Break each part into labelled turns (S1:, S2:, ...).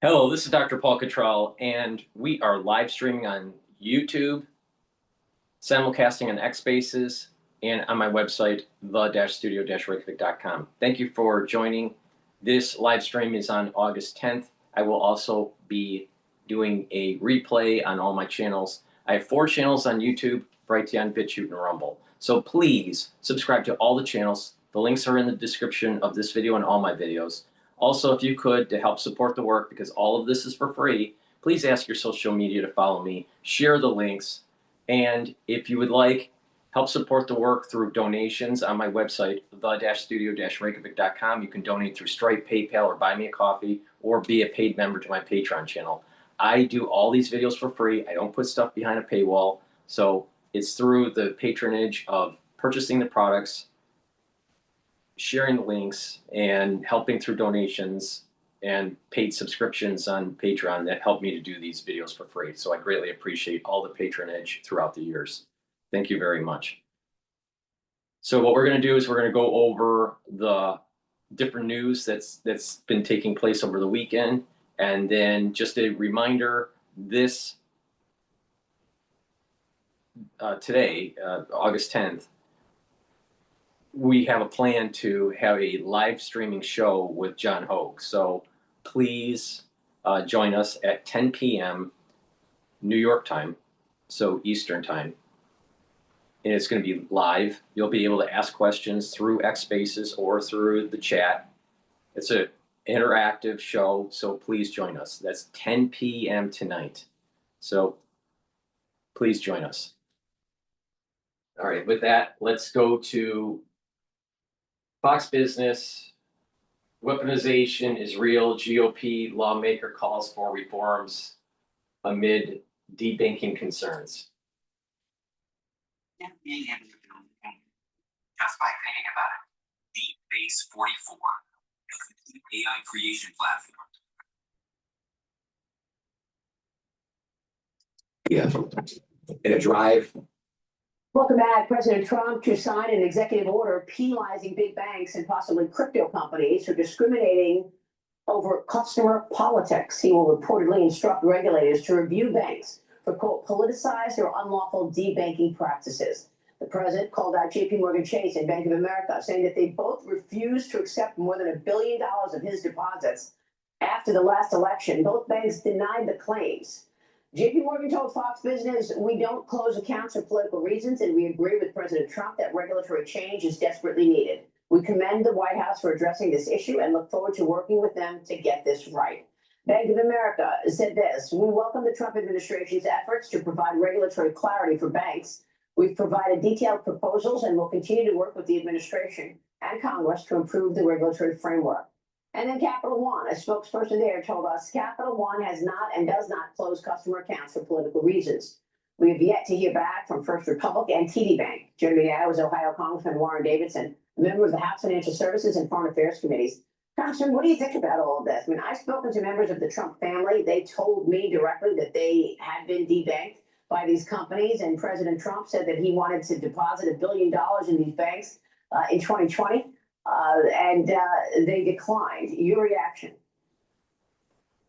S1: Hello, this is Dr. Paul Cottrell, and we are live streaming on YouTube, simulcasting on X Spaces, and on my website, the-studio-reykjavik.com. Thank you for joining. This live stream is on August 10th. I will also be doing a replay on all my channels. I have 4 channels on YouTube: Brighteon, Bitchute, and Rumble. So please subscribe to all the channels. The links are in the description of this video and all my videos. Also, if you could, to help support the work, because all of this is for free, please ask your social media to follow me, share the links, and if you would like, help support the work through donations on my website, the-studio-reykjavik.com. You can donate through Stripe, PayPal, or buy me a coffee, or be a paid member to my Patreon channel. I do all these videos for free. I don't put stuff behind a paywall, so it's through the patronage of purchasing the products, sharing the links, and helping through donations and paid subscriptions on Patreon that help me to do these videos for free. So I greatly appreciate all the patronage throughout the years. Thank you very much. So what we're going to do is we're going to go over the different news that's been taking place over the weekend. And then just a reminder, this today, August 10th, we have a plan to have a live streaming show with John Hogue. So please join us at 10 p.m. New York time, so Eastern time. And it's going to be live. You'll be able to ask questions through X Spaces or through the chat. It's an interactive show, so please join us. That's 10 p.m. tonight. So please join us. All right, with that, let's go to Fox Business. Weaponization is real. GOP lawmaker calls for reforms amid debanking concerns.
S2: And being able to build just by thinking about it. DeepBase 44, a complete AI creation platform.
S1: Yeah, in a drive.
S3: Welcome back. President Trump to sign an executive order penalizing big banks and possibly crypto companies for discriminating over customer politics. He will reportedly instruct regulators to review banks for, quote, politicized or unlawful debanking practices. The president called out J.P. Morgan Chase and Bank of America, saying that they both refused to accept more than $1 billion of his deposits after the last election. Both banks denied the claims. J.P. Morgan told Fox Business, "We don't close accounts for political reasons, and we agree with President Trump that regulatory change is desperately needed. We commend the White House for addressing this issue and look forward to working with them to get this right." Bank of America said this: "We welcome the Trump administration's efforts to provide regulatory clarity for banks. We've provided detailed proposals and will continue to work with the administration and Congress to improve the regulatory framework." And then Capital One, a spokesperson there, told us Capital One has not and does not close customer accounts for political reasons. We have yet to hear back from First Republic and TD Bank. Joining me now is Ohio Congressman Warren Davidson, a member of the House Financial Services and Foreign Affairs Committees. Congressman, what do you think about all of this? I mean, I've spoken to members of the Trump family. They told me directly that they had been debanked by these companies, and President Trump said that he wanted to deposit $1 billion in these banks in 2020. And they declined. Your reaction?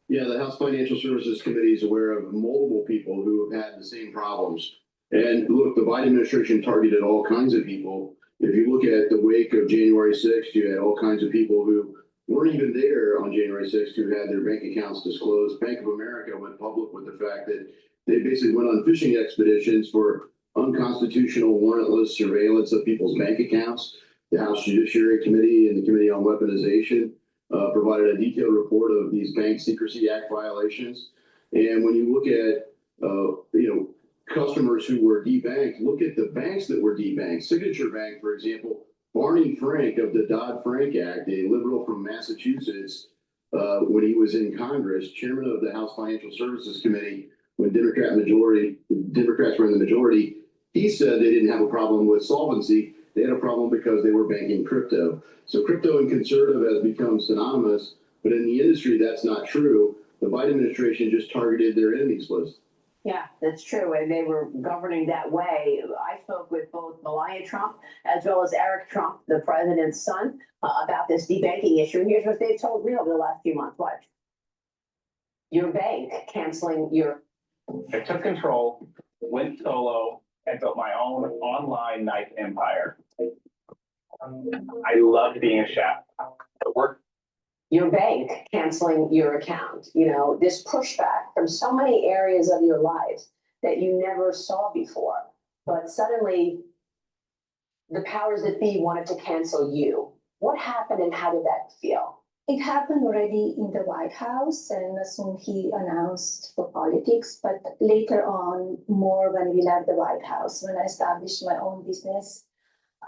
S4: Yeah, the House Financial Services Committee is aware of multiple people who have had the same problems. And look, the Biden administration targeted all kinds of people. If you look at the wake of January 6th, you had all kinds of people who weren't even there on January 6th who had their bank accounts disclosed. Bank of America went public with the fact that they basically went on fishing expeditions for unconstitutional warrantless surveillance of people's bank accounts. The House Judiciary Committee and the Committee on Weaponization provided a detailed report of these Bank Secrecy Act violations. And when you look at, customers who were debanked, look at the banks that were debanked. Signature Bank, for example, Barney Frank of the Dodd-Frank Act, a liberal from Massachusetts, when he was in Congress, chairman of the House Financial Services Committee, when Democrats were in the majority, he said they didn't have a problem with solvency. They had a problem because they were banking crypto. So crypto and conservative has become synonymous, but in the industry, that's not true. The Biden administration just targeted their enemies list.
S3: Yeah, that's true. And they were governing that way. I spoke with both Melania Trump as well as Eric Trump, the president's son, about this debanking issue. And here's what they've told me over the last few months. Watch. Your bank canceling your,
S5: I took control, went solo, and built my own online knife empire. I loved being a chef. It worked.
S3: your bank canceling your account, you know, this pushback from so many areas of your life that you never saw before. But suddenly the powers that be wanted to cancel you. What happened and how did that feel?
S6: It happened already in the White House and soon he announced for politics, but later on, more when we left the White House, when I established my own business.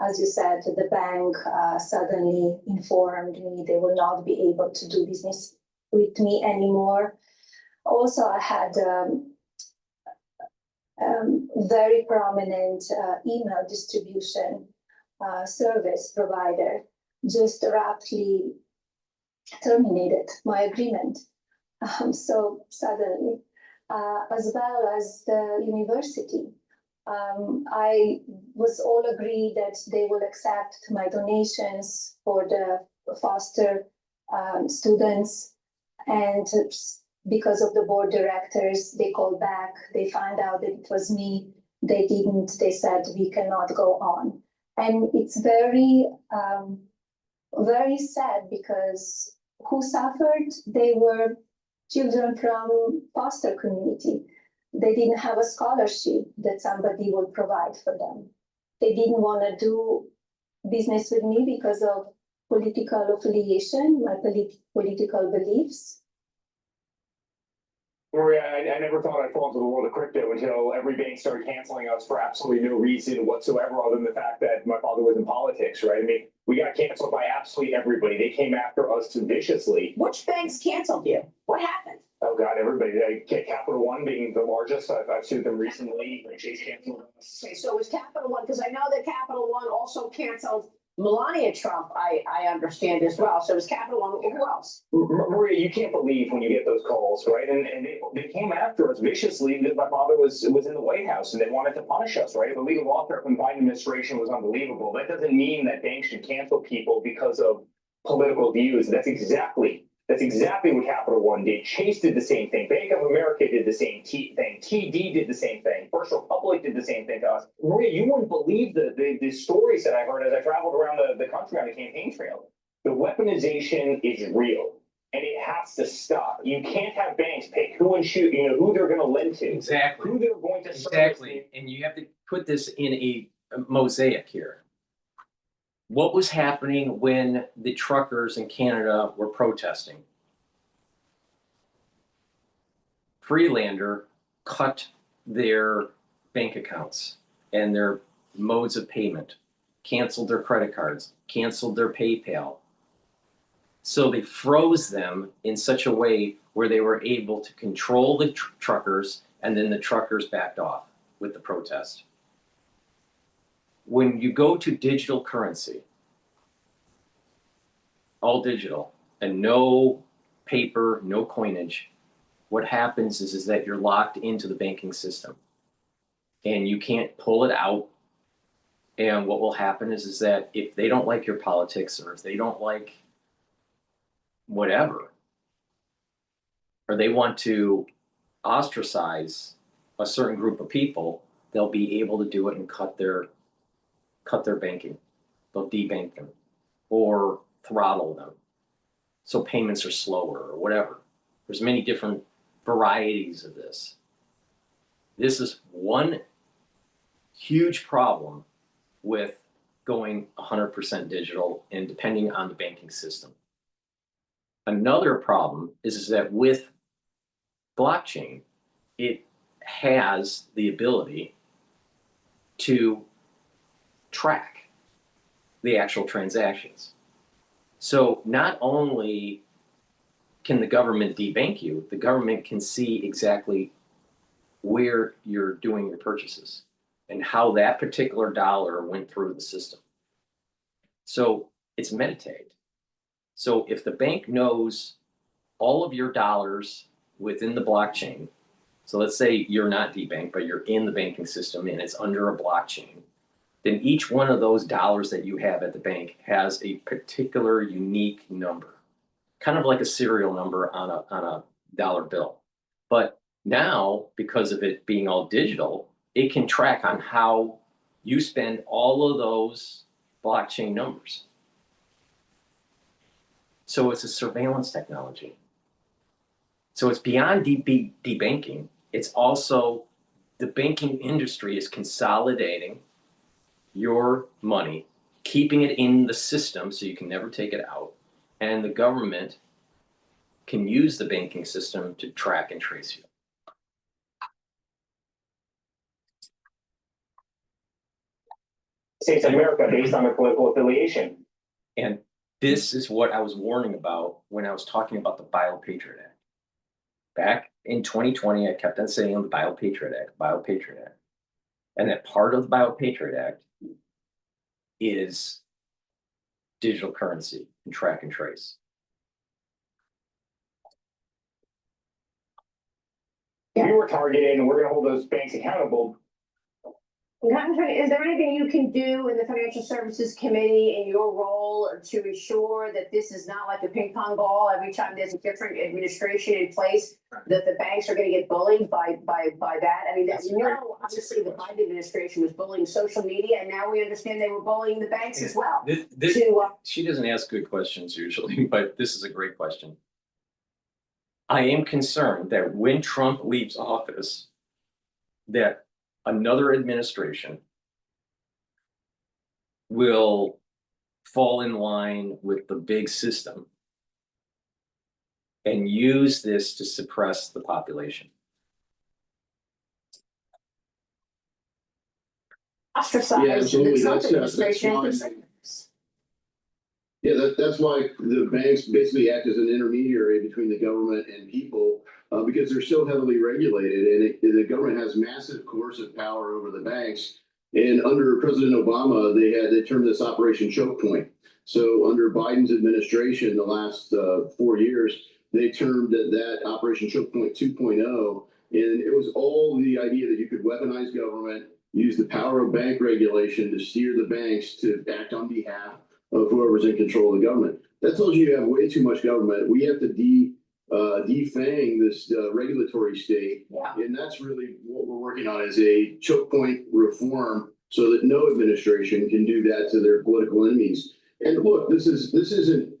S6: As you said, the bank suddenly informed me they will not be able to do business with me anymore. Also, I had very prominent email distribution service provider just rapidly terminated my agreement. So suddenly, as well as the university, I was all agreed that they will accept my donations for the foster students. And because of the board directors, they called back, they found out that it was me. They didn't, they said, we cannot go on. And it's very, very sad because who suffered? They were children from foster community. They didn't have a scholarship that somebody would provide for them. They didn't want to do business with me because of political affiliation, my political beliefs.
S5: Maria, I never thought I'd fall into the world of crypto until every bank started canceling us for absolutely no reason whatsoever other than the fact that my father was in politics, right? I mean, we got canceled by absolutely everybody. They came after us viciously.
S3: Which banks canceled you? What happened?
S5: Oh God, everybody. Capital One being the largest. I've sued them recently. Chase canceled us.
S3: Okay, so it was Capital One, because I know that Capital One also canceled Melania Trump, I understand as well. So it was Capital One, who else?
S5: Maria, you can't believe when you get those calls, right? And they came after us viciously because my father was in the White House and they wanted to punish us, right? The legal warfare from the Biden administration was unbelievable. That doesn't mean that banks should cancel people because of political views. That's exactly what Capital One did. Chase did the same thing. Bank of America did the same thing. TD did the same thing. First Republic did the same thing to us. Maria, you wouldn't believe the stories that I heard as I traveled around the country on the campaign trail. The weaponization is real, and it has to stop. You can't have banks pick who and shoot, who they're going to lend to.
S1: Exactly.
S5: Who they're going to
S1: Exactly. And you have to put this in a mosaic here. What was happening when the truckers in Canada were protesting? Freelander cut their bank accounts and their modes of payment, canceled their credit cards, canceled their PayPal. So they froze them in such a way where they were able to control the truckers, and then the truckers backed off with the protest. When you go to digital currency, all digital, and no paper, no coinage, what happens is that you're locked into the banking system and you can't pull it out. And what will happen is that if they don't like your politics, or if they don't like whatever, or they want to ostracize a certain group of people, they'll be able to do it and cut their banking. They'll debank them or throttle them. So payments are slower or whatever. There's many different varieties of this. This is one huge problem with going 100% digital and depending on the banking system. Another problem is that with blockchain, it has the ability to track the actual transactions. So not only can the government debank you, the government can see exactly where you're doing your purchases and how that particular dollar went through the system. So it's metadata. So if the bank knows all of your dollars within the blockchain, so let's say you're not debanked, but you're in the banking system and it's under a blockchain, then each one of those dollars that you have at the bank has a particular unique number, kind of like a serial number on a dollar bill. But now, because of it being all digital, it can track on how you spend all of those blockchain numbers. So it's a surveillance technology. So it's beyond debanking. It's also the banking industry is consolidating your money, keeping it in the system so you can never take it out. And the government can use the banking system to track and trace you.
S5: States of America based on their political affiliation.
S1: And this is what I was warning about when I was talking about the BioPatriot Act. Back in 2020, I kept on saying the BioPatriot Act, BioPatriot Act. And that part of the BioPatriot Act is digital currency and track and trace.
S5: We were targeted and we're going to hold those banks accountable.
S3: Is there anything you can do in the Financial Services Committee in your role to ensure that this is not like a ping pong ball every time there's a different administration in place, that the banks are going to get bullied by that? I mean, obviously the Biden administration was bullying social media, and now we understand they were bullying the banks as well.
S1: She doesn't ask good questions usually, but this is a great question. I am concerned that when Trump leaves office, that another administration will fall in line with the big system and use this to suppress the population.
S3: Ostracized.
S4: Yeah, absolutely. That's why the banks basically act as an intermediary between the government and people, because they're so heavily regulated, and the government has massive coercive power over the banks. And under President Obama, they termed this Operation Choke Point. So under Biden's administration, the last 4 years, they termed that Operation Choke Point 2.0, and it was all the idea that you could weaponize government, use the power of bank regulation to steer the banks to act on behalf of whoever's in control of the government. That tells you have way too much government. We have to defang this regulatory state.
S3: Yeah.
S4: And that's really what we're working on, is a choke point reform so that no administration can do that to their political enemies. And look, this isn't,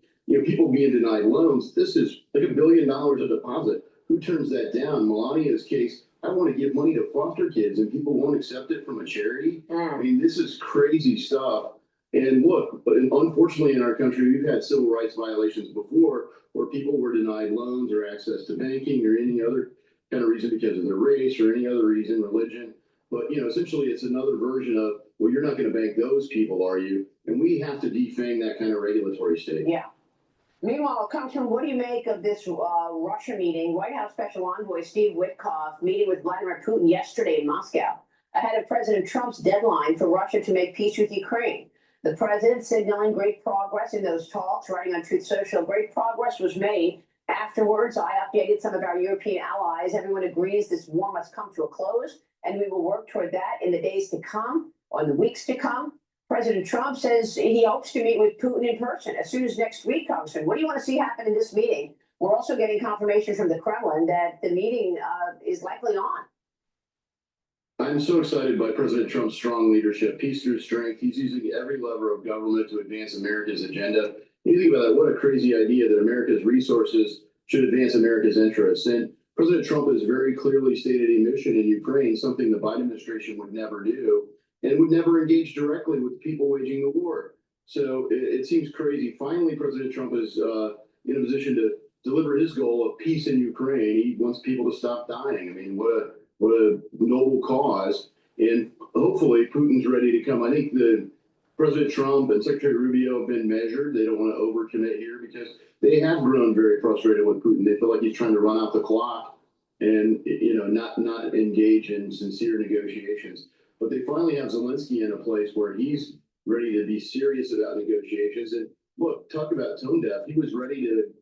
S4: people being denied loans. This is like $1 billion a deposit. Who turns that down? Melania's case, I want to give money to foster kids and people won't accept it from a charity. I mean, this is crazy stuff. And look, unfortunately in our country, we've had civil rights violations before where people were denied loans or access to banking or any other kind of reason because of their race or any other reason, religion. But, essentially it's another version of, well, you're not going to bank those people, are you? And we have to defang that kind of regulatory state.
S3: Yeah. Meanwhile, Congressman, what do you make of this Russia meeting? White House Special Envoy Steve Witkoff meeting with Vladimir Putin yesterday in Moscow ahead of President Trump's deadline for Russia to make peace with Ukraine. The president signaling great progress in those talks, writing on Truth Social, great progress was made. Afterwards, I updated some of our European allies. Everyone agrees this war must come to a close, and we will work toward that in the days to come, or in the weeks to come. President Trump says he hopes to meet with Putin in person as soon as next week, Congressman. What do you want to see happen in this meeting? We're also getting confirmation from the Kremlin that the meeting is likely on.
S4: I'm so excited by President Trump's strong leadership, peace through strength. He's using every lever of government to advance America's agenda. You think about that, what a crazy idea that America's resources should advance America's interests. And President Trump has very clearly stated a mission in Ukraine, something the Biden administration would never do, and would never engage directly with people waging the war. So it seems crazy. Finally, President Trump is in a position to deliver his goal of peace in Ukraine. He wants people to stop dying. I mean, what a noble cause. And hopefully Putin's ready to come. I think the President Trump and Secretary Rubio have been measured. They don't want to overcommit here because they have grown very frustrated with Putin. They feel like he's trying to run out the clock and, not engage in sincere negotiations. But they finally have Zelensky in a place where he's ready to be serious about negotiations. And look, talk about tone deaf. He was ready to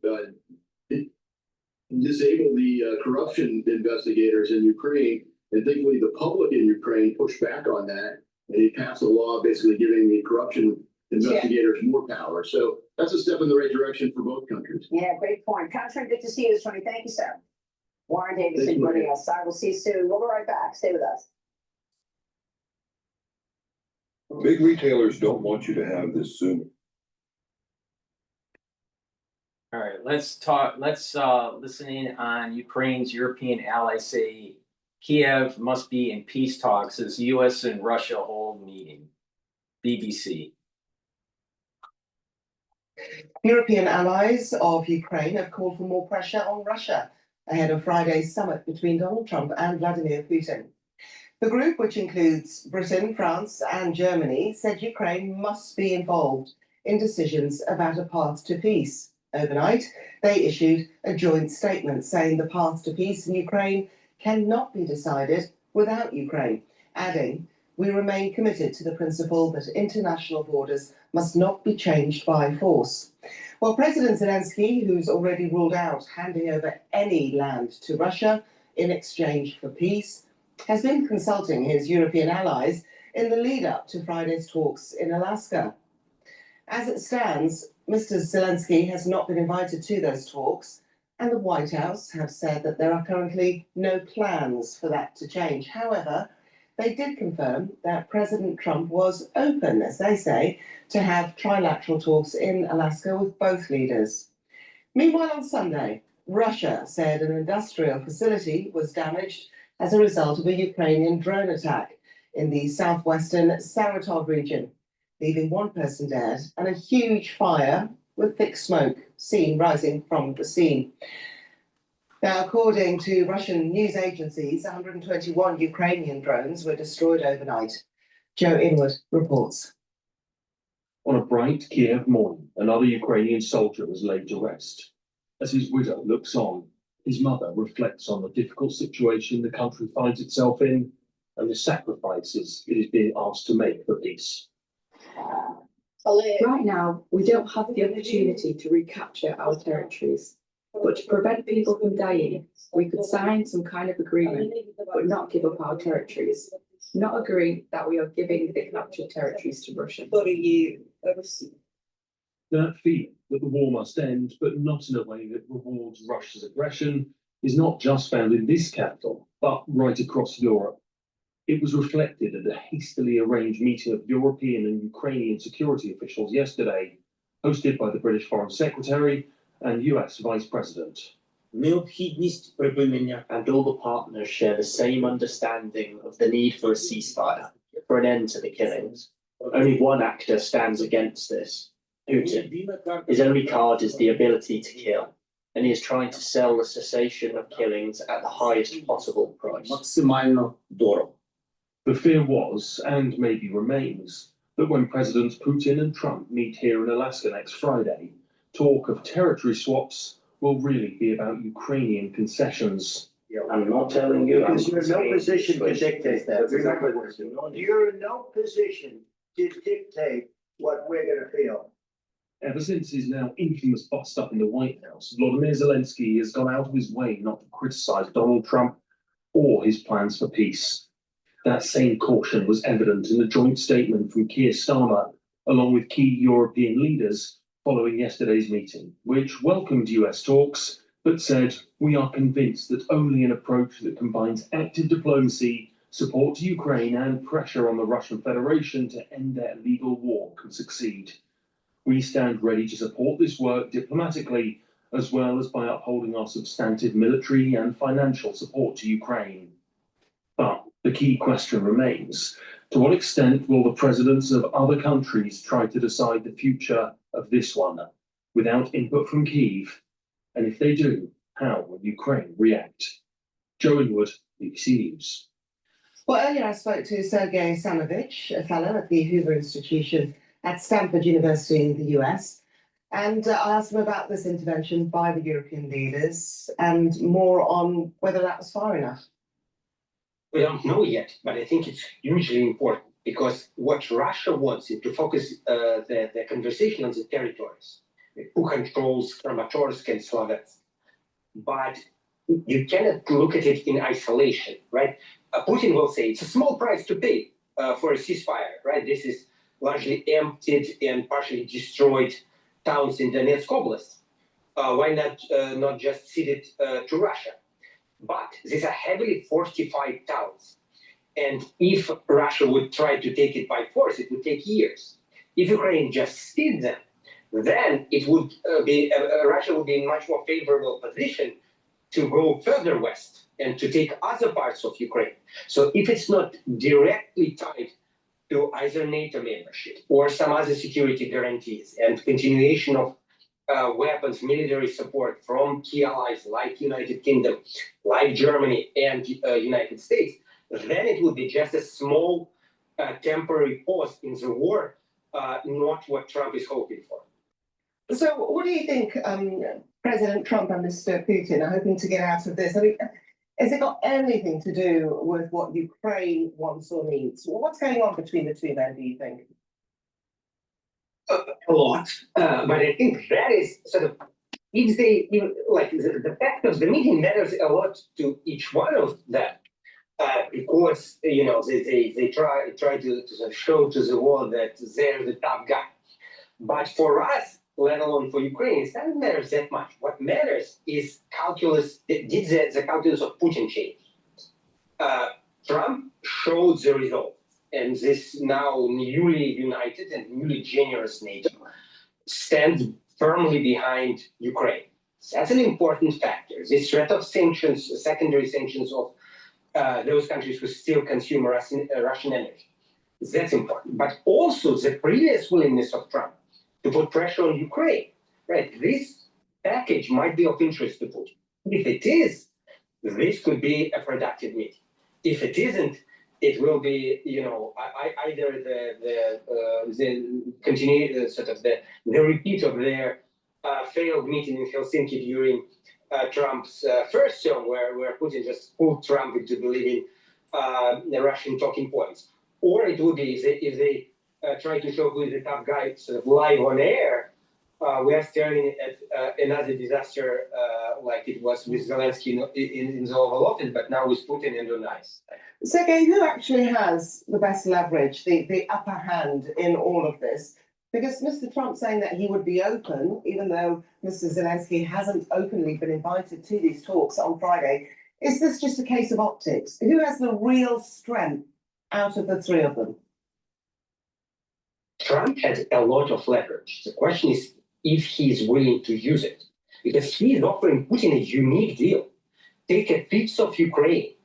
S4: disable the corruption investigators in Ukraine, and thankfully the public in Ukraine pushed back on that, and he passed a law basically giving the corruption investigators more power. So that's a step in the right direction for both countries.
S3: Yeah, great point. Congressman, good to see you this morning. Thank you, sir. Warren
S4: Thank
S3: Davison
S4: you.
S3: joining us. I will see you soon. We'll be right back. Stay with us.
S7: Big retailers don't want you to have this soon.
S1: All right, let's listen in on Ukraine's European allies say Kiev must be in peace talks as US and Russia hold meeting. BBC.
S8: European allies of Ukraine have called for more pressure on Russia ahead of Friday's summit between Donald Trump and Vladimir Putin. The group, which includes Britain, France, and Germany, said Ukraine must be involved in decisions about a path to peace. Overnight, they issued a joint statement saying the path to peace in Ukraine cannot be decided without Ukraine, adding, "We remain committed to the principle that international borders must not be changed by force." Well, President Zelensky, who's already ruled out handing over any land to Russia in exchange for peace, has been consulting his European allies in the lead up to Friday's talks in Alaska. As it stands, Mr. Zelensky has not been invited to those talks, and the White House have said that there are currently no plans for that to change. However, they did confirm that President Trump was open, as they say, to have trilateral talks in Alaska with both leaders. Meanwhile, on Sunday, Russia said an industrial facility was damaged as a result of a Ukrainian drone attack in the southwestern Saratov region, leaving one person dead and a huge fire with thick smoke seen rising from the scene. Now, according to Russian news agencies, 121 Ukrainian drones were destroyed overnight. Joe Inwood reports.
S9: On a bright Kiev morning, another Ukrainian soldier was laid to rest. As his widow looks on, his mother reflects on the difficult situation the country finds itself in and the sacrifices it is being asked to make for peace.
S10: Right now, we don't have the opportunity to recapture our territories, but to prevent people from dying, we could sign some kind of agreement, but not give up our territories. Not agree that we are giving the captured territories to Russia.
S9: That feeling that the war must end, but not in a way that rewards Russia's aggression, is not just found in this capital, but right across Europe. It was reflected at a hastily arranged meeting of European and Ukrainian security officials yesterday, hosted by the British Foreign Secretary and US Vice President.
S11: And all the partners share the same understanding of the need for a ceasefire, for an end to the killings. Only one actor stands against this, Putin. His only card is the ability to kill, and he is trying to sell the cessation of killings at the highest possible price.
S9: The fear was, and maybe remains, that when Presidents Putin and Trump meet here in Alaska next Friday, talk of territory swaps will really be about Ukrainian concessions.
S11: I'm not telling you.
S12: Because you're in no position to dictate that.
S11: That's exactly what you're doing.
S12: You're in no position to dictate what we're gonna feel.
S9: Ever since his now infamous bust up in the White House, Volodymyr Zelensky has gone out of his way not to criticize Donald Trump or his plans for peace. That same caution was evident in the joint statement from Keir Starmer, along with key European leaders, following yesterday's meeting, which welcomed US talks, but said, "We are convinced that only an approach that combines active diplomacy, support to Ukraine, and pressure on the Russian Federation to end their illegal war can succeed. We stand ready to support this work diplomatically, as well as by upholding our substantive military and financial support to Ukraine." But the key question remains, to what extent will the presidents of other countries try to decide the future of this one without input from Kyiv? And if they do, how will Ukraine react? Joe Inwood, BBC News.
S8: Well, earlier I spoke to Sergei Sanovich, a fellow at the Hoover Institution at Stanford University in the US, and I asked him about this intervention by the European leaders and more on whether that was far enough.
S13: We don't know yet, but I think it's hugely important because what Russia wants is to focus the conversation on the territories, who controls Kramatorsk and Slovets. But you cannot look at it in isolation, right? Putin will say it's a small price to pay for a ceasefire, right? This is largely emptied and partially destroyed towns in Donetsk Oblast. Why not just cede it to Russia? But these are heavily fortified towns. And if Russia would try to take it by force, it would take years. If Ukraine just ceded them, then it would Russia would be in much more favorable position to go further west and to take other parts of Ukraine. So if it's not directly tied to either NATO membership or some other security guarantees and continuation of weapons, military support from key allies like United Kingdom, like Germany and United States, then it would be just a small temporary pause in the war, not what Trump is hoping for.
S8: So what do you think President Trump and Mr. Putin are hoping to get out of this? I mean, has it got anything to do with what Ukraine wants or needs? What's going on between the two men, do you think?
S13: A lot, but I think that is sort of, if they, like the fact of the meeting matters a lot to each one of them, because they try to sort of show to the world that they're the top guy. But for us, let alone for Ukraine, it doesn't matter that much. What matters is calculus. Did the calculus of Putin change? Trump showed the result, and this now newly united and newly generous NATO stands firmly behind Ukraine. That's an important factor. This threat of sanctions, secondary sanctions of those countries who still consume Russian energy, that's important. But also the previous willingness of Trump to put pressure on Ukraine, right? This package might be of interest to Putin. If it is, this could be a productive meeting. If it isn't, it will be, either the continue sort of the repeat of their failed meeting in Helsinki during Trump's first term, where Putin just pulled Trump into believing the Russian talking points, or it would be if they try to show who is the top guy sort of live on air. We are staring at another disaster like it was with Zelensky in the Oval Office, but now with Putin and on ice.
S8: Sergei, who actually has the best leverage, the upper hand in all of this? Because Mr. Trump saying that he would be open, even though Mr. Zelensky hasn't openly been invited to these talks on Friday, is this just a case of optics? Who has the real strength out of the three of them?
S13: Trump has a lot of leverage. The question is if he's willing to use it, because he's offering Putin a unique deal. Take a piece of Ukraine,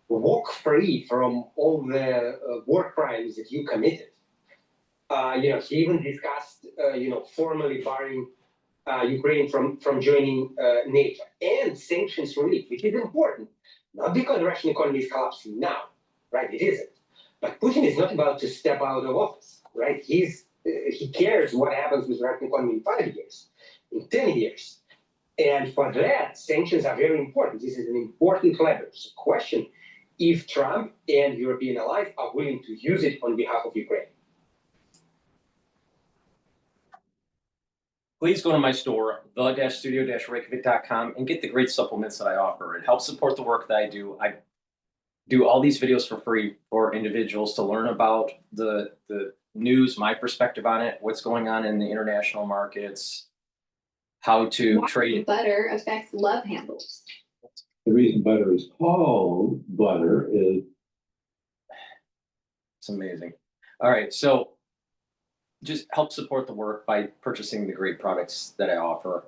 S13: walk free from all the war crimes that you committed. He even discussed, formally barring Ukraine from joining NATO and sanctions relief, which is important, not because the Russian economy is collapsing now, right? It isn't. But Putin is not about to step out of office, right? He cares what happens with the Russian economy in 5 years, in 10 years. And for that, sanctions are very important. This is an important leverage. The question, if Trump and European allies are willing to use it on behalf of Ukraine.
S1: Please go to my store, the-studio-reykjavik.com, and get the great supplements that I offer. It helps support the work that I do. I do all these videos for free for individuals to learn about the news, my perspective on it, what's going on in the international markets, how to trade.
S14: Butter affects love handles.
S7: The reason butter is called butter is.
S1: It's amazing. All right, so just help support the work by purchasing the great products that I offer,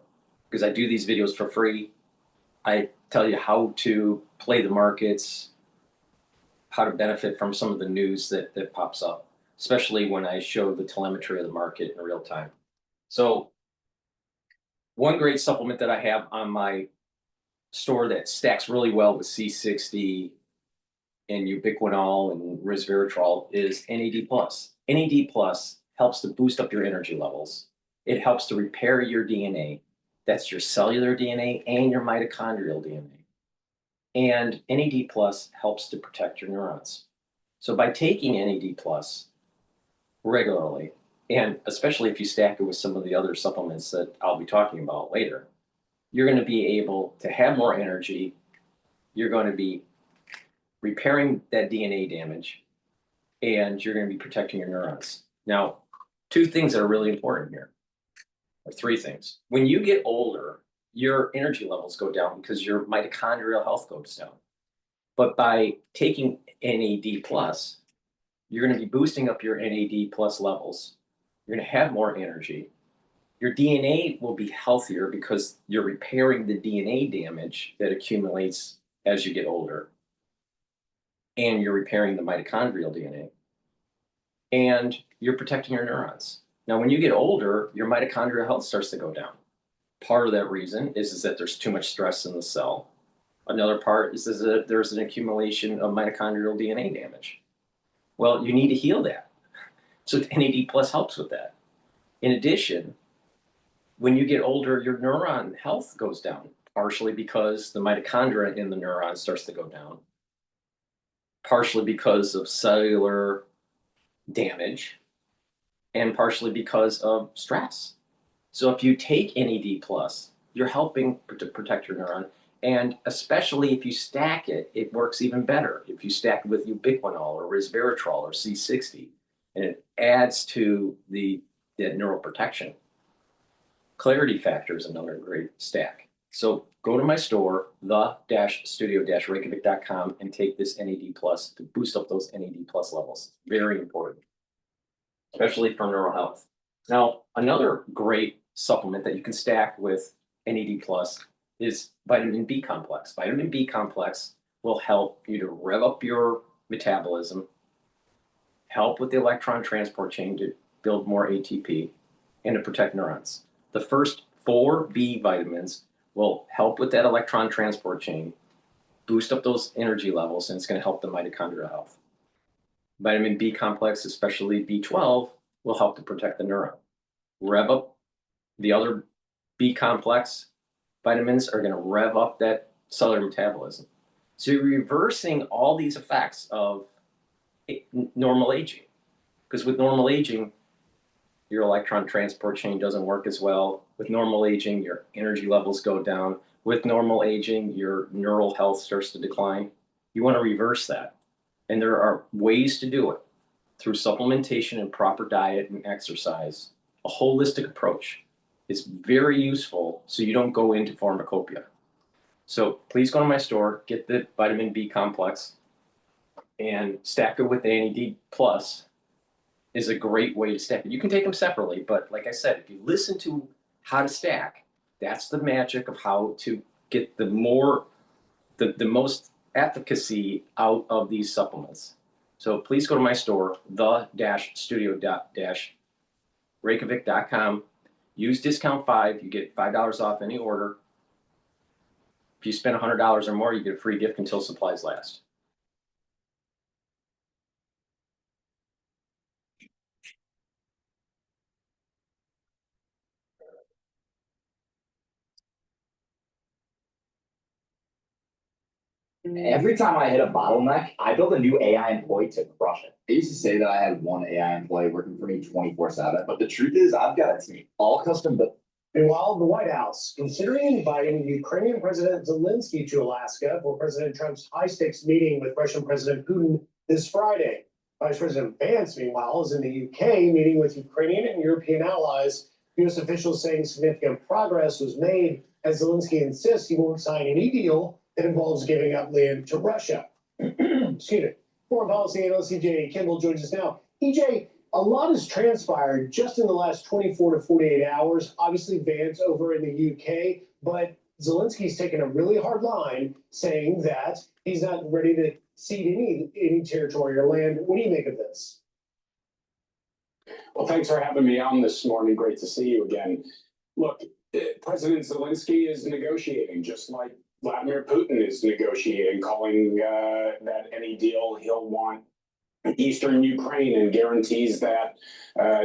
S1: because I do these videos for free. I tell you how to play the markets, how to benefit from some of the news that pops up, especially when I show the telemetry of the market in real time. So one great supplement that I have on my store that stacks really well with C60 and ubiquinol and resveratrol is NAD+. NAD+ helps to boost up your energy levels. It helps to repair your DNA. That's your cellular DNA and your mitochondrial DNA. And NAD+ helps to protect your neurons. So by taking NAD+ regularly, and especially if you stack it with some of the other supplements that I'll be talking about later, you're going to be able to have more energy. You're going to be repairing that DNA damage, and you're going to be protecting your neurons. Now, two things that are really important here, or three things. When you get older, your energy levels go down because your mitochondrial health goes down. But by taking NAD+, you're going to be boosting up your NAD+ levels. You're going to have more energy. Your DNA will be healthier because you're repairing the DNA damage that accumulates as you get older. And you're repairing the mitochondrial DNA. And you're protecting your neurons. Now, when you get older, your mitochondrial health starts to go down. Part of that reason is that there's too much stress in the cell. Another part is that there's an accumulation of mitochondrial DNA damage. Well, you need to heal that. So NAD+ helps with that. In addition, when you get older, your neuron health goes down, partially because the mitochondria in the neuron starts to go down, partially because of cellular damage, and partially because of stress. So if you take NAD+, you're helping to protect your neuron. And especially if you stack it, it works even better. If you stack it with ubiquinol or resveratrol or C60, and it adds to the neural protection. Clarity Factor is another great stack. So go to my store, the-studio-reykjavik.com, and take this NAD+ to boost up those NAD+ levels. Very important, especially for neural health. Now, another great supplement that you can stack with NAD+ is vitamin B complex. Vitamin B complex will help you to rev up your metabolism, help with the electron transport chain to build more ATP, and to protect neurons. The first 4 B vitamins will help with that electron transport chain, boost up those energy levels, and it's going to help the mitochondrial health. Vitamin B complex, especially B12, will help to protect the neuron. Rev up the other B complex vitamins are going to rev up that cellular metabolism. So you're reversing all these effects of normal aging. Because with normal aging, your electron transport chain doesn't work as well. With normal aging, your energy levels go down. With normal aging, your neural health starts to decline. You want to reverse that. And there are ways to do it through supplementation and proper diet and exercise, a holistic approach. It's very useful so you don't go into pharmacopoeia. So please go to my store, get the vitamin B complex, and stack it with the NAD+ is a great way to stack it. You can take them separately, but like I said, if you listen to how to stack, that's the magic of how to get the most efficacy out of these supplements. So please go to my store, the-studio-reykjavik.com. Use discount 5, you get $5 off any order. If you spend $100 or more, you get a free gift until supplies last.
S15: Every time I hit a bottleneck, I build a new AI employee to crush it. I used to say that I had one AI employee working for me 24/7, but the truth is I've got a team, all custom built.
S16: Meanwhile, the White House considering inviting Ukrainian President Zelensky to Alaska for President Trump's high-stakes meeting with Russian President Putin this Friday. Vice President Vance, meanwhile, is in the UK meeting with Ukrainian and European allies. U.S. officials saying significant progress was made as Zelensky insists he won't sign any deal that involves giving up land to Russia. Excuse me. Foreign policy analyst EJ Kimball joins us now. EJ, a lot has transpired just in the last 24 to 48 hours. Obviously, Vance over in the UK, but Zelensky's taken a really hard line saying that he's not ready to cede any territory or land. What do you make of this?
S17: Well, thanks for having me on this morning. Great to see you again. Look, President Zelensky is negotiating, just like Vladimir Putin is negotiating, calling that any deal he'll want Eastern Ukraine and guarantees that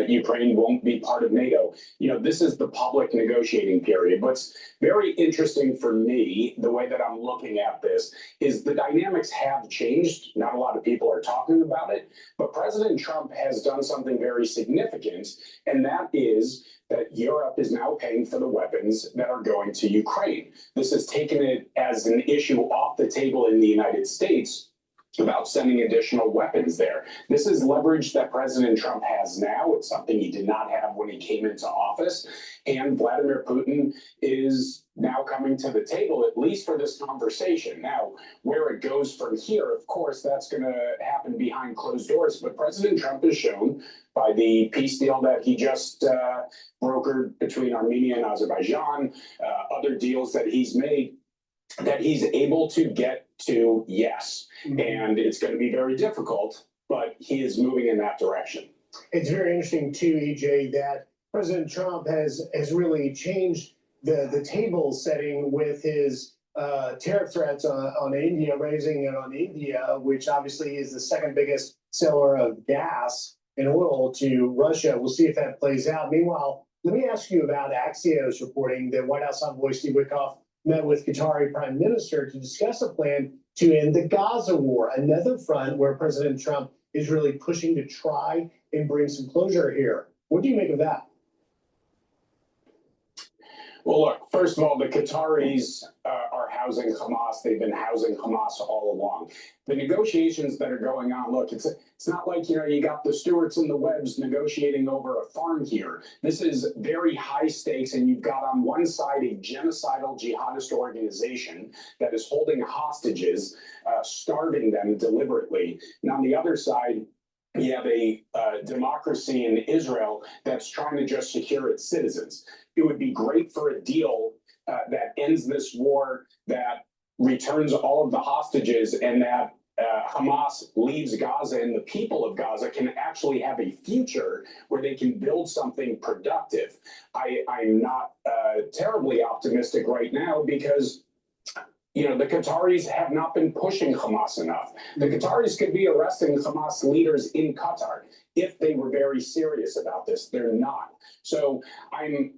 S17: Ukraine won't be part of NATO. You know, this is the public negotiating period. What's very interesting for me, the way that I'm looking at this, is the dynamics have changed. Not a lot of people are talking about it, but President Trump has done something very significant, and that is that Europe is now paying for the weapons that are going to Ukraine. This has taken it as an issue off the table in the United States about sending additional weapons there. This is leverage that President Trump has now. It's something he did not have when he came into office. And Vladimir Putin is now coming to the table, at least for this conversation. Now, where it goes from here, of course, that's going to happen behind closed doors. But President Trump has shown by the peace deal that he just brokered between Armenia and Azerbaijan, other deals that he's made, that he's able to get to yes. And it's going to be very difficult, but he is moving in that direction.
S16: It's very interesting too, EJ, that President Trump has really changed the table setting with his tariff threats on India, raising it on India, which obviously is the second biggest seller of gas and oil to Russia. We'll see if that plays out. Meanwhile, let me ask you about Axios reporting that White House envoy Steve Witkoff met with Qatari Prime Minister to discuss a plan to end the Gaza war, another front where President Trump is really pushing to try and bring some closure here. What do you make of that?
S17: Well, look, first of all, the Qataris are housing Hamas. They've been housing Hamas all along. The negotiations that are going on, look, it's not like, you got the Stewarts and the Webbs negotiating over a farm here. This is very high stakes, and you've got on one side a genocidal jihadist organization that is holding hostages, starving them deliberately. And on the other side, you have a democracy in Israel that's trying to just secure its citizens. It would be great for a deal that ends this war, that returns all of the hostages, and that Hamas leaves Gaza and the people of Gaza can actually have a future where they can build something productive. I'm not terribly optimistic right now because the Qataris have not been pushing Hamas enough. The Qataris could be arresting Hamas leaders in Qatar if they were very serious about this. They're not. So I'm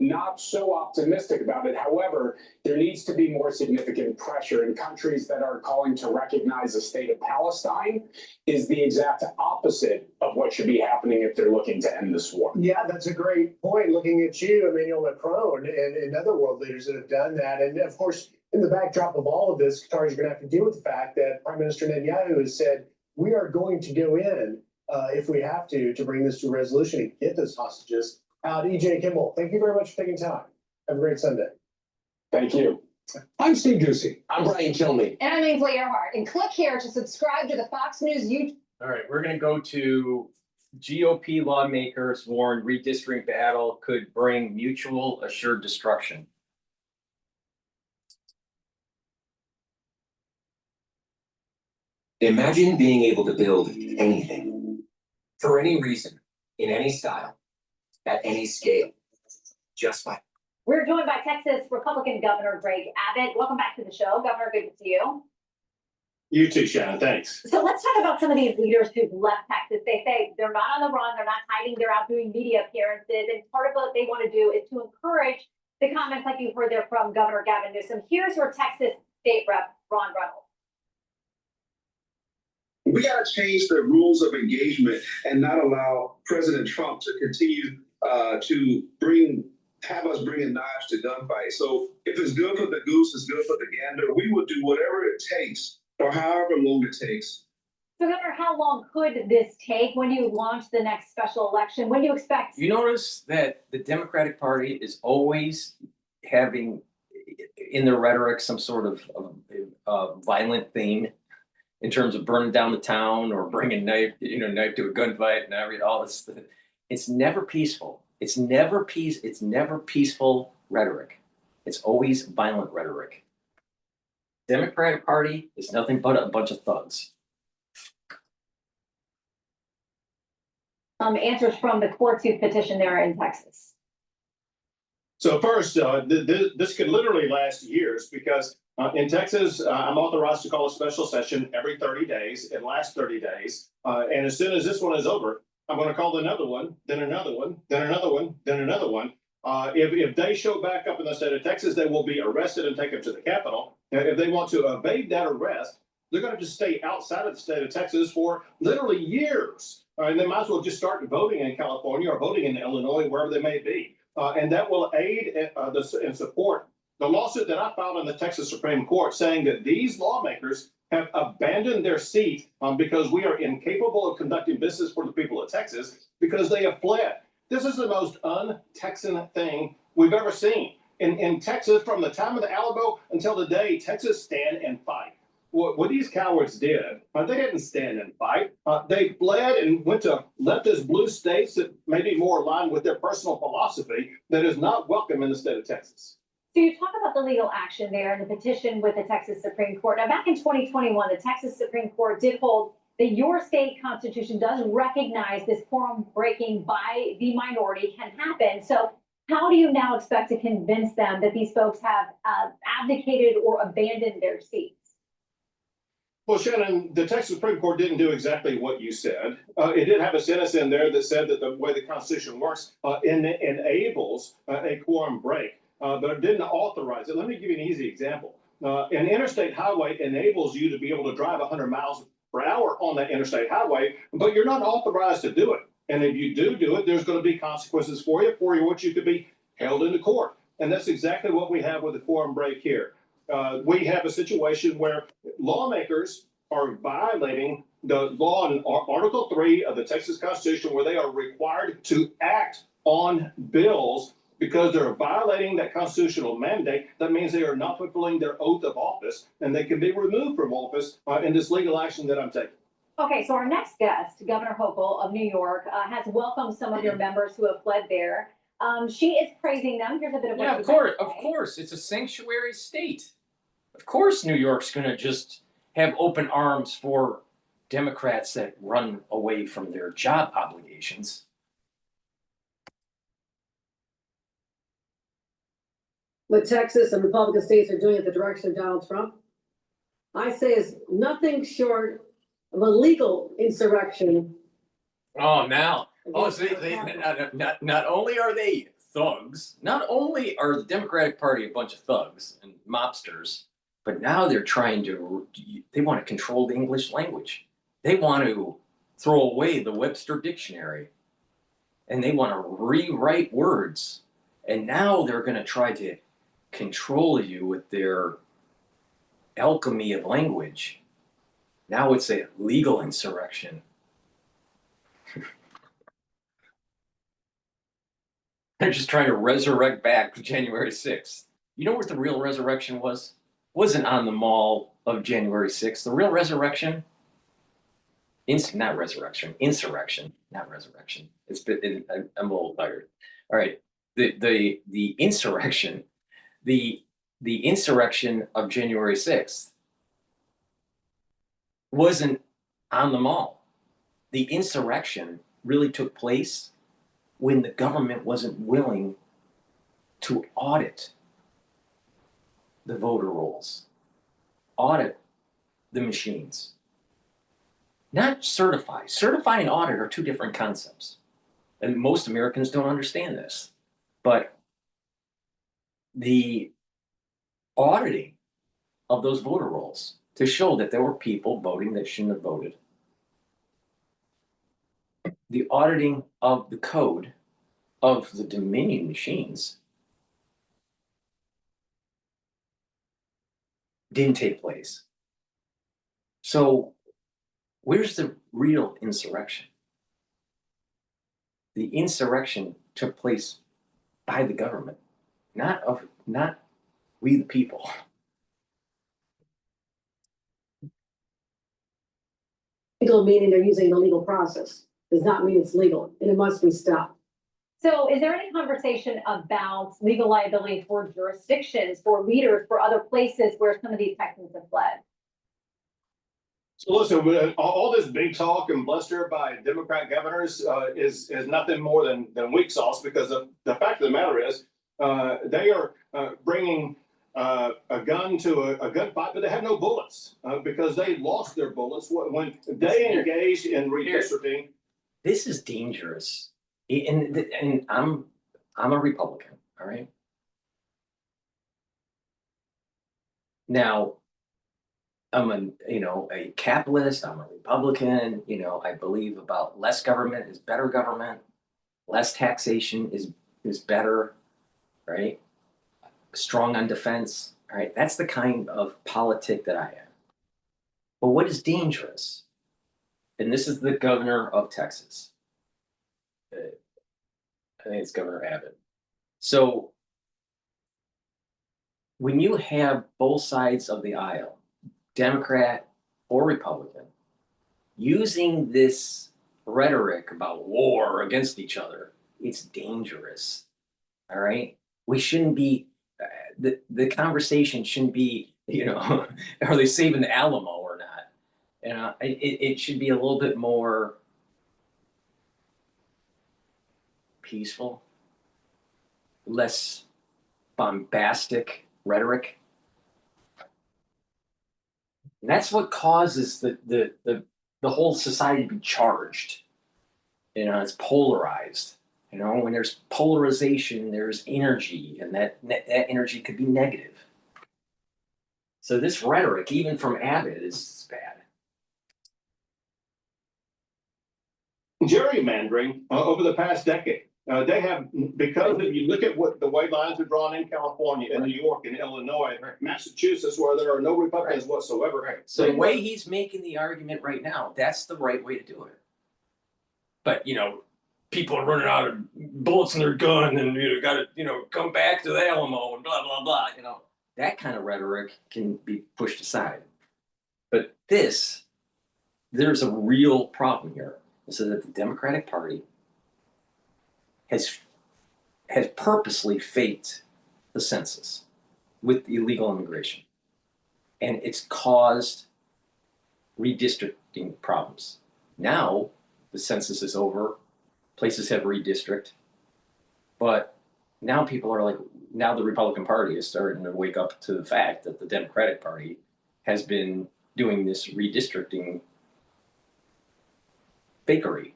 S17: not so optimistic about it. However, there needs to be more significant pressure, in countries that are calling to recognize a state of Palestine is the exact opposite of what should be happening if they're looking to end this war.
S16: Yeah, that's a great point. Looking at you, Emmanuel Macron, and other world leaders that have done that. And of course, in the backdrop of all of this, Qataris are going to have to deal with the fact that Prime Minister Netanyahu has said, we are going to go in if we have to bring this to a resolution and get those hostages out. EJ Kimball, thank you very much for taking time. Have a great Sunday.
S17: Thank you.
S18: I'm Steve Ducey.
S19: I'm Brian Kilmeade.
S14: And I'm Ainsley Earhart. And click here to subscribe to the Fox News YouTube.
S1: All right, we're going to go to GOP lawmakers warn redistricting battle could bring mutual assured destruction.
S2: Imagine being able to build anything, for any reason, in any style, at any scale, just by.
S20: We're joined by Texas Republican Governor Greg Abbott. Welcome back to the show, Governor. Good to see you.
S21: You too, Shannon. Thanks.
S20: So let's talk about some of these leaders who've left Texas. They say they're not on the run, they're not hiding, they're out doing media appearances. And part of what they want to do is to encourage the comments like you've heard there from Governor Gavin Newsom. Here's your Texas State Rep Ron Reynolds.
S22: We got to change the rules of engagement and not allow President Trump to continue to have us bringing knives to gunfights. So if it's good for the goose, it's good for the gander. We will do whatever it takes or however long it takes.
S20: So, Governor, how long could this take? When do you launch the next special election? When do you expect?
S1: You notice that the Democratic Party is always having in their rhetoric some sort of violent theme, in terms of burning down the town or bringing knife to a gunfight and all this. It's never peaceful. It's never peaceful rhetoric. It's always violent rhetoric. Democratic Party is nothing but a bunch of thugs.
S20: Answers from the courts who petitioned there in Texas.
S21: So first, this could literally last years because in Texas, I'm authorized to call a special session every 30 days. It lasts 30 days. And as soon as this one is over, I'm going to call another one, then another one, then another one, then another one. If they show back up in the state of Texas, they will be arrested and taken to the Capitol. If they want to evade that arrest, they're going to have to stay outside of the state of Texas for literally years. And they might as well just start voting in California or voting in Illinois, wherever they may be. And that will aid and support the lawsuit that I filed in the Texas Supreme Court saying that these lawmakers have abandoned their seat because we are incapable of conducting business for the people of Texas because they have fled. This is the most un-Texan thing we've ever seen. In Texas, from the time of the Alamo until today, Texas stand and fight. What these cowards did, they didn't stand and fight. They fled and went to leftist blue states that may be more aligned with their personal philosophy that is not welcome in the state of Texas.
S20: So you talk about the legal action there and the petition with the Texas Supreme Court. Now, back in 2021, the Texas Supreme Court did hold that your state constitution does recognize this quorum breaking by the minority can happen. So how do you now expect to convince them that these folks have abdicated or abandoned their seats?
S21: Well, Shannon, the Texas Supreme Court didn't do exactly what you said. It did have a sentence in there that said that the way the Constitution works enables a quorum break, but it didn't authorize it. Let me give you an easy example. An interstate highway enables you to be able to drive 100 miles per hour on that interstate highway, but you're not authorized to do it. And if you do it, there's going to be consequences for which you could be held into court. And that's exactly what we have with the quorum break here. We have a situation where lawmakers are violating the law in Article 3 of the Texas Constitution, where they are required to act on bills because they're violating that constitutional mandate. That means they are not fulfilling their oath of office, and they can be removed from office in this legal action that I'm taking.
S20: Okay, so our next guest, Governor Hochul of New York, has welcomed some of your members who have fled there. She is praising them. Here's a bit of what
S1: of course. It's a sanctuary state. Of course, New York's going to just have open arms for Democrats that run away from their job obligations.
S18: What Texas and Republican states are doing at the direction of Donald Trump, I say is nothing short of a legal insurrection.
S1: Oh, now. Oh, so not only are they thugs, not only are the Democratic Party a bunch of thugs and mobsters, but now they're they want to control the English language. They want to throw away the Webster Dictionary, and they want to rewrite words. And now they're going to try to control you with their alchemy of language. Now it's a legal insurrection. They're just trying to resurrect back January 6th. You know what the real resurrection was? Wasn't on the mall of January 6th. The real resurrection, insurrection. I'm a little tired. All right, the insurrection, the insurrection of January 6th wasn't on the mall. The insurrection really took place when the government wasn't willing to audit the voter rolls, audit the machines, not certify. Certify and audit are two different concepts. And most Americans don't understand this. But the auditing of those voter rolls to show that there were people voting that shouldn't have voted, the auditing of the code of the Dominion machines didn't take place. So where's the real insurrection? The insurrection took place by the government, not we the people.
S18: Legal meaning they're using the legal process does not mean it's legal, and it must be stopped.
S20: So is there any conversation about legal liability for jurisdictions, for leaders, for other places where some of these Texans have fled?
S21: So listen, all this big talk and bluster by Democrat governors is nothing more than weak sauce, because the fact of the matter is they are bringing a gun to a gunfight, but they have no bullets because they lost their bullets when they engaged in redistricting.
S1: This is dangerous. And I'm a Republican, all right? Now, I'm a capitalist, I'm a Republican, I believe about less government is better government, less taxation is better, right? Strong on defense, all right? That's the kind of politic that I am. But what is dangerous, and this is the governor of Texas, I think it's Governor Abbott. So when you have both sides of the aisle, Democrat or Republican, using this rhetoric about war against each other, it's dangerous. All right, we shouldn't be. The conversation shouldn't be, are they saving the Alamo or not? It should be a little bit more peaceful, less bombastic rhetoric. And that's what causes the whole society to be charged. It's polarized. When there's polarization, there's energy, and that energy could be negative. So this rhetoric, even from Abbott, is bad.
S21: Gerrymandering over the past decade. They have, because if you look at what the way lines are drawn in California, in New York, and Illinois, Massachusetts, where there are no Republicans whatsoever.
S1: So the way he's making the argument right now, that's the right way to do it. But people are running out of bullets in their gun, and got to come back to the Alamo and blah blah blah. That kind of rhetoric can be pushed aside. But there's a real problem here. So that the Democratic Party has purposely faked the census with illegal immigration, and it's caused redistricting problems. Now the census is over, places have redistrict, but now people are like, now the Republican Party is starting to wake up to the fact that the Democratic Party has been doing this redistricting fakery.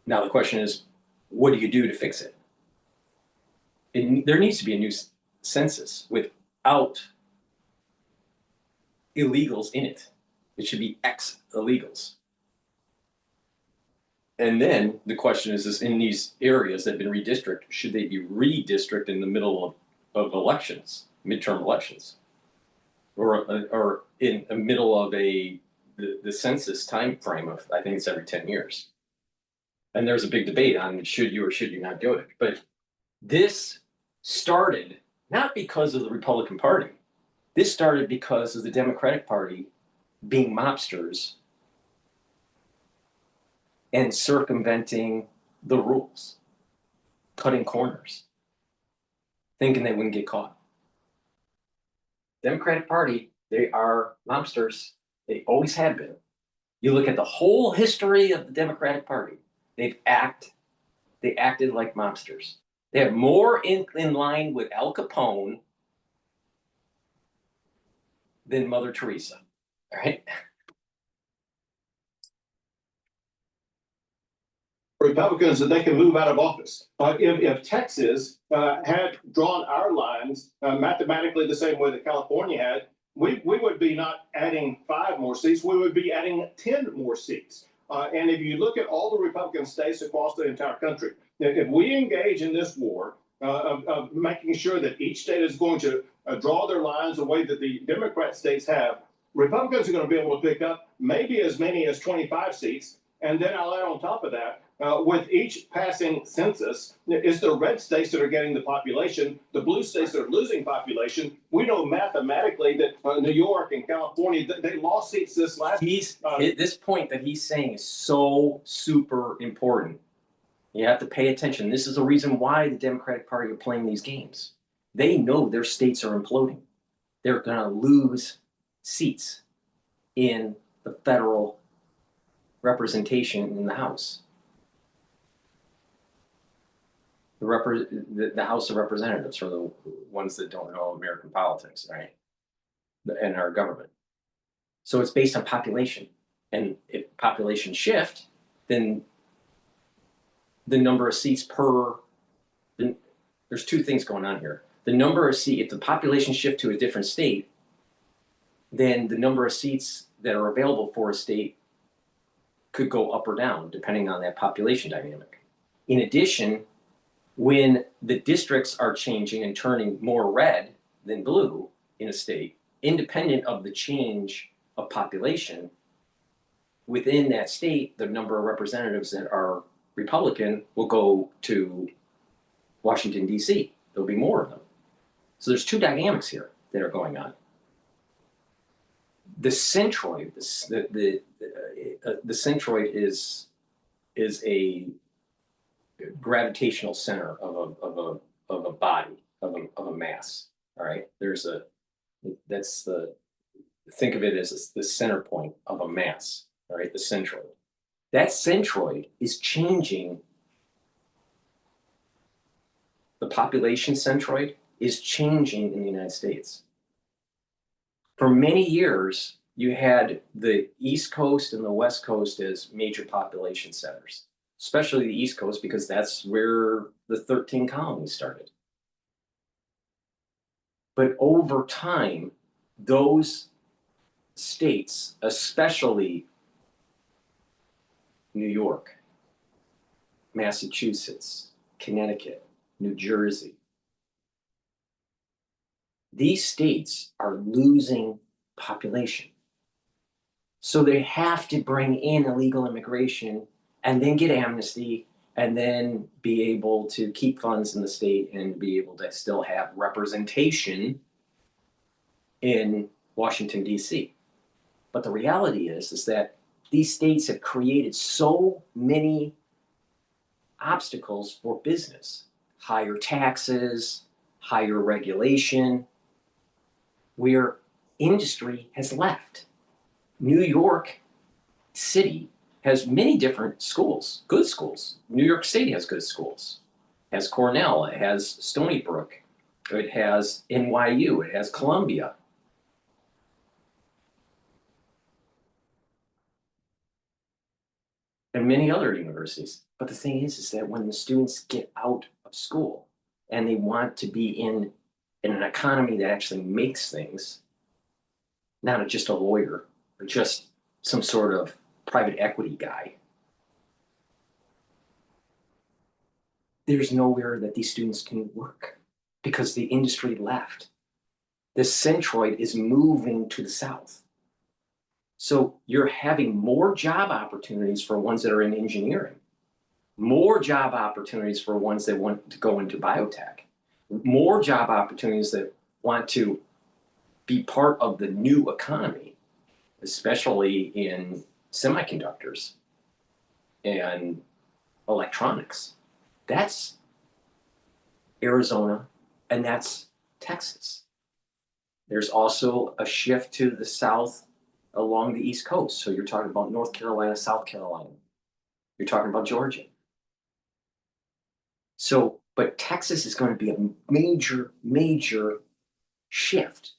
S1: Now the question is, what do you do to fix it? There needs to be a new census without illegals in it. It should be ex-illegals. And then the question is in these areas that have been redistricted, should they be redistricted in the middle of elections, midterm elections, or in the middle of the census time frame of, I think it's every 10 years. And there's a big debate on should you or should you not do it. But this started not because of the Republican Party. This started because of the Democratic Party being mobsters and circumventing the rules, cutting corners, thinking they wouldn't get caught. Democratic Party, they are mobsters. They always have been. You look at the whole history of the Democratic Party, they acted like mobsters. They have more in line with Al Capone than Mother Teresa, all right?
S21: Republicans that they can move out of office. If Texas had drawn our lines mathematically the same way that California had, we would be not adding 5 more seats, we would be adding 10 more seats. And if you look at all the Republican states across the entire country, if we engage in this war of making sure that each state is going to draw their lines the way that the Democrat states have, Republicans are going to be able to pick up maybe as many as 25 seats. And then I'll add on top of that, with each passing census, it's the red states that are getting the population, the blue states that are losing population. We know mathematically that New York and California, they lost seats this last.
S1: This point that he's saying is so super important. You have to pay attention. This is the reason why the Democratic Party are playing these games. They know their states are imploding. They're going to lose seats in the federal representation in the House. The House of Representatives, for the ones that don't know American politics, right? And our government. So it's based on population. And if population shift, then the number of seats there's 2 things going on here. The number of seats, if the population shift to a different state, then the number of seats that are available for a state could go up or down depending on that population dynamic. In addition, when the districts are changing and turning more red than blue in a state, independent of the change of population, within that state, the number of representatives that are Republican will go to Washington, D.C. There'll be more of them. So there's two dynamics here that are going on. The centroid, the centroid is a gravitational center of a body, of a mass. All right, think of it as the center point of a mass. All right, the centroid. That centroid is changing. The population centroid is changing in the United States. For many years, you had the East Coast and the West Coast as major population centers, especially the East Coast, because that's where the 13 colonies started. But over time, those states, especially New York, Massachusetts, Connecticut, New Jersey, these states are losing population. So they have to bring in illegal immigration and then get amnesty and then be able to keep funds in the state and be able to still have representation in Washington, D.C. But the reality is that these states have created so many obstacles for business, higher taxes, higher regulation, where industry has left. New York City has many different schools, good schools. New York State has good schools. It has Cornell, it has Stony Brook, it has NYU, it has Columbia. And many other universities. But the thing is that when the students get out of school and they want to be in an economy that actually makes things, not just a lawyer or just some sort of private equity guy, there's nowhere that these students can work because the industry left. The centroid is moving to the south. So you're having more job opportunities for ones that are in engineering, more job opportunities for ones that want to go into biotech, more job opportunities that want to be part of the new economy, especially in semiconductors and electronics. That's Arizona and that's Texas. There's also a shift to the south along the East Coast. So you're talking about North Carolina, South Carolina. You're talking about Georgia. So, but Texas is going to be a major, major shift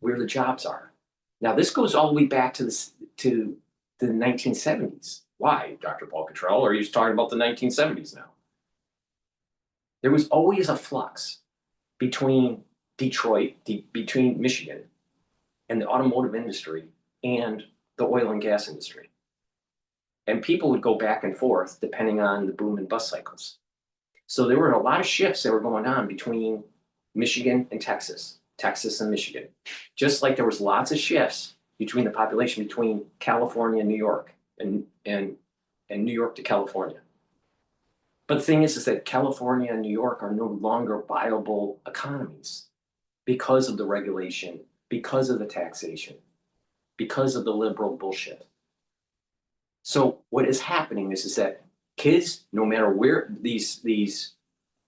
S1: where the jobs are. Now, this goes all the way back to the 1970s. Why, Dr. Paul Cottrell? Are you talking about the 1970s now? There was always a flux between Detroit, between Michigan and the automotive industry and the oil and gas industry. And people would go back and forth depending on the boom and bust cycles. So there were a lot of shifts that were going on between Michigan and Texas, Texas and Michigan. Just like there was lots of shifts between the population between California and New York and New York to California. But the thing is that California and New York are no longer viable economies because of the regulation, because of the taxation, because of the liberal bullshit. So what is happening is that kids, no matter where these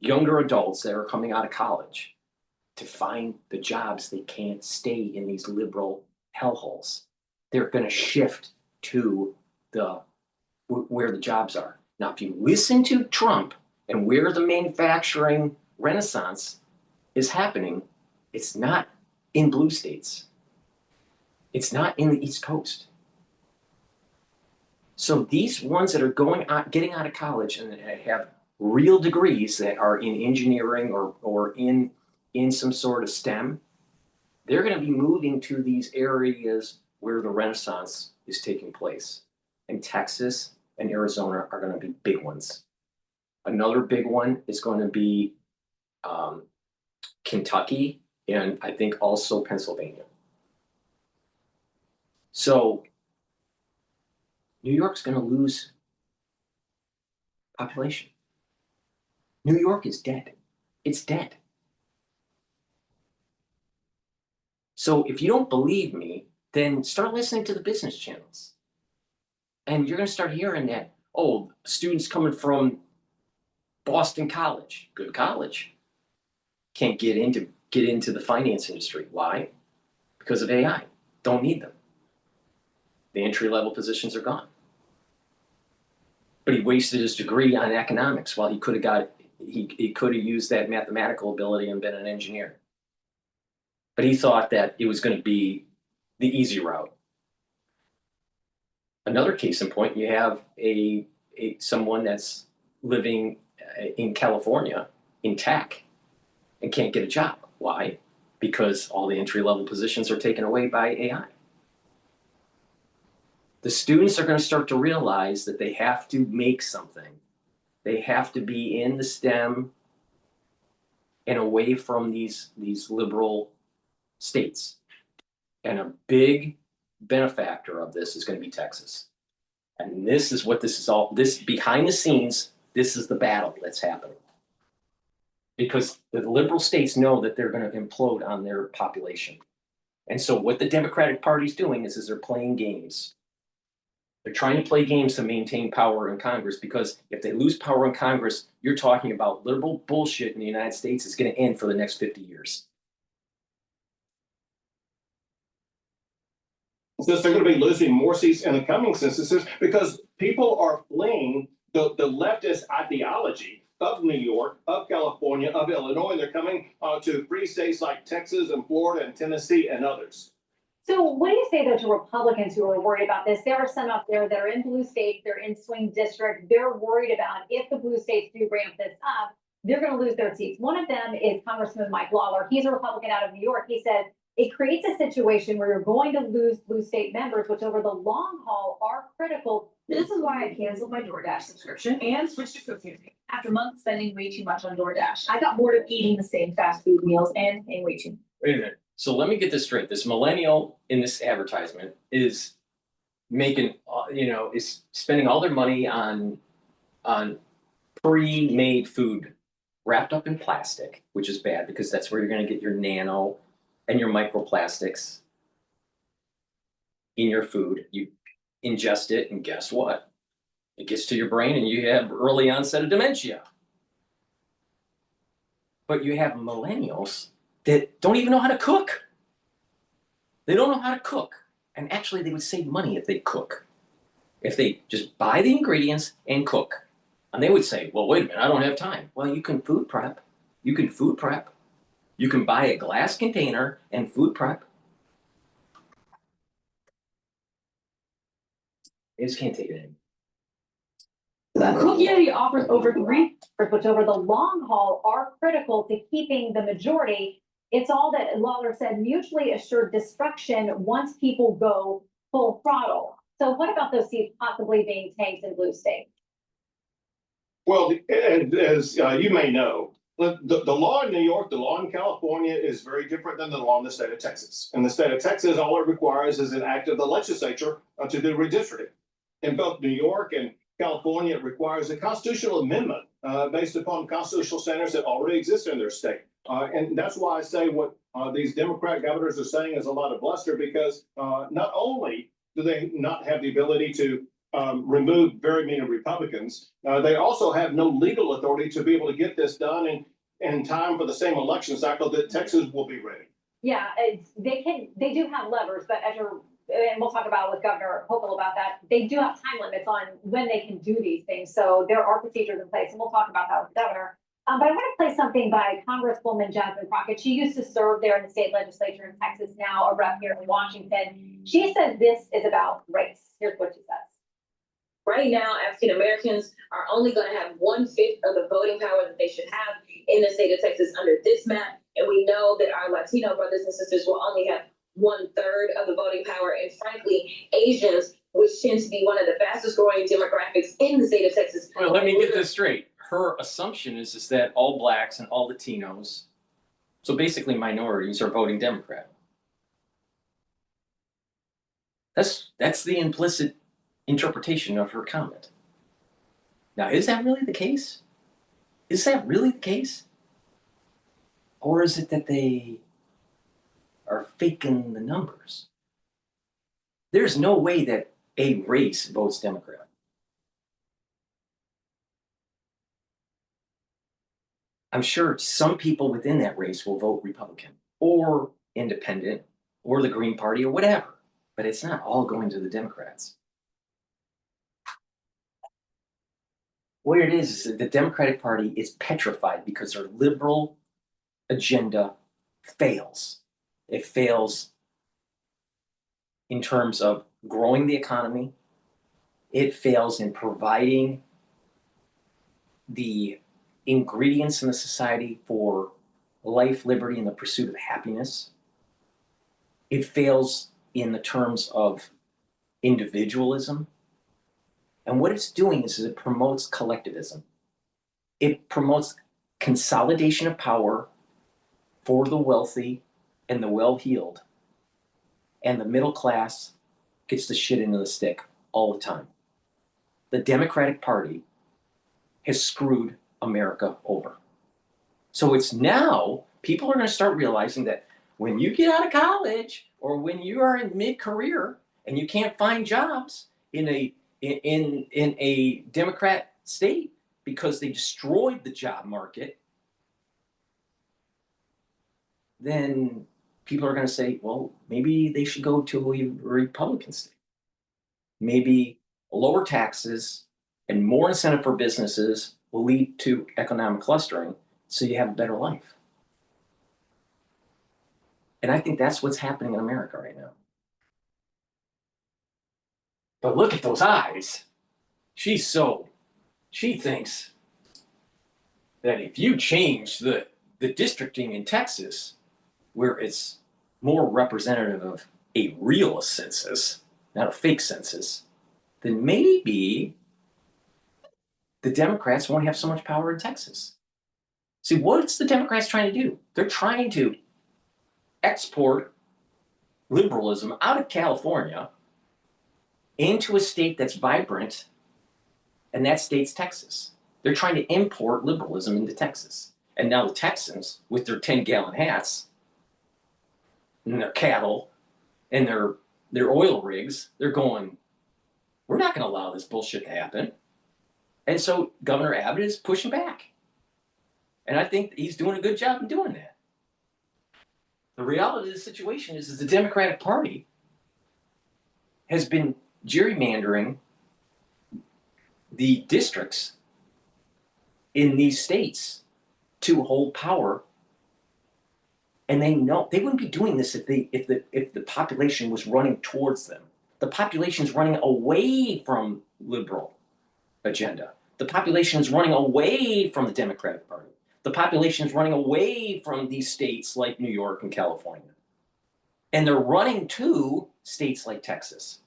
S1: younger adults that are coming out of college, to find the jobs, they can't stay in these liberal hellholes. They're going to shift to where the jobs are. Now, if you listen to Trump and where the manufacturing renaissance is happening, it's not in blue states. It's not in the East Coast. So these ones that are getting out of college and have real degrees that are in engineering or in some sort of STEM, they're going to be moving to these areas where the renaissance is taking place. And Texas and Arizona are going to be big ones. Another big one is going to be Kentucky and I think also Pennsylvania. So New York's going to lose population. New York is dead. It's dead. So if you don't believe me, then start listening to the business channels. And you're going to start hearing that, oh, students coming from Boston College, good college, can't get into the finance industry. Why? Because of AI. Don't need them. The entry-level positions are gone. But he wasted his degree on economics while he could have used that mathematical ability and been an engineer. But he thought that it was going to be the easy route. Another case in point, you have someone that's living in California in tech and can't get a job. Why? Because all the entry-level positions are taken away by AI. The students are going to start to realize that they have to make something. They have to be in the STEM and away from these liberal states. And a big benefactor of this is going to be Texas. And this is what this is all, this behind the scenes, this is the battle that's happening. Because the liberal states know that they're going to implode on their population. And so what the Democratic Party's doing is they're playing games. They're trying to play games to maintain power in Congress, because if they lose power in Congress, you're talking about liberal bullshit in the United States is going to end for the next 50 years.
S21: Since they're going to be losing more seats in the coming censuses because people are fleeing the leftist ideology of New York, of California, of Illinois. They're coming to free states like Texas and Florida and Tennessee and others.
S20: So what do you say, though, to Republicans who are worried about this? There are some out there that are in blue states, they're in swing districts. They're worried about if the blue states do ramp this up, they're going to lose their seats. One of them is Congressman Mike Lawler. He's a Republican out of New York. He says it creates a situation where you're going to lose blue state members, which over the long haul are critical.
S10: This is why I canceled my DoorDash subscription and switched to cooking after months spending way too much on DoorDash. I got bored of eating the same fast food meals and paying way too much.
S1: Wait a minute. So let me get this straight. This millennial in this advertisement is making, is spending all their money on pre-made food wrapped up in plastic, which is bad because that's where you're going to get your nano and your microplastics in your food. You ingest it, and guess what? It gets to your brain and you have early onset of dementia. But you have millennials that don't even know how to cook. They don't know how to cook. And actually, they would save money if they cook. If they just buy the ingredients and cook. And they would say, well, wait a minute, I don't have time. Well, you can food prep. You can food prep. You can buy a glass container and food prep. I just can't take it anymore.
S20: Cookie offers over three, which over the long haul are critical to keeping the majority. It's all that Lawler said, mutually assured destruction once people go full throttle. So what about those seats possibly being tanked in blue states?
S21: Well, as you may know, the law in New York, the law in California is very different than the law in the state of Texas. In the state of Texas, all it requires is an act of the legislature to do redistricting. In both New York and California, it requires a constitutional amendment based upon constitutional standards that already exist in their state. And that's why I say what these Democrat governors are saying is a lot of bluster, because not only do they not have the ability to remove very many Republicans, they also have no legal authority to be able to get this done in time for the same election cycle that Texas will be ready.
S20: Yeah, they do have levers, but and we'll talk about with Governor Hochul about that. They do have time limits on when they can do these things. So there are procedures in place, and we'll talk about that with the governor. But I want to play something by Congresswoman Jasmine Crockett. She used to serve there in the state legislature in Texas, now a rep here in Washington. She says this is about race. Here's what she says.
S6: Right now, African Americans are only going to have 1/5 of the voting power that they should have in the state of Texas under this map. And we know that our Latino brothers and sisters will only have 1/3 of the voting power. And frankly, Asians, which tends to be one of the fastest growing demographics in the state of Texas.
S1: Well, let me get this straight. Her assumption is that all blacks and all Latinos, so basically minorities, are voting Democrat. That's the implicit interpretation of her comment. Now, is that really the case? Is that really the case? Or is it that they are faking the numbers. There's no way that a race votes Democrat. I'm sure some people within that race will vote Republican or Independent or the Green Party or whatever, but it's not all going to the Democrats. What it is that the Democratic Party is petrified because their liberal agenda fails. It fails in terms of growing the economy. It fails in providing the ingredients in the society for life, liberty, and the pursuit of happiness. It fails in the terms of individualism. And what it's doing is it promotes collectivism. It promotes consolidation of power for the wealthy and the well-heeled. And the middle class gets the shit into the stick all the time. The Democratic Party has screwed America over. So it's now, people are going to start realizing that when you get out of college or when you are in mid-career and you can't find jobs in a Democrat state because they destroyed the job market, then people are going to say, well, maybe they should go to a Republican state. Maybe lower taxes and more incentive for businesses will lead to economic clustering, so you have a better life. And I think that's what's happening in America right now. But look at those eyes. She thinks that if you change the districting in Texas, where it's more representative of a real census, not a fake census, then maybe the Democrats won't have so much power in Texas. See, what's the Democrats trying to do? They're trying to export liberalism out of California into a state that's vibrant, and that state's Texas. They're trying to import liberalism into Texas. And now the Texans, with their 10-gallon hats and their cattle and their oil rigs, they're going, we're not going to allow this bullshit to happen. And so Governor Abbott is pushing back. And I think he's doing a good job in doing that. The reality of the situation is the Democratic Party has been gerrymandering the districts in these states to hold power. And they know they wouldn't be doing this if the population was running towards them. The population is running away from liberal agenda. The population is running away from the Democratic Party. The population is running away from these states like New York and California. And they're running to states like Texas.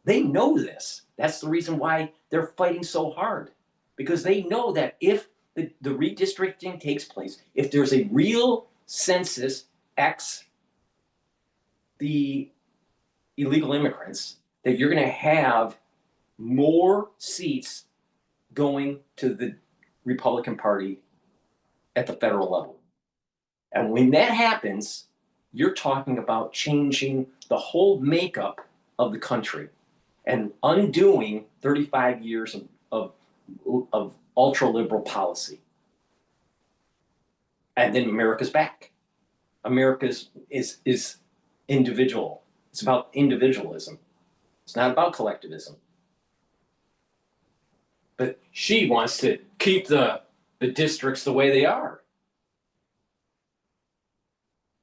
S1: They know this. That's the reason why they're fighting so hard. Because they know that if the redistricting takes place, if there's a real census X the illegal immigrants, that you're going to have more seats going to the Republican Party at the federal level. And when that happens, you're talking about changing the whole makeup of the country and undoing 35 years of ultra-liberal policy. And then America's back. America's is individual. It's about individualism. It's not about collectivism. But she wants to keep the districts the way they are.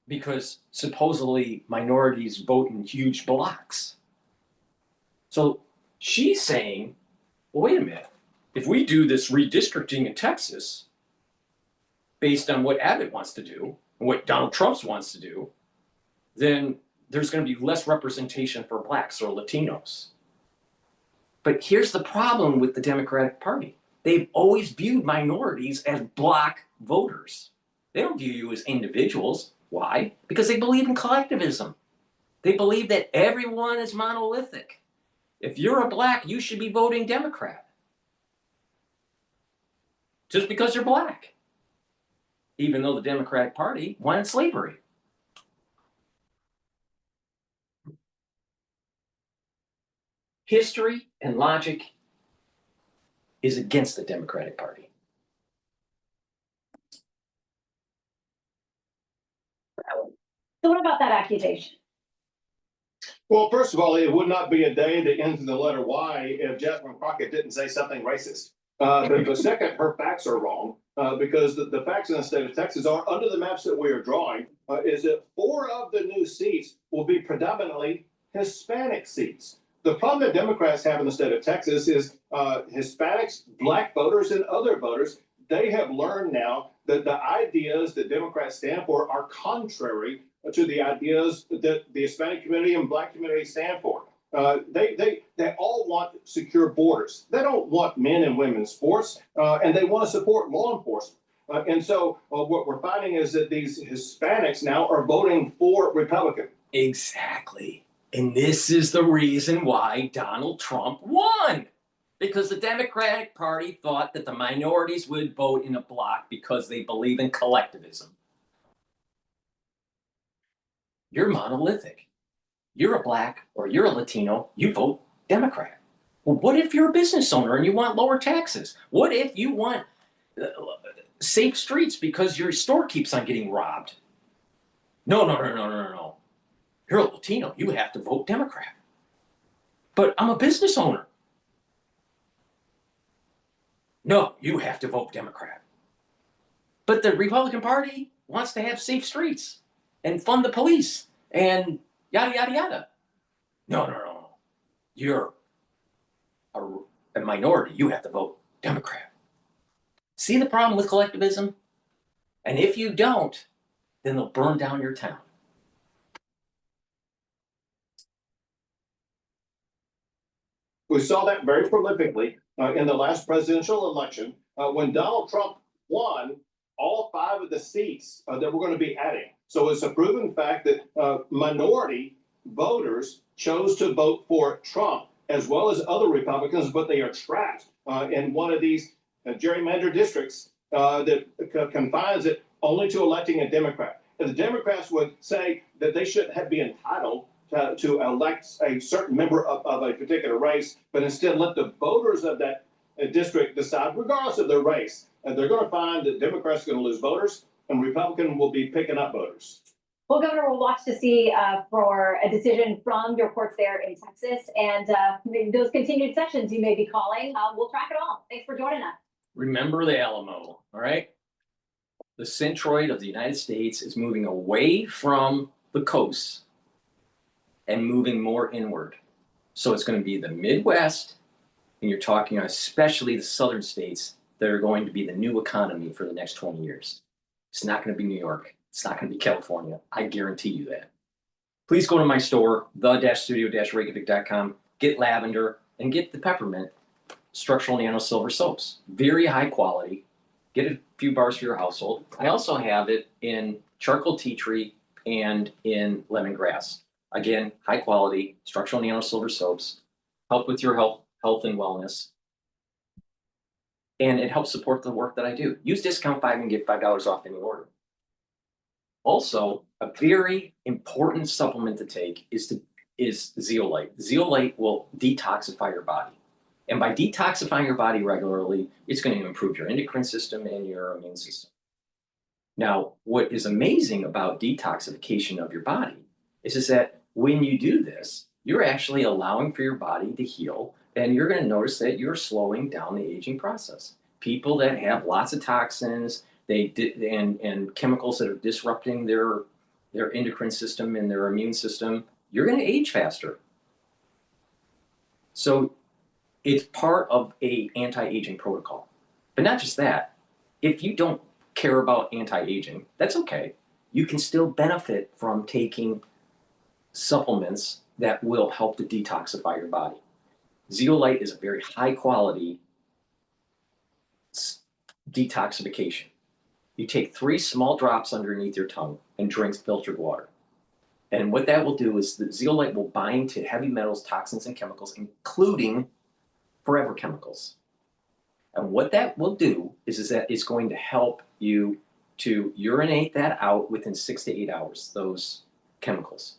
S1: Because supposedly minorities vote in huge blocks. So she's saying, well, wait a minute. If we do this redistricting in Texas, based on what Abbott wants to do, and what Donald Trump wants to do, then there's going to be less representation for blacks or Latinos. But here's the problem with the Democratic Party. They've always viewed minorities as black voters. They don't view you as individuals. Why? Because they believe in collectivism. They believe that everyone is monolithic. If you're a black, you should be voting Democrat. Just because you're black. Even though the Democratic Party wanted slavery. history and logic is against the Democratic Party.
S20: So what about that accusation?
S21: Well, first of all, it would not be a day that ends in the letter Y if Jasmine Crockett didn't say something racist. The second, her facts are wrong, because the facts in the state of Texas are, under the maps that we are drawing, is that 4 of the new seats will be predominantly Hispanic seats. The problem that Democrats have in the state of Texas is Hispanics, Black voters, and other voters, they have learned now that the ideas that Democrats stand for are contrary to the ideas that the Hispanic community and Black community stand for. They all want secure borders. They don't want men and women's sports, and they want to support law enforcement. And so what we're finding is that these Hispanics now are voting for Republican.
S1: Exactly. And this is the reason why Donald Trump won. Because the Democratic Party thought that the minorities would vote in a bloc because they believe in collectivism. You're monolithic. You're a Black or you're a Latino, you vote Democrat. Well, what if you're a business owner and you want lower taxes? What if you want safe streets because your store keeps on getting robbed? No. You're a Latino, you have to vote Democrat. But I'm a business owner. No, you have to vote Democrat. But the Republican Party wants to have safe streets and fund the police and yada, yada, yada. No. You're a minority. You have to vote Democrat. See the problem with collectivism? And if you don't, then they'll burn down your town.
S21: We saw that very prolifically in the last presidential election when Donald Trump won all 5 of the seats that we're going to be adding. So it's a proven fact that minority voters chose to vote for Trump as well as other Republicans, but they are trapped in one of these gerrymandered districts that confines it only to electing a Democrat. And the Democrats would say that they shouldn't be entitled to elect a certain member of a particular race, but instead let the voters of that district decide, regardless of their race. And they're going to find that Democrats are going to lose voters and Republican will be picking up voters.
S20: Well, Governor, we'll watch to see for a decision from your courts there in Texas, and those continued sessions you may be calling. We'll track it all. Thanks for joining us.
S1: Remember the Alamo, all right? The centroid of the United States is moving away from the coast and moving more inward. So it's going to be the Midwest, and you're talking especially the southern states that are going to be the new economy for the next 20 years. It's not going to be New York. It's not going to be California. I guarantee you that. Please go to my store, the-studio-reykjavik.com, get lavender, and get the peppermint structural nano silver soaps. Very high quality. Get a few bars for your household. I also have it in charcoal tea tree and in lemongrass. Again, high quality structural nano silver soaps. Help with your health and wellness. And it helps support the work that I do. Use discount 5 and get $5 off any order. Also, a very important supplement to take is zeolite. Zeolite will detoxify your body. And by detoxifying your body regularly, it's going to improve your endocrine system and your immune system. Now, what is amazing about detoxification of your body is that when you do this, you're actually allowing for your body to heal, and you're going to notice that you're slowing down the aging process. People that have lots of toxins, and chemicals that are disrupting their endocrine system and their immune system, you're going to age faster. So it's part of a anti-aging protocol. But not just that. If you don't care about anti-aging, that's okay. You can still benefit from taking supplements that will help to detoxify your body. Zeolite is a very high quality detoxification. You take 3 small drops underneath your tongue and drink filtered water. And what that will do is the zeolite will bind to heavy metals, toxins, and chemicals, including forever chemicals. And what that will do is that it's going to help you to urinate that out within 6 to 8 hours, those chemicals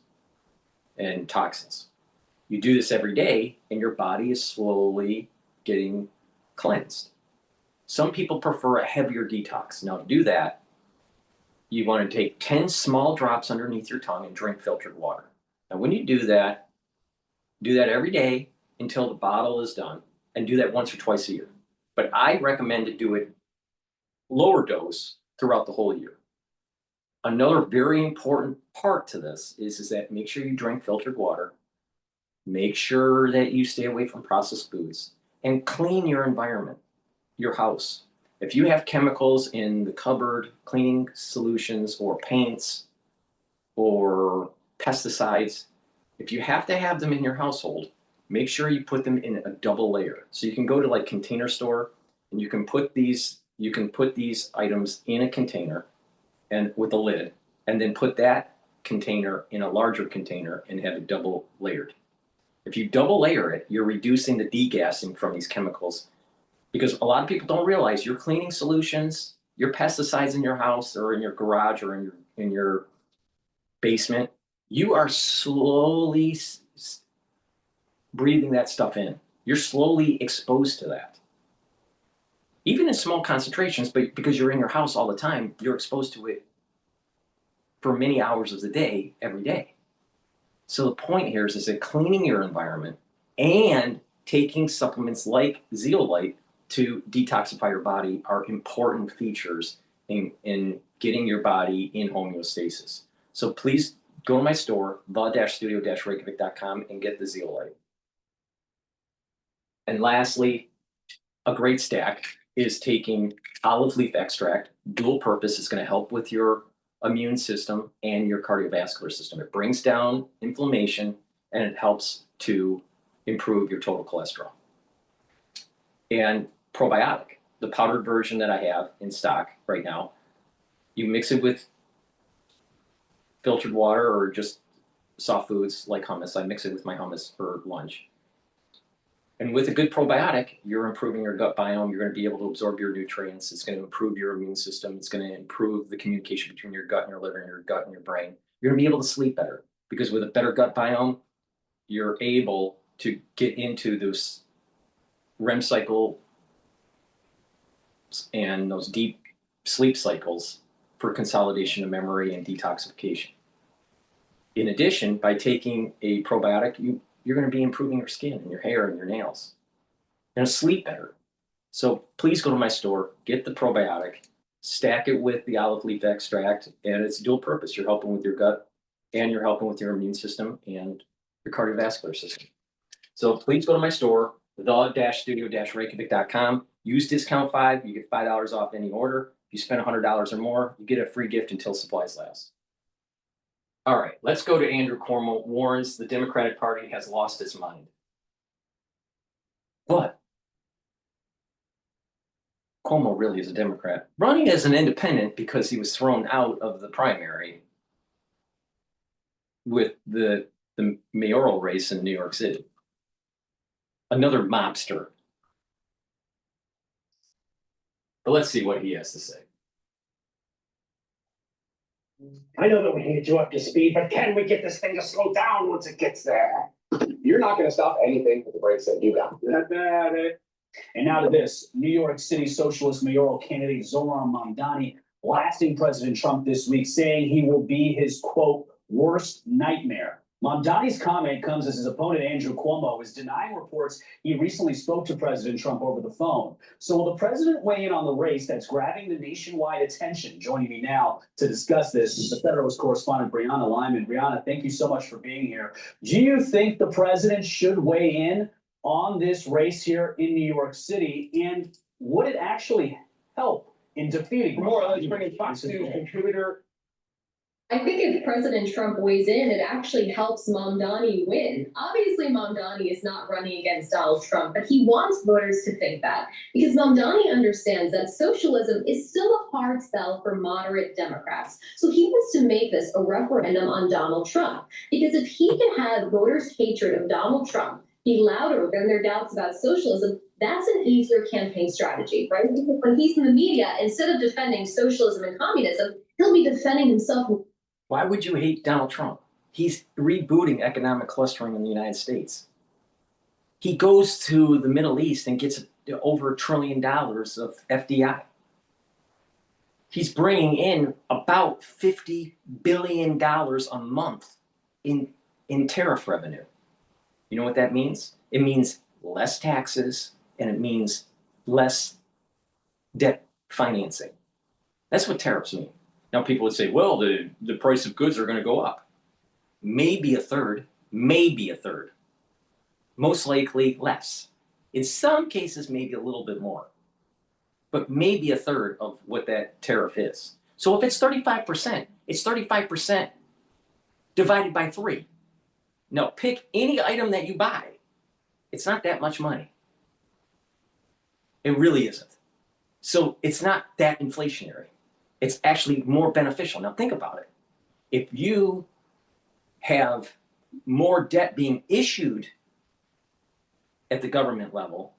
S1: and toxins. You do this every day, and your body is slowly getting cleansed. Some people prefer a heavier detox. Now, to do that, you want to take 10 small drops underneath your tongue and drink filtered water. Now, when you do that every day until the bottle is done, and do that once or twice a year. But I recommend to do it lower dose throughout the whole year. Another very important part to this is that make sure you drink filtered water, make sure that you stay away from processed foods, and clean your environment, your house. If you have chemicals in the cupboard, cleaning solutions, or paints, or pesticides, if you have to have them in your household, make sure you put them in a double layer. So you can go to like Container Store and you can put these items in a container and with a lid, and then put that container in a larger container and have it double layered. If you double layer it, you're reducing the degassing from these chemicals, because a lot of people don't realize your cleaning solutions, your pesticides in your house or in your garage or in your basement, you are slowly breathing that stuff in. You're slowly exposed to that. Even in small concentrations, but because you're in your house all the time, you're exposed to it for many hours of the day, every day. So the point here is that cleaning your environment and taking supplements like zeolite to detoxify your body are important features in getting your body in homeostasis. So please go to my store, the-studio-reykjavik.com, and get the zeolite. And lastly, a great stack is taking olive leaf extract. Dual purpose is going to help with your immune system and your cardiovascular system. It brings down inflammation and it helps to improve your total cholesterol. And probiotic, the powdered version that I have in stock right now, you mix it with filtered water or just soft foods like hummus. I mix it with my hummus for lunch. And with a good probiotic, you're improving your gut biome. You're going to be able to absorb your nutrients. It's going to improve your immune system. It's going to improve the communication between your gut and your liver and your gut and your brain. You're going to be able to sleep better, because with a better gut biome, you're able to get into those REM cycle and those deep sleep cycles for consolidation of memory and detoxification. In addition, by taking a probiotic, you're going to be improving your skin and your hair and your nails. You're going to sleep better. So please go to my store, get the probiotic, stack it with the olive leaf extract, and it's dual purpose. You're helping with your gut and you're helping with your immune system and your cardiovascular system. So please go to my store, the-studio-reykjavik.com. Use discount 5. You get $5 off any order. If you spend $100 or more, you get a free gift until supplies last. All right, let's go to Andrew Cuomo. Warns the Democratic Party has lost its mind. But Cuomo really is a Democrat. Running as an independent because he was thrown out of the primary with the mayoral race in New York City. Another mobster. But let's see what he has to say.
S5: I know that we can get you up to speed, but can we get this thing to slow down once it gets there?
S19: You're not going to stop anything with the brakes that you got.
S5: And now to this, New York City socialist mayoral candidate Zoran Mamdani blasting President Trump this week, saying he will be his, quote, worst nightmare. Mamdani's comment comes as his opponent, Andrew Cuomo, is denying reports he recently spoke to President Trump over the phone. So will the president weigh in on the race that's grabbing the nationwide attention? Joining me now to discuss this is the Federalist correspondent, Brianna Lyman. Brianna, thank you so much for being here. Do you think the president should weigh in on this race here in New York City? And would it actually help in defeating?
S23: More, let's bring in Fox News contributor.
S6: I think if President Trump weighs in, it actually helps Mamdani win. Obviously, Mamdani is not running against Donald Trump, but he wants voters to think that, because Mamdani understands that socialism is still a hard sell for moderate Democrats. So he wants to make this a referendum on Donald Trump, because if he can have voters' hatred of Donald Trump be louder than their doubts about socialism, that's an easier campaign strategy, right? Because when he's in the media, instead of defending socialism and communism, he'll be defending himself.
S1: Why would you hate Donald Trump? He's rebooting economic clustering in the United States. He goes to the Middle East and gets over $1 trillion of FDI. He's bringing in about $50 billion a month in tariff revenue. You know what that means? It means less taxes and it means less debt financing. That's what tariffs mean. Now people would say, well, the price of goods are going to go up. Maybe a third, maybe a third. Most likely less. In some cases, maybe a little bit more. But maybe a third of what that tariff is. So if it's 35%, it's 35% divided by 3. Now pick any item that you buy. It's not that much money. It really isn't. So it's not that inflationary. It's actually more beneficial. Now think about it. If you have more debt being issued at the government level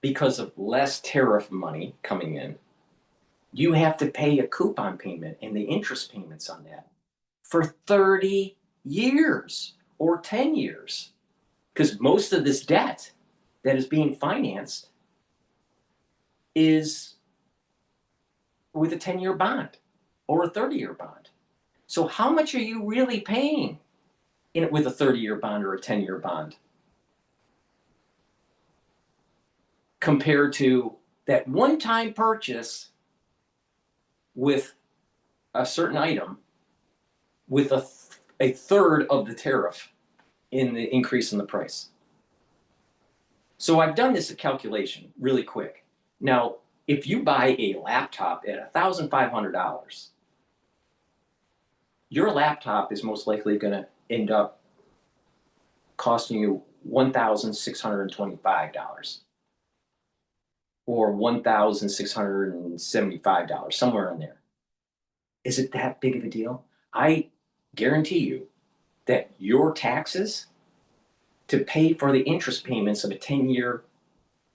S1: because of less tariff money coming in, you have to pay a coupon payment and the interest payments on that for 30 years or 10 years. Because most of this debt that is being financed is with a 10-year bond or a 30-year bond. So how much are you really paying in it with a 30-year bond or a 10-year bond compared to that one-time purchase with a certain item with a third of the tariff in the increase in the price? So I've done this calculation really quick. Now, if you buy a laptop at $1,500, your laptop is most likely going to end up costing you $1,625 or $1,675, somewhere in there. Is it that big of a deal? I guarantee you that your taxes to pay for the interest payments of a 10-year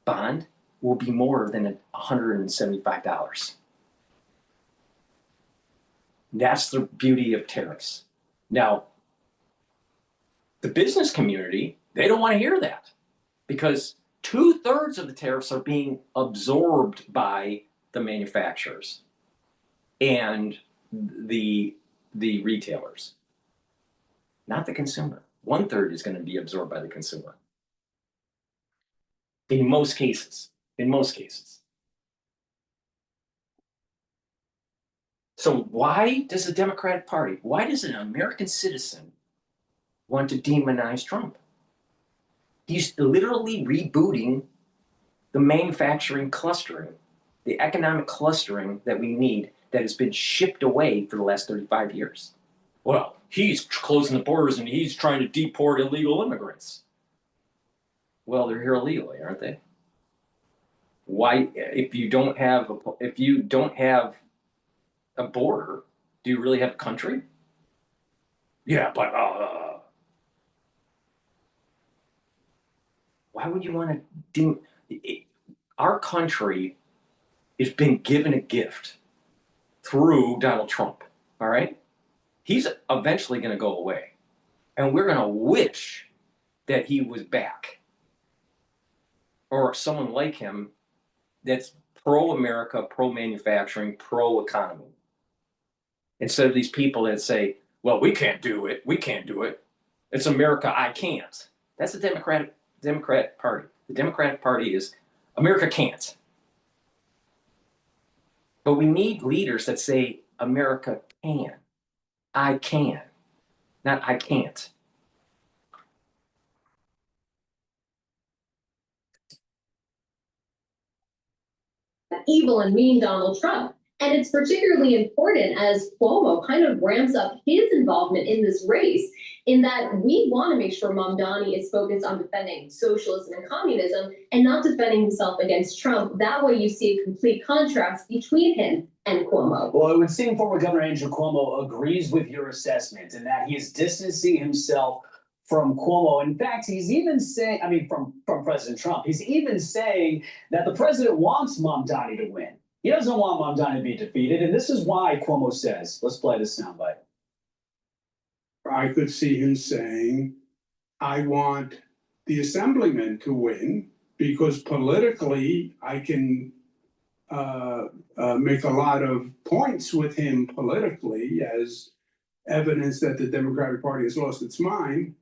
S1: bond will be more than $175. That's the beauty of tariffs. Now, the business community, they don't want to hear that because 2/3 of the tariffs are being absorbed by the manufacturers and the retailers, not the consumer. 1/3 is going to be absorbed by the consumer. In most cases. So why does the Democratic Party, why does an American citizen want to demonize Trump? He's literally rebooting the manufacturing clustering, the economic clustering that we need that has been shipped away for the last 35 years. Well, he's closing the borders and he's trying to deport illegal immigrants. Well, they're here illegally, aren't they? Why, if you don't have a border, do you really have a country? Yeah, but why would you want to do it? Our country has been given a gift through Donald Trump, all right? He's eventually going to go away. And we're going to wish that he was back. Or someone like him that's pro-America, pro-manufacturing, pro-economy. Instead of these people that say, well, we can't do it. It's America, I can't. That's the Democratic Party. The Democratic Party is America can't. But we need leaders that say America can. I can, not I can't.
S6: Evil and mean Donald Trump. And it's particularly important as Cuomo kind of ramps up his involvement in this race, in that we want to make sure Mamdani is focused on defending socialism and communism and not defending himself against Trump. That way you see a complete contrast between him and Cuomo.
S5: Well, it would seem former Governor Andrew Cuomo agrees with your assessment and that he is distancing himself from Cuomo. In fact, he's even saying, from President Trump, he's even saying that the president wants Mamdani to win. He doesn't want Mamdani to be defeated, and this is why Cuomo says, let's play this soundbite.
S17: I could see him saying, I want the assemblyman to win because politically I can make a lot of points with him politically as evidence that the Democratic Party has lost its mind.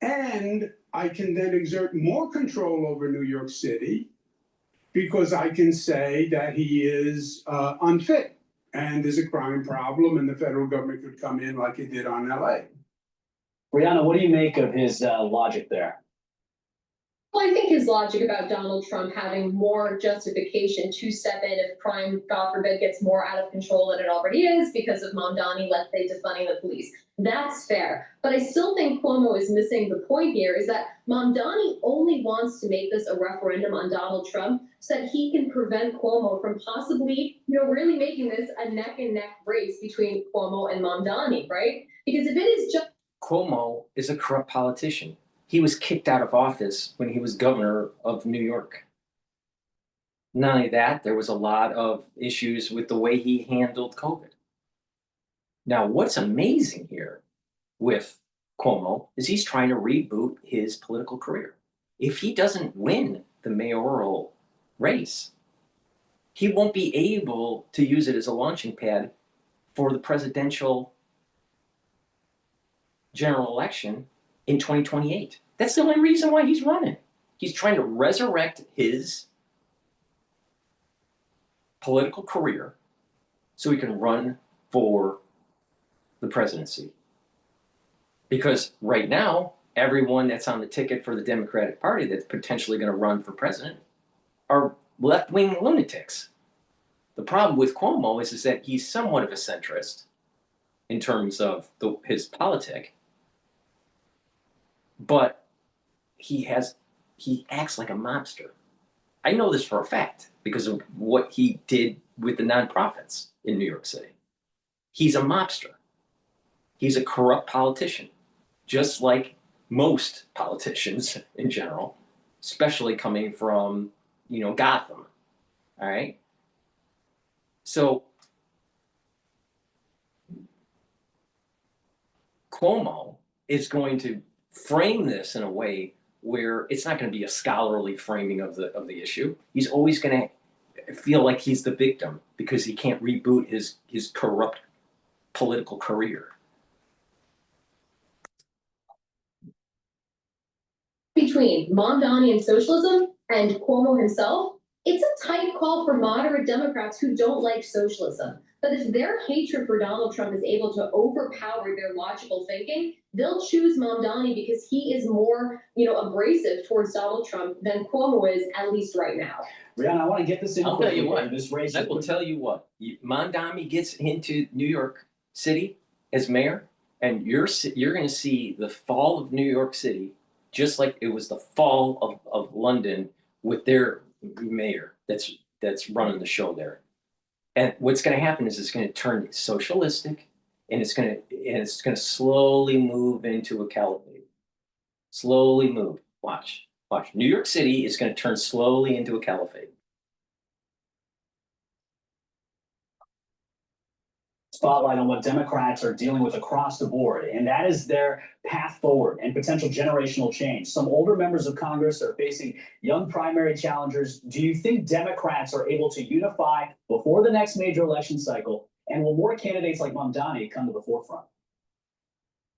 S17: And I can then exert more control over New York City because I can say that he is unfit and there's a crime problem and the federal government could come in like it did on LA.
S5: Brianna, what do you make of his logic there?
S6: Well, I think his logic about Donald Trump having more justification to step in if crime, God forbid, gets more out of control than it already is because of Mamdani, let's say, defunding the police. That's fair. But I still think Cuomo is missing the point here is that Mamdani only wants to make this a referendum on Donald Trump so that he can prevent Cuomo from possibly, really making this a neck and neck race between Cuomo and Mamdani, right? Because if it is just
S1: Cuomo is a corrupt politician. He was kicked out of office when he was governor of New York. Not only that, there was a lot of issues with the way he handled COVID. Now, what's amazing here with Cuomo is he's trying to reboot his political career. If he doesn't win the mayoral race, he won't be able to use it as a launching pad for the presidential general election in 2028. That's the only reason why he's running. He's trying to resurrect his political career so he can run for the presidency. Because right now, everyone that's on the ticket for the Democratic Party that's potentially going to run for president are left-wing lunatics. The problem with Cuomo is that he's somewhat of a centrist in terms of his politic, but he acts like a mobster. I know this for a fact because of what he did with the nonprofits in New York City. He's a mobster. He's a corrupt politician, just like most politicians in general, especially coming from, Gotham. All right. So Cuomo is going to frame this in a way where it's not going to be a scholarly framing of the issue. He's always going to feel like he's the victim because he can't reboot his corrupt political career.
S6: between Mamdani and socialism and Cuomo himself, it's a tight call for moderate Democrats who don't like socialism. But if their hatred for Donald Trump is able to overpower their logical thinking, they'll choose Mamdani because he is more, abrasive towards Donald Trump than Cuomo is, at least right now.
S5: Brianna, I want to get this in.
S1: I'll tell you what.
S5: This race.
S1: I will tell you what. Mamdani gets into New York City as mayor, and you're going to see the fall of New York City, just like it was the fall of London with their mayor that's running the show there. And what's going to happen is it's going to turn socialistic, and it's going to slowly move into a caliphate. Slowly move. Watch. New York City is going to turn slowly into a caliphate.
S5: Spotlight on what Democrats are dealing with across the board, and that is their path forward and potential generational change. Some older members of Congress are facing young primary challengers. Do you think Democrats are able to unify before the next major election cycle? And will more candidates like Mamdani come to the forefront?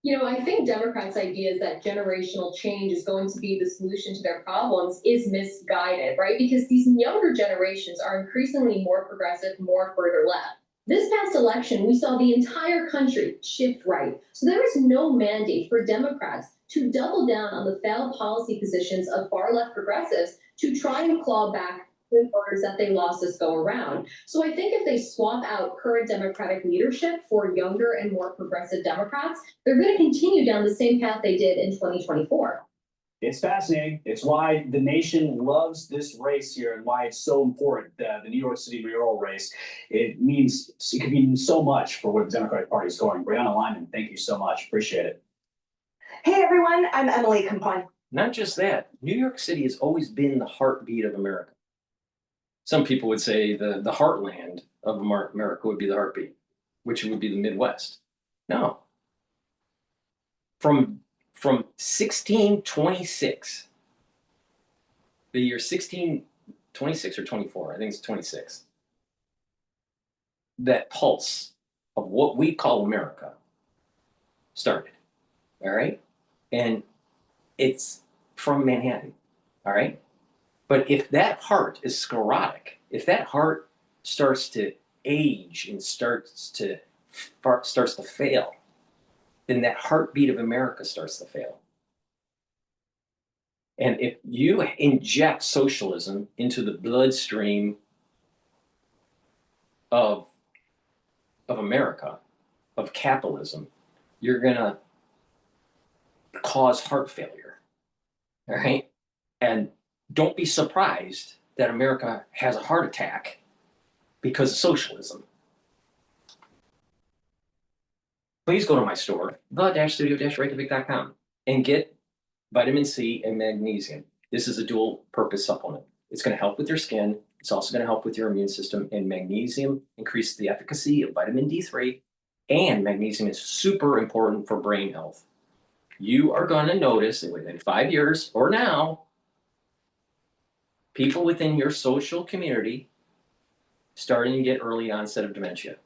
S6: I think Democrats' ideas that generational change is going to be the solution to their problems is misguided, right? Because these younger generations are increasingly more progressive, more further left. This past election, we saw the entire country shift right. So there is no mandate for Democrats to double down on the failed policy positions of far left progressives to try and claw back the voters that they lost this go around. So I think if they swap out current Democratic leadership for younger and more progressive Democrats, they're going to continue down the same path they did in 2024.
S5: It's fascinating. It's why the nation loves this race here and why it's so important, the New York City mayoral race. It can mean so much for where the Democratic Party is going. Brianna Lyman, thank you so much. Appreciate it.
S3: Hey, everyone. I'm Emily Compline.
S1: Not just that, New York City has always been the heartbeat of America. Some people would say the heartland of America would be the heartbeat, which would be the Midwest. No. from 1626, the year 1626 or 24, I think it's 26, that pulse of what we call America started. All right. And it's from Manhattan. All right. But if that heart is sclerotic, if that heart starts to age and starts to fail, then that heartbeat of America starts to fail. And if you inject socialism into the bloodstream of America, of capitalism, you're gonna cause heart failure. All right. And don't be surprised that America has a heart attack because of socialism. Please go to my store, the-studio-reykjavik.com, and get vitamin C and magnesium. This is a dual purpose supplement. It's going to help with your skin. It's also going to help with your immune system. And magnesium increases the efficacy of vitamin D3. And magnesium is super important for brain health. You are going to notice that within 5 years or now, people within your social community starting to get early onset of dementia.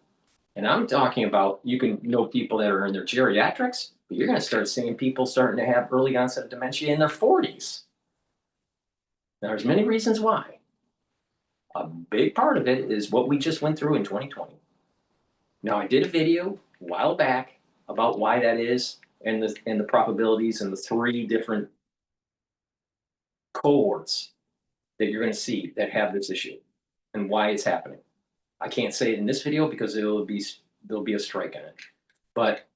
S1: And I'm talking about, you can know people that are in their geriatrics, but you're going to start seeing people starting to have early onset of dementia in their 40s. Now, there's many reasons why. A big part of it is what we just went through in 2020. Now, I did a video a while back about why that is and the probabilities and the 3 different cohorts that you're going to see that have this issue and why it's happening. I can't say it in this video because there'll be a strike in it. But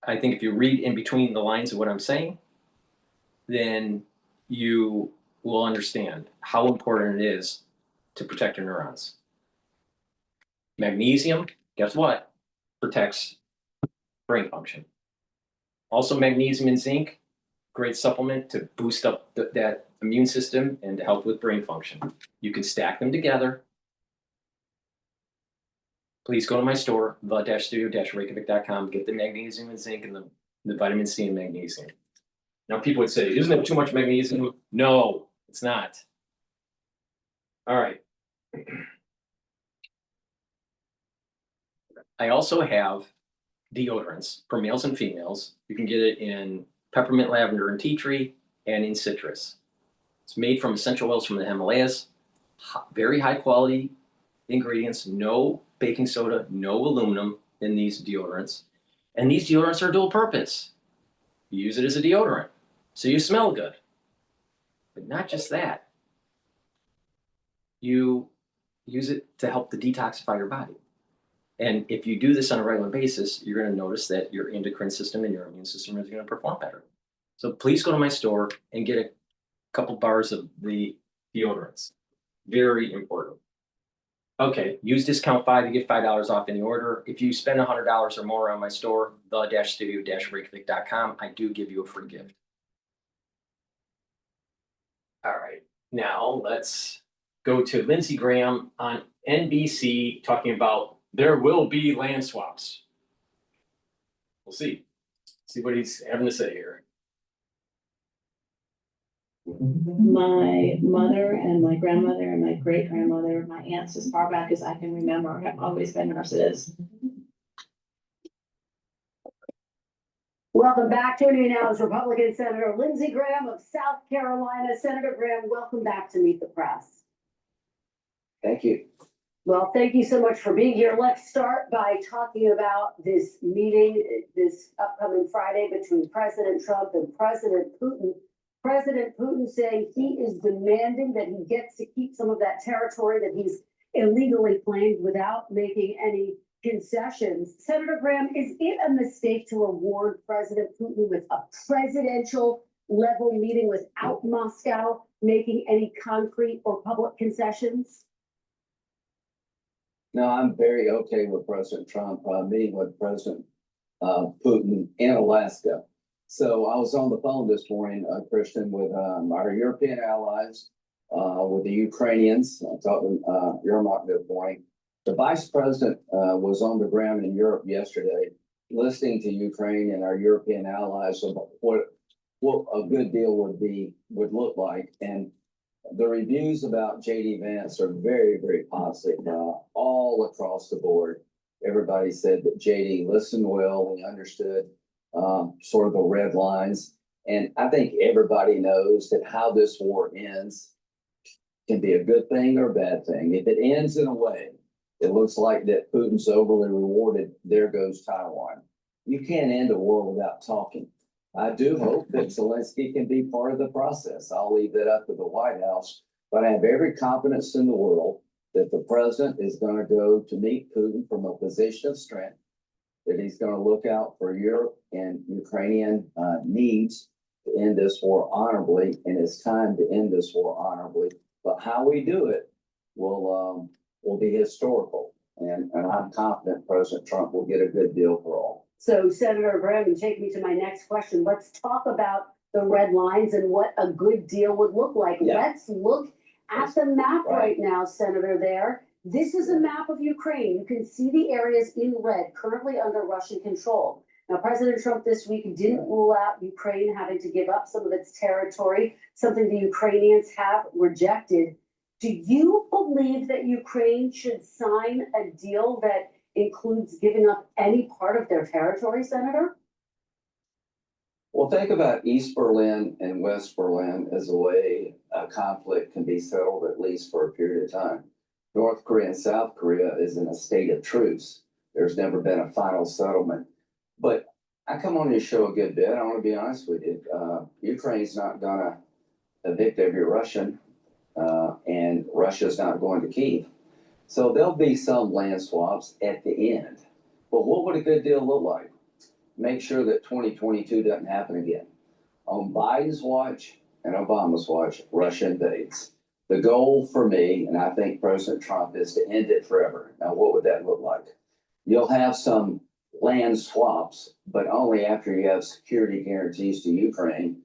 S1: I think if you read in between the lines of what I'm saying, then you will understand how important it is to protect your neurons. Magnesium, guess what? Protects brain function. Also, magnesium and zinc, great supplement to boost up that immune system and to help with brain function. You can stack them together. Please go to my store, the-studio-reykjavik.com, get the magnesium and zinc and the vitamin C and magnesium. Now, people would say, isn't there too much magnesium? No, it's not. All right. I also have deodorants for males and females. You can get it in peppermint, lavender, and tea tree, and in citrus. It's made from essential oils from the Himalayas. Very high quality ingredients, no baking soda, no aluminum in these deodorants. And these deodorants are dual purpose. You use it as a deodorant, so you smell good. But not just that. You use it to help to detoxify your body. And if you do this on a regular basis, you're going to notice that your endocrine system and your immune system is going to perform better. So please go to my store and get a couple bars of the deodorants. Very important. Okay, use discount 5 to get $5 off any order. If you spend $100 or more on my store, the-studio-reykjavik.com, I do give you a free gift. All right, now let's go to Lindsey Graham on NBC talking about there will be land swaps. We'll see. See what he's having to say here.
S10: My mother and my grandmother and my great-grandmother, my aunts as far back as I can remember, have always been nurses.
S18: Welcome back. Joining me now is Republican Senator Lindsey Graham of South Carolina. Senator Graham, welcome back to Meet the Press.
S4: Thank you.
S18: Well, thank you so much for being here. Let's start by talking about this meeting, this upcoming Friday between President Trump and President Putin. President Putin saying he is demanding that he gets to keep some of that territory that he's illegally claimed without making any concessions. Senator Graham, is it a mistake to reward President Putin with a presidential level meeting without Moscow making any concrete or public concessions?
S4: No, I'm very okay with President Trump meeting with President Putin in Alaska. So I was on the phone this morning, Christian, with our European allies, with the Ukrainians. I talked to Yermak this morning. The vice president was on the ground in Europe yesterday, listening to Ukraine and our European allies about what a good deal would look like. And the reviews about JD Vance are very, very positive, all across the board. Everybody said that JD listened well, he understood sort of the red lines. And I think everybody knows that how this war ends can be a good thing or a bad thing. If it ends in a way, it looks like that Putin's overly rewarded, there goes Taiwan. You can't end a war without talking. I do hope that Zelensky can be part of the process. I'll leave that up to the White House, but I have every confidence in the world that the president is going to go to meet Putin from a position of strength, that he's going to look out for Europe and Ukrainian needs to end this war honorably, and it's time to end this war honorably. But how we do it will be historical, and I'm confident President Trump will get a good deal for all.
S18: So Senator Graham, you take me to my next question. Let's talk about the red lines and what a good deal would look like.
S4: Yeah.
S18: Let's look at the map right now, Senator, there. This is a map of Ukraine. You can see the areas in red currently under Russian control. Now, President Trump this week didn't rule out Ukraine having to give up some of its territory, something the Ukrainians have rejected. Do you believe that Ukraine should sign a deal that includes giving up any part of their territory, Senator?
S4: Well, think about East Berlin and West Berlin as a way a conflict can be settled, at least for a period of time. North Korea and South Korea is in a state of truce. There's never been a final settlement. But I come on your show a good bit. I want to be honest with you. Ukraine's not going to evict every Russian, and Russia's not going to Kyiv. So there'll be some land swaps at the end. But what would a good deal look like? Make sure that 2022 doesn't happen again. On Biden's watch and Obama's watch, Russia invades. The goal for me, and I think President Trump, is to end it forever. Now, what would that look like? You'll have some land swaps, but only after you have security guarantees to Ukraine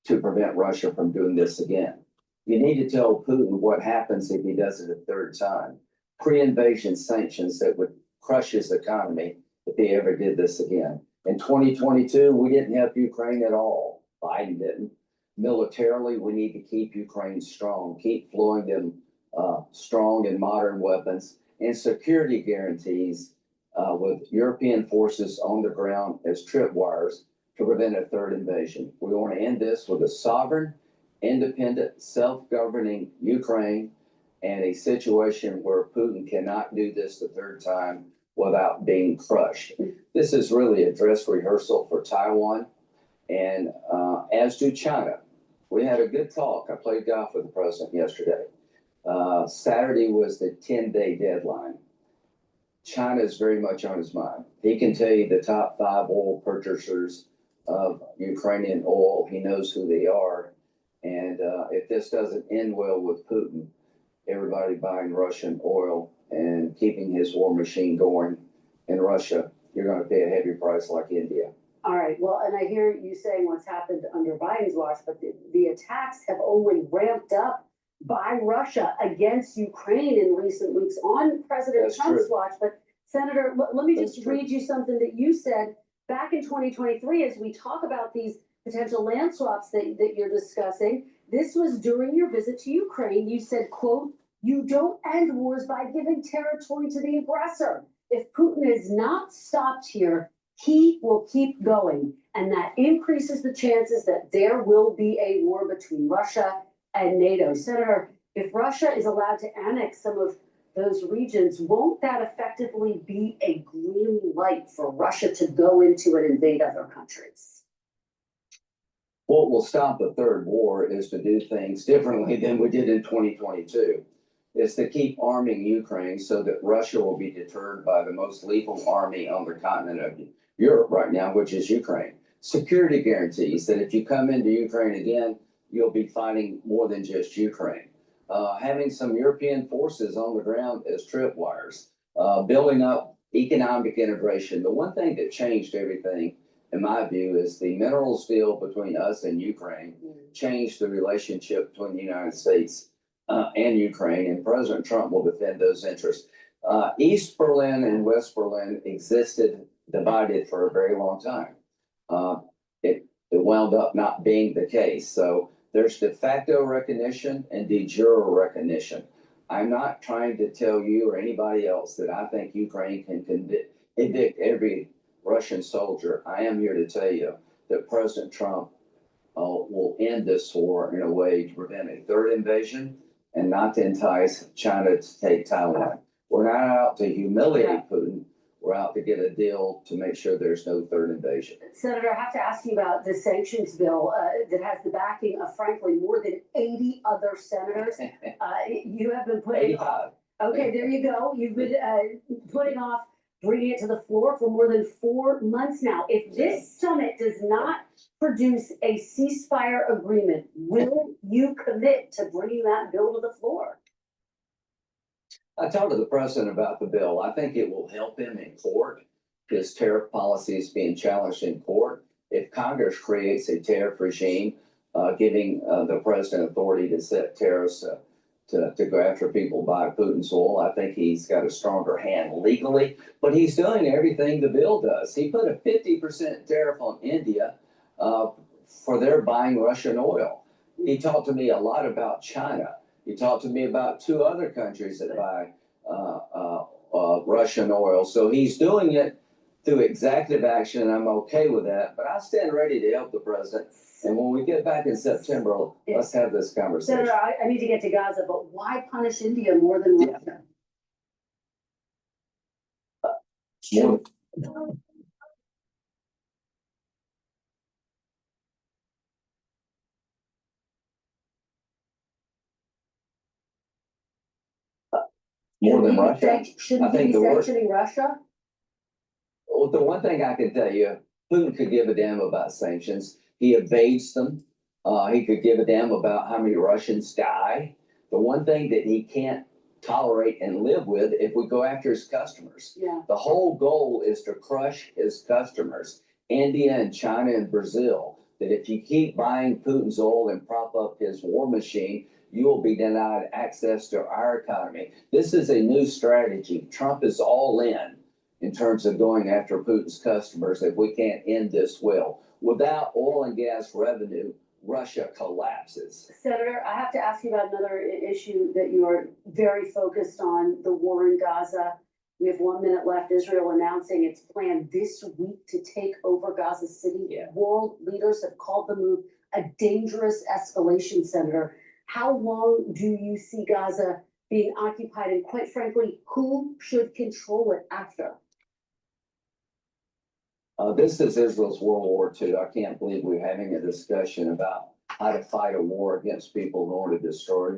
S4: to prevent Russia from doing this again. You need to tell Putin what happens if he does it a third time. Pre-invasion sanctions that would crush his economy if he ever did this again. In 2022, we didn't help Ukraine at all. Biden didn't. Militarily, we need to keep Ukraine strong, keep flowing them strong and modern weapons and security guarantees with European forces on the ground as tripwires to prevent a third invasion. We want to end this with a sovereign, independent, self-governing Ukraine and a situation where Putin cannot do this the third time without being crushed. This is really a dress rehearsal for Taiwan, and as do China. We had a good talk. I played golf with the president yesterday. Saturday was the 10-day deadline. China is very much on his mind. He can tell you the top 5 oil purchasers of Ukrainian oil. He knows who they are. And if this doesn't end well with Putin, everybody buying Russian oil and keeping his war machine going in Russia, you're going to pay a heavy price like India.
S18: All right. Well, and I hear you saying what's happened under Biden's watch, but the attacks have only ramped up by Russia against Ukraine in recent weeks on President
S4: That's
S18: Trump's
S4: true.
S18: watch. But Senator, let me
S4: That's
S18: just
S4: true.
S18: read you something that you said back in 2023 as we talk about these potential land swaps that you're discussing. This was during your visit to Ukraine. You said, quote, "You don't end wars by giving territory to the aggressor. If Putin is not stopped here, he will keep going, and that increases the chances that there will be a war between Russia and NATO." Senator, if Russia is allowed to annex some of those regions, won't that effectively be a green light for Russia to go into and invade other countries?
S4: What will stop a third war is to do things differently than we did in 2022. Is to keep arming Ukraine so that Russia will be deterred by the most lethal army on the continent of Europe right now, which is Ukraine. Security guarantees that if you come into Ukraine again, you'll be fighting more than just Ukraine. Having some European forces on the ground as tripwires, building up economic integration. The one thing that changed everything, in my view, is the minerals deal between us and Ukraine changed the relationship between the United States and Ukraine, and President Trump will defend those interests. East Berlin and West Berlin existed divided for a very long time. It wound up not being the case. So there's de facto recognition and de jure recognition. I'm not trying to tell you or anybody else that I think Ukraine can evict every Russian soldier. I am here to tell you that President Trump will end this war in a way to prevent a third invasion and not to entice China to take Taiwan. We're not out to humiliate Putin. We're out to get a deal to make sure there's no third invasion.
S18: Senator, I have to ask you about the sanctions bill that has the backing of, frankly, more than 80 other senators. You have been putting
S4: 85.
S18: Okay, there you go. You've been putting off bringing it to the floor for more than 4 months now. If this summit does not produce a ceasefire agreement, will you commit to bringing that bill to the floor?
S4: I talked to the president about the bill. I think it will help him in court. His tariff policy is being challenged in court. If Congress creates a tariff regime, giving the president authority to set tariffs to go after people by Putin's oil, I think he's got a stronger hand legally. But he's doing everything the bill does. He put a 50% tariff on India for their buying Russian oil. He talked to me a lot about China. He talked to me about 2 other countries that buy Russian oil. So he's doing it through executive action, and I'm okay with that. But I stand ready to help the president. And when we get back in September, let's have this conversation.
S18: Senator, I need to get to Gaza, but why punish India more than Russia?
S4: More than Russia.
S18: Shouldn't he be sanctioning Russia?
S4: Well, the one thing I can tell you, Putin could give a damn about sanctions. He evades them. He could give a damn about how many Russians die. The one thing that he can't tolerate and live with if we go after his customers.
S18: Yeah.
S4: The whole goal is to crush his customers, India and China and Brazil, that if you keep buying Putin's oil and prop up his war machine, you will be denied access to our economy. This is a new strategy. Trump is all in terms of going after Putin's customers if we can't end this well. Without oil and gas revenue, Russia collapses.
S18: Senator, I have to ask you about another issue that you are very focused on, the war in Gaza. We have 1 minute left. Israel announcing its plan this week to take over Gaza City.
S4: Yeah.
S18: World leaders have called the move a dangerous escalation, Senator. How long do you see Gaza being occupied? And quite frankly, who should control it after?
S4: This is Israel's World War II. I can't believe we're having a discussion about how to fight a war against people in order to destroy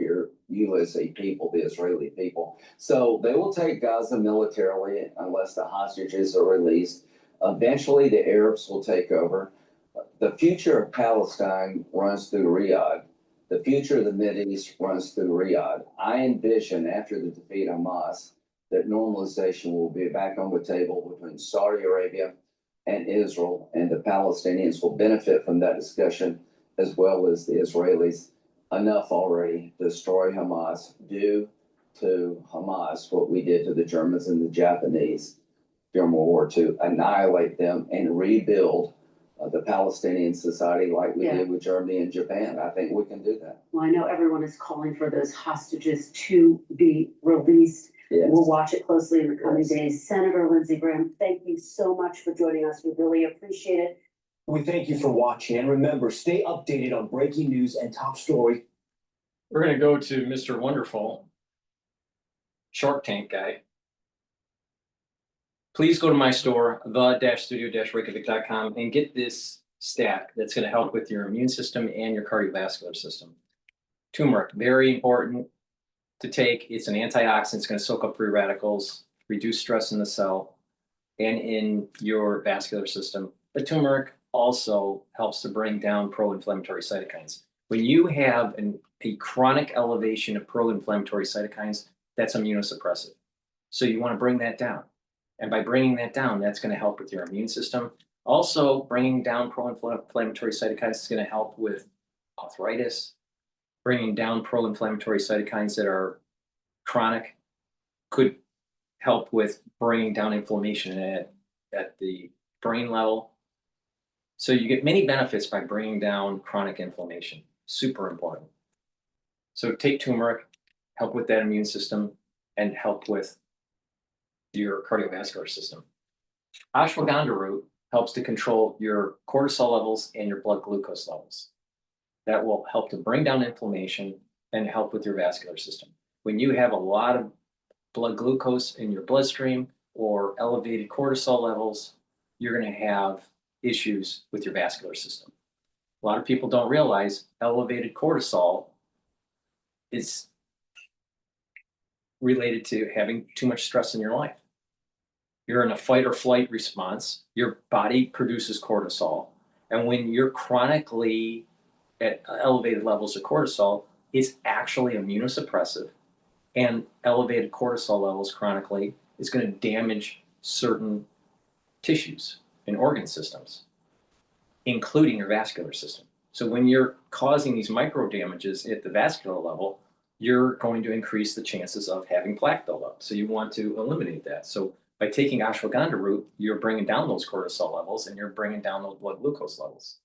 S4: you as a people, the Israeli people. So they will take Gaza militarily unless the hostages are released. Eventually, the Arabs will take over. The future of Palestine runs through Riyadh. The future of the Mideast runs through Riyadh. I envision after the defeat of Hamas that normalization will be back on the table between Saudi Arabia and Israel, and the Palestinians will benefit from that discussion as well as the Israelis. Enough already to destroy Hamas, due to Hamas what we did to the Germans and the Japanese during World War II, annihilate them and rebuild the Palestinian society like we did with Germany and Japan. I think we can do that.
S18: Well, I know everyone is calling for those hostages to be released.
S4: Yes.
S18: We'll watch it closely in the coming days. Senator Lindsey Graham, thank you so much for joining us. We really appreciate it.
S5: We thank you for watching, and remember, stay updated on breaking news and top story.
S1: We're going to go to Mr. Wonderful, Shark Tank guy. Please go to my store, the-studio-reykjavik.com, and get this stack that's going to help with your immune system and your cardiovascular system. Turmeric, very important to take. It's an antioxidant. It's going to soak up free radicals, reduce stress in the cell and in your vascular system. But turmeric also helps to bring down pro-inflammatory cytokines. When you have a chronic elevation of pro-inflammatory cytokines, that's immunosuppressive. So you want to bring that down. And by bringing that down, that's going to help with your immune system. Also, bringing down pro-inflammatory cytokines is going to help with arthritis. Bringing down pro-inflammatory cytokines that are chronic could help with bringing down inflammation at the brain level. So you get many benefits by bringing down chronic inflammation. Super important. So take turmeric, help with that immune system, and help with your cardiovascular system. Ashwagandha root helps to control your cortisol levels and your blood glucose levels. That will help to bring down inflammation and help with your vascular system. When you have a lot of blood glucose in your bloodstream or elevated cortisol levels, you're going to have issues with your vascular system. A lot of people don't realize elevated cortisol is related to having too much stress in your life. You're in a fight or flight response, your body produces cortisol. And when you're chronically at elevated levels of cortisol, it's actually immunosuppressive. And elevated cortisol levels chronically is going to damage certain tissues and organ systems, including your vascular system. So when you're causing these micro damages at the vascular level, you're going to increase the chances of having plaque buildup. So you want to eliminate that. So by taking ashwagandha root, you're bringing down those cortisol levels and you're bringing down those blood glucose levels.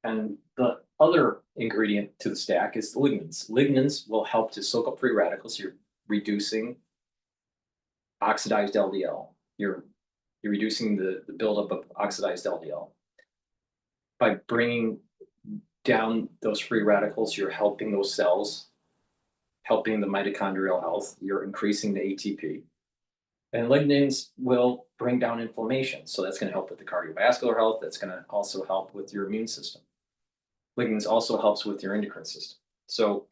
S1: And the other ingredient to the stack is lignans. Lignans will help to soak up free radicals. You're reducing oxidized LDL. You're reducing the buildup of oxidized LDL. By bringing down those free radicals, you're helping those cells, helping the mitochondrial health. You're increasing the ATP. And lignans will bring down inflammation. So that's going to help with the cardiovascular health. That's going to also help with your immune system. Lignans also helps with your endocrine system. So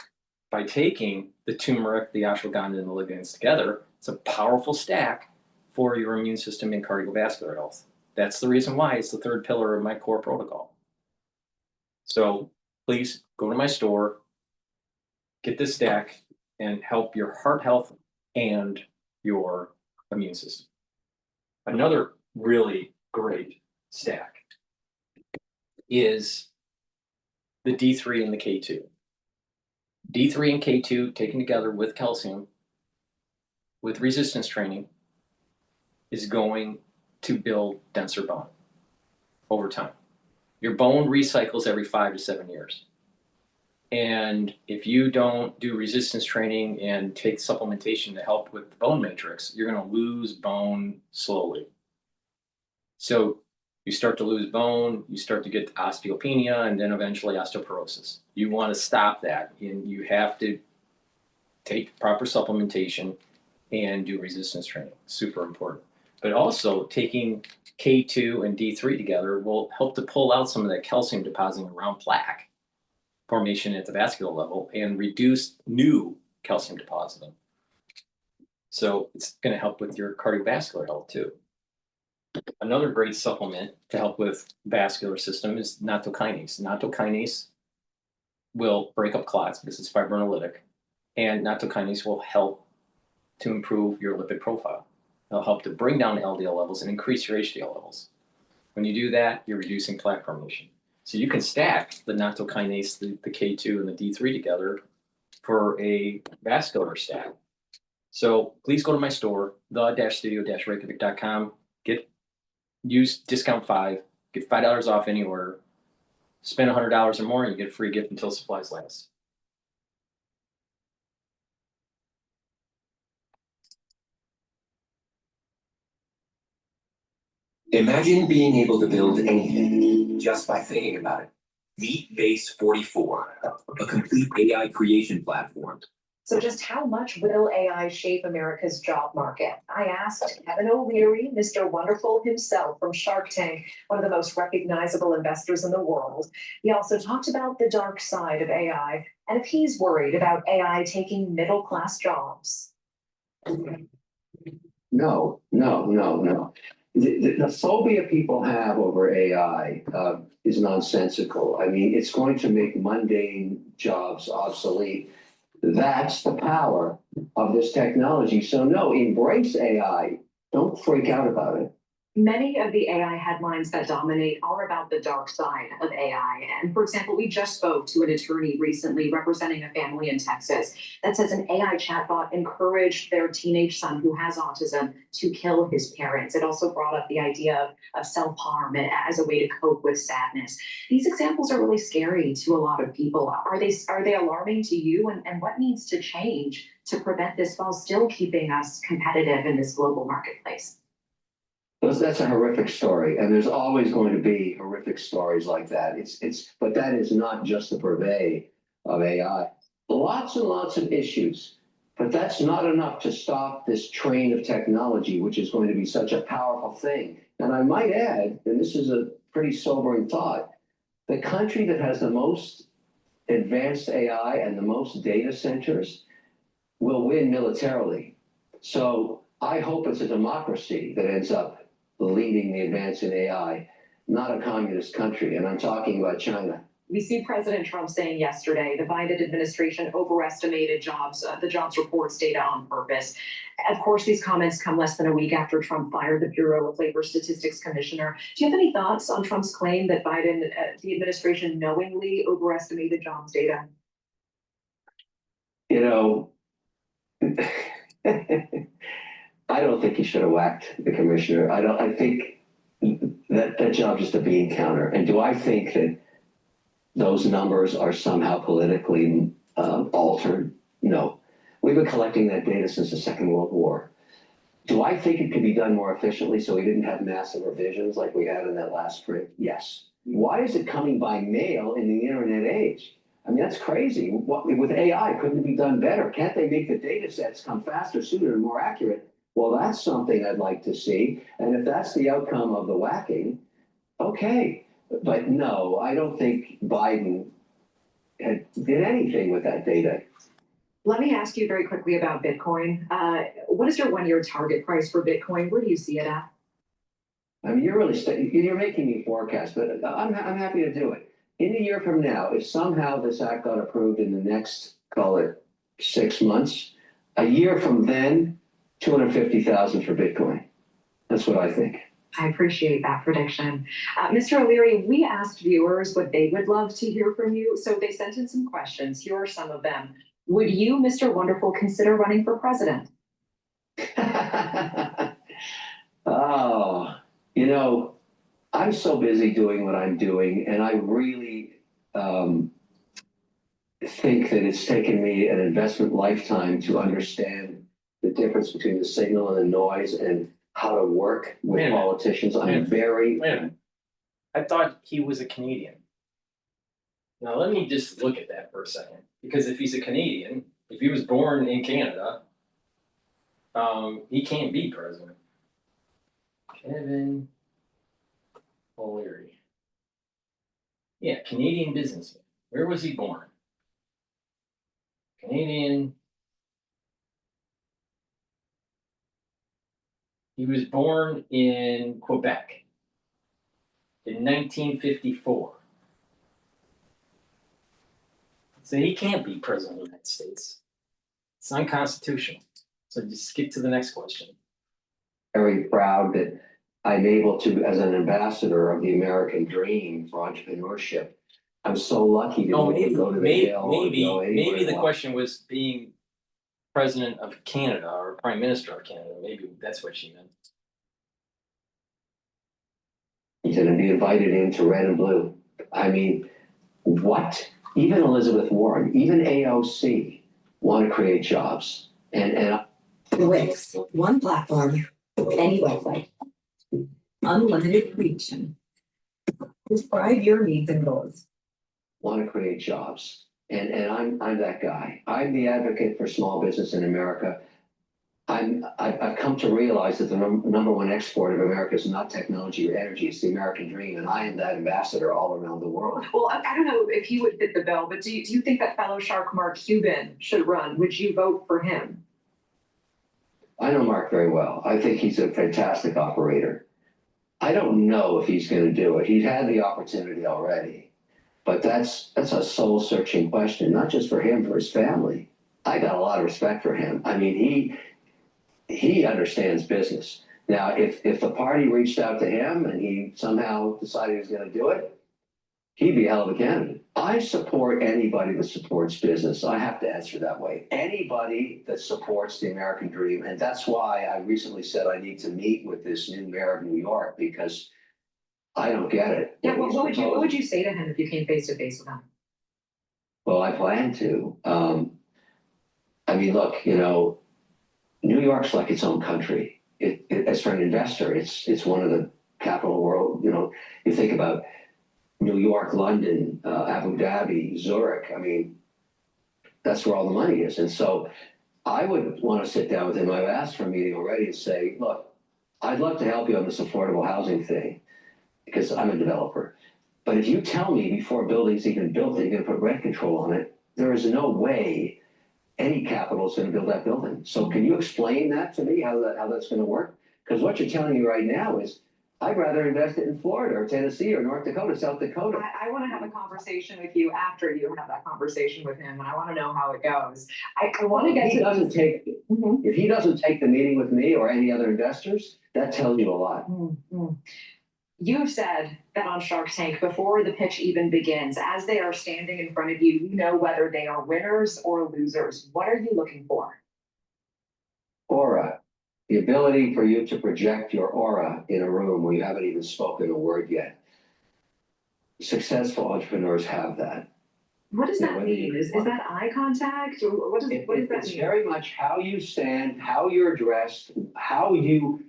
S1: by taking the turmeric, the ashwagandha, and the lignans together, it's a powerful stack for your immune system and cardiovascular health. That's the reason why it's the third pillar of my core protocol. So please go to my store, get this stack, and help your heart health and your immune system. Another really great stack is the D3 and the K2. D3 and K2 taken together with calcium, with resistance training, is going to build denser bone over time. Your bone recycles every 5 to 7 years. And if you don't do resistance training and take supplementation to help with the bone matrix, you're going to lose bone slowly. So you start to lose bone, you start to get osteopenia, and then eventually osteoporosis. You want to stop that, and you have to take proper supplementation and do resistance training. Super important. But also taking K2 and D3 together will help to pull out some of that calcium depositing around plaque formation at the vascular level and reduce new calcium depositing. So it's going to help with your cardiovascular health too. Another great supplement to help with vascular system is nattokinase. Nattokinase will break up clots because it's fibrinolytic, and nattokinase will help to improve your lipid profile. It'll help to bring down LDL levels and increase your HDL levels. When you do that, you're reducing plaque formation. So you can stack the nattokinase, the K2, and the D3 together for a vascular stack. So please go to my store, the-studio-reykjavik.com. Use discount 5, get $5 off any order. Spend $100 or more, and you get a free gift until supplies last.
S2: Imagine being able to build anything just by thinking about it. Meet Base 44, a complete AI creation platform.
S9: So just how much will AI shape America's job market? I asked Kevin O'Leary, Mr. Wonderful himself from Shark Tank, one of the most recognizable investors in the world. He also talked about the dark side of AI and if he's worried about AI taking middle-class jobs.
S11: No. The phobia people have over AI is nonsensical. I mean, it's going to make mundane jobs obsolete. That's the power of this technology. So no, embrace AI. Don't freak out about it.
S9: Many of the AI headlines that dominate are about the dark side of AI. And for example, we just spoke to an attorney recently representing a family in Texas that says an AI chatbot encouraged their teenage son who has autism to kill his parents. It also brought up the idea of self-harm as a way to cope with sadness. These examples are really scary to a lot of people. Are they alarming to you? And what needs to change to prevent this while still keeping us competitive in this global marketplace?
S11: That's a horrific story, and there's always going to be horrific stories like that. But that is not just the purvey of AI. Lots and lots of issues, but that's not enough to stop this train of technology, which is going to be such a powerful thing. And I might add, and this is a pretty sobering thought, the country that has the most advanced AI and the most data centers will win militarily. So I hope it's a democracy that ends up leading the advance in AI, not a communist country. And I'm talking about China.
S9: We see President Trump saying yesterday the Biden administration overestimated the jobs reports data on purpose. Of course, these comments come less than a week after Trump fired the Bureau of Labor Statistics commissioner. Do you have any thoughts on Trump's claim that the administration knowingly overestimated jobs data?
S11: You know, I don't think he should have whacked the commissioner. I think that job's just a bean counter. And do I think that those numbers are somehow politically altered? No. We've been collecting that data since the Second World War. Do I think it could be done more efficiently so we didn't have massive revisions like we had in that last print? Yes. Why is it coming by mail in the internet age? I mean, that's crazy. With AI, couldn't it be done better? Can't they make the data sets come faster, sooner, and more accurate? Well, that's something I'd like to see. And if that's the outcome of the whacking, okay. But no, I don't think Biden did anything with that data.
S9: Let me ask you very quickly about Bitcoin. What is your one-year target price for Bitcoin? Where do you see it at?
S11: I mean, you're making me forecast, but I'm happy to do it. In a year from now, if somehow this act got approved in the next, call it 6 months, a year from then, 250,000 for Bitcoin. That's what I think.
S9: I appreciate that prediction. Mr. O'Leary, we asked viewers what they would love to hear from you, so they sent in some questions. Here are some of them. Would you, Mr. Wonderful, consider running for president?
S11: Oh, you know, I'm so busy doing what I'm doing, and I really think that it's taken me an investment lifetime to understand the difference between the signal and the noise and how to work with politicians.
S1: Wait a minute. I thought he was a Canadian. Now, let me just look at that for a second. Because if he's a Canadian, if he was born in Canada, he can't be president. Kevin O'Leary. Yeah, Canadian businessman. Where was he born? Canadian. He was born in Quebec in 1954. So he can't be president of the United States. It's unconstitutional. So just skip to the next question.
S11: Very proud that I'm able to, as an ambassador of the American dream for entrepreneurship, I'm so lucky to go to the Hill.
S1: Maybe the question was being president of Canada or prime minister of Canada. Maybe that's what she meant.
S11: He's going to be invited into red and blue. I mean, what? Even Elizabeth Warren, even AOC want to create jobs. And
S8: Wix, one platform, any website, unlimited reach. Describe your needs and goals.
S11: Want to create jobs. And I'm that guy. I'm the advocate for small business in America. I've come to realize that the number one export of America is not technology or energy, it's the American dream, and I am that ambassador all around the world.
S9: Well, I don't know if he would fit the bill, but do you think that fellow shark Mark Cuban should run? Would you vote for him?
S11: I know Mark very well. I think he's a fantastic operator. I don't know if he's going to do it. He's had the opportunity already, but that's a soul-searching question, not just for him, for his family. I got a lot of respect for him. I mean, he understands business. Now, if the party reached out to him and he somehow decided he was gonna do it, he'd be a hell of a candidate. I support anybody that supports business. I have to answer that way. Anybody that supports the American dream. And that's why I recently said I need to meet with this new mayor of New York, because I don't get it.
S9: Yeah, what would you say to him if you came face to face with him?
S11: Well, I plan to. I mean, look, you know, New York's like its own country. As for an investor, it's one of the capital of the world. You know, you think about New York, London, Abu Dhabi, Zurich. I mean, that's where all the money is. And so I would want to sit down with him. I've asked for a meeting already and say, look, I'd love to help you on this affordable housing thing because I'm a developer. But if you tell me before a building's even built that you're going to put rent control on it, there is no way any capital is going to build that building. So can you explain that to me, how that's going to work? Because what you're telling me right now is I'd rather invest it in Florida or Tennessee or North Dakota, South Dakota.
S9: I want to have a conversation with you after you have that conversation with him, and I want to know how it goes. I want to get
S11: If he doesn't take, if he doesn't take the meeting with me or any other investors, that tells you a lot.
S9: You said that on Shark Tank, before the pitch even begins, as they are standing in front of you, you know whether they are winners or losers. What are you looking for?
S11: Aura. The ability for you to project your aura in a room where you haven't even spoken a word yet. Successful entrepreneurs have that.
S9: What does that mean? Is that eye contact? Or what does that mean?
S11: It's very much how you stand, how you're dressed, how you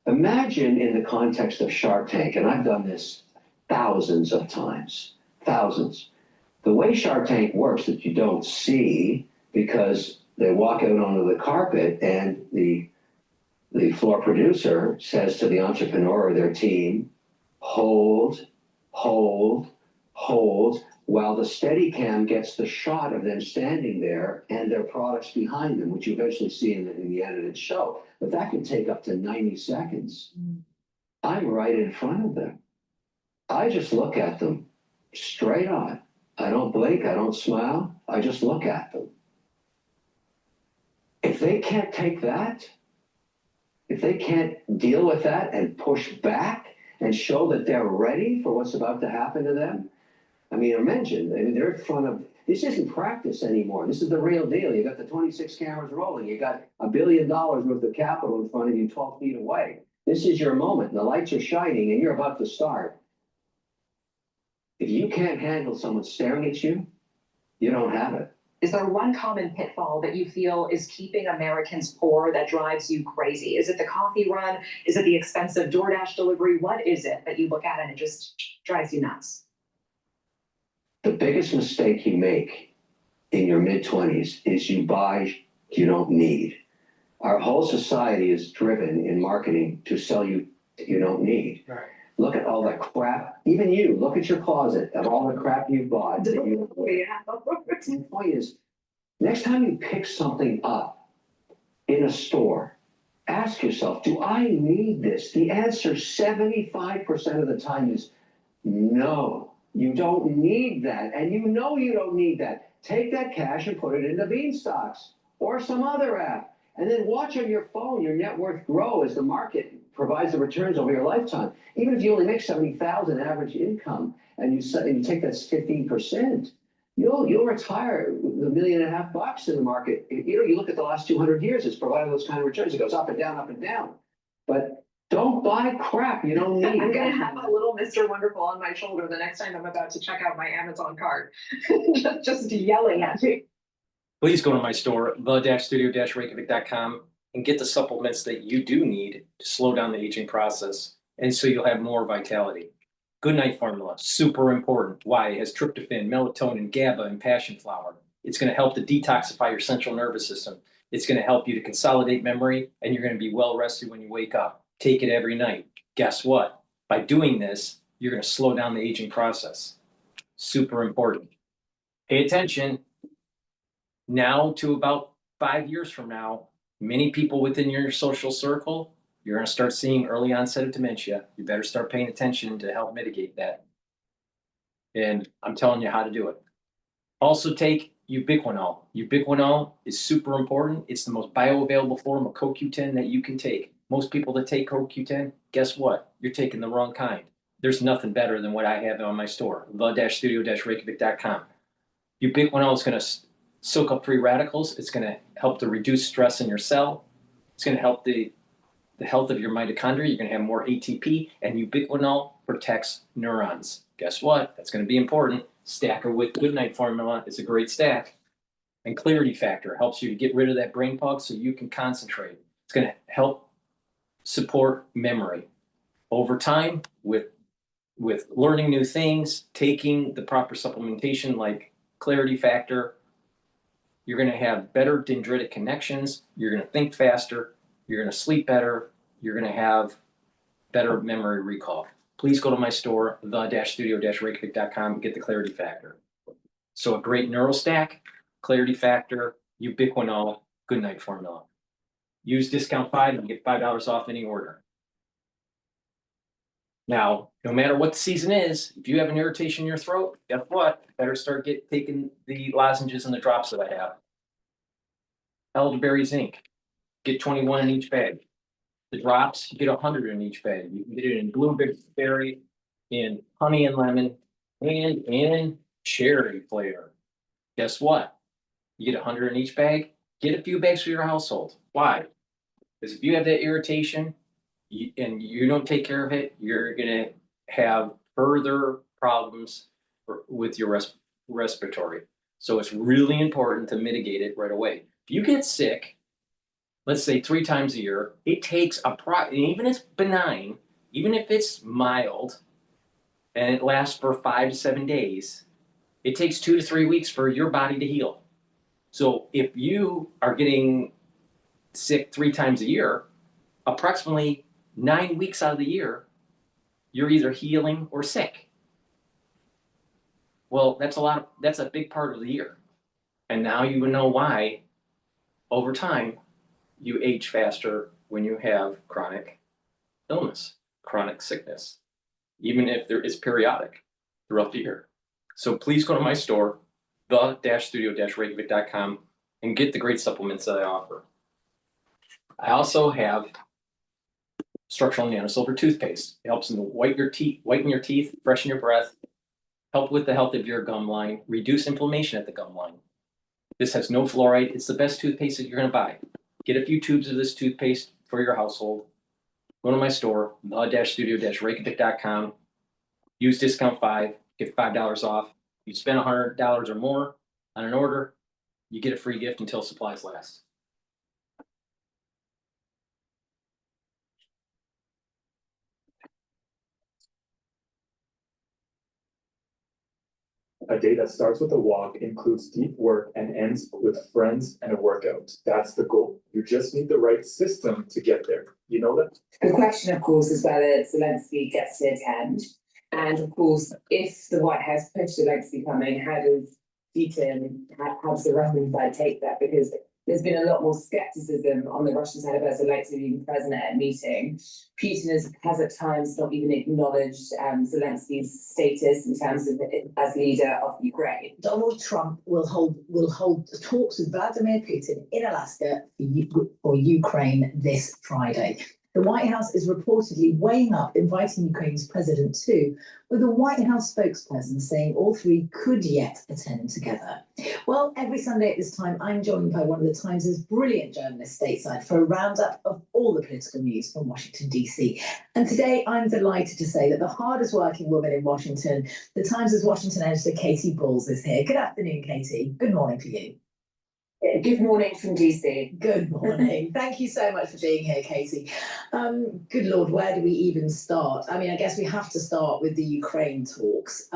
S11: imagine in the context of Shark Tank, and I've done this thousands of times, thousands. The way Shark Tank works that you don't see because they walk out onto the carpet and the floor producer says to the entrepreneur or their team, hold, hold, hold, while the Steadicam gets the shot of them standing there and their products behind them, which you eventually see in the edited show. But that can take up to 90 seconds. I'm right in front of them. I just look at them straight on. I don't blink, I don't smile, I just look at them. If they can't take that, if they can't deal with that and push back and show that they're ready for what's about to happen to them, I mean, they're in front of, this isn't practice anymore. This is the real deal. You got the 26 cameras rolling. You got $1 billion worth of capital in front of you 12 feet away. This is your moment. The lights are shining and you're about to start. If you can't handle someone staring at you, you don't have it.
S9: Is there one common pitfall that you feel is keeping Americans poor that drives you crazy? Is it the coffee run? Is it the expensive DoorDash delivery? What is it that you look at and it just drives you nuts?
S11: The biggest mistake you make in your mid-20s is you buy you don't need. Our whole society is driven in marketing to sell you don't need. Right. Look at all that crap. Even you, look at your closet of all the crap you've bought. The point is, next time you pick something up in a store, ask yourself, do I need this? The answer 75% of the time is no, you don't need that. And you know you don't need that. Take that cash and put it into Beanstocks or some other app. And then watch on your phone your net worth grow as the market provides the returns over your lifetime. Even if you only make $70,000 average income and you take that 15%, you'll retire with $1.5 million in the market. You look at the last 200 years, it's provided those kind of returns. It goes up and down, up and down. But don't buy crap you don't need.
S9: I'm going to have a little Mr. Wonderful on my shoulder the next time I'm about to check out my Amazon cart. just yelling at me.
S1: Please go to my store, the-studio-reykjavik.com, and get the supplements that you do need to slow down the aging process, and so you'll have more vitality. Good night formula, super important. Why? It has tryptophan, melatonin, GABA, and passion flower. It's going to help to detoxify your central nervous system. It's going to help you to consolidate memory, and you're going to be well rested when you wake up. Take it every night. Guess what? By doing this, you're going to slow down the aging process. Super important. Pay attention. Now to about 5 years from now, many people within your social circle, you're going to start seeing early onset of dementia. You better start paying attention to help mitigate that. And I'm telling you how to do it. Also take ubiquinol. Ubiquinol is super important. It's the most bioavailable form of CoQ10 that you can take. most people that take CoQ10, guess what? You're taking the wrong kind. There's nothing better than what I have on my store, the-studio-reykjavik.com. Ubiquinol is going to soak up free radicals. It's going to help to reduce stress in your cell. It's going to help the health of your mitochondria. You're going to have more ATP, and ubiquinol protects neurons. Guess what? That's going to be important. Stacker with Goodnight formula is a great stack. And clarity factor helps you to get rid of that brain fog so you can concentrate. It's going to help support memory. Over time, with learning new things, taking the proper supplementation like clarity factor, you're going to have better dendritic connections. You're going to think faster. You're going to sleep better. You're going to have better memory recall. Please go to my store, the-studio-reykjavik.com, and get the clarity factor. So a great neural stack, clarity factor, ubiquinol, Goodnight formula. Use discount 5 and get $5 off any order. Now, no matter what the season is, if you have an irritation in your throat, guess what? Better start taking the lozenges and the drops that I have. Elderberry zinc, get 21 in each bag. The drops, you get 100 in each bag. You can get it in blueberry, in honey and lemon, and in cherry flavor. Guess what? You get 100 in each bag. Get a few bags for your household. Why? Because if you have that irritation and you don't take care of it, you're going to have further problems with your respiratory. So it's really important to mitigate it right away. If you get sick, let's say 3 times a year, it takes even if it's benign, even if it's mild, and it lasts for 5 to 7 days, it takes 2 to 3 weeks for your body to heal. So if you are getting sick 3 times a year, approximately 9 weeks out of the year, you're either healing or sick. Well, that's a big part of the year. And now you know why, over time, you age faster when you have chronic illness, chronic sickness, even if there is periodic throughout the year. So please go to my store, the-studio-reykjavik.com, and get the great supplements that I offer. I also have structural nanosilver toothpaste. It helps whiten your teeth, freshen your breath, help with the health of your gum line, reduce inflammation at the gum line. This has no fluoride. It's the best toothpaste that you're going to buy. Get a few tubes of this toothpaste for your household. Go to my store, the-studio-reykjavik.com. Use discount 5, get $5 off. You spend $100 or more on an order, you get a free gift until supplies last.
S7: A day that starts with a walk, includes deep work, and ends with friends and a workout. That's the goal. You just need the right system to get there. You know that?
S8: The question, of course, is whether Zelensky gets to attend. And of course, if the White House pushed Zelensky coming, how does Putin, how does the Russian side take that? Because there's been a lot more skepticism on the Russian side about Zelensky being present at a meeting. Putin has at times not even acknowledged Zelensky's status in terms of as leader of Ukraine.
S12: Donald Trump will hold talks with Vladimir Putin in Alaska for Ukraine this Friday. The White House is reportedly weighing up inviting Ukraine's president too, with a White House spokesperson saying all three could yet attend together. Well, every Sunday at this time, I'm joined by one of the Times' brilliant journalists stateside for a roundup of all the political news from Washington, D.C. And today, I'm delighted to say that the hardest working woman in Washington, the Times' Washington editor, Katie Balls, is here. Good afternoon, Katie. Good morning to you.
S8: Good morning from DC.
S12: Good morning. Thank you so much for being here, Katie. Good Lord, where do we even start? I mean, I guess we have to start with the Ukraine talks.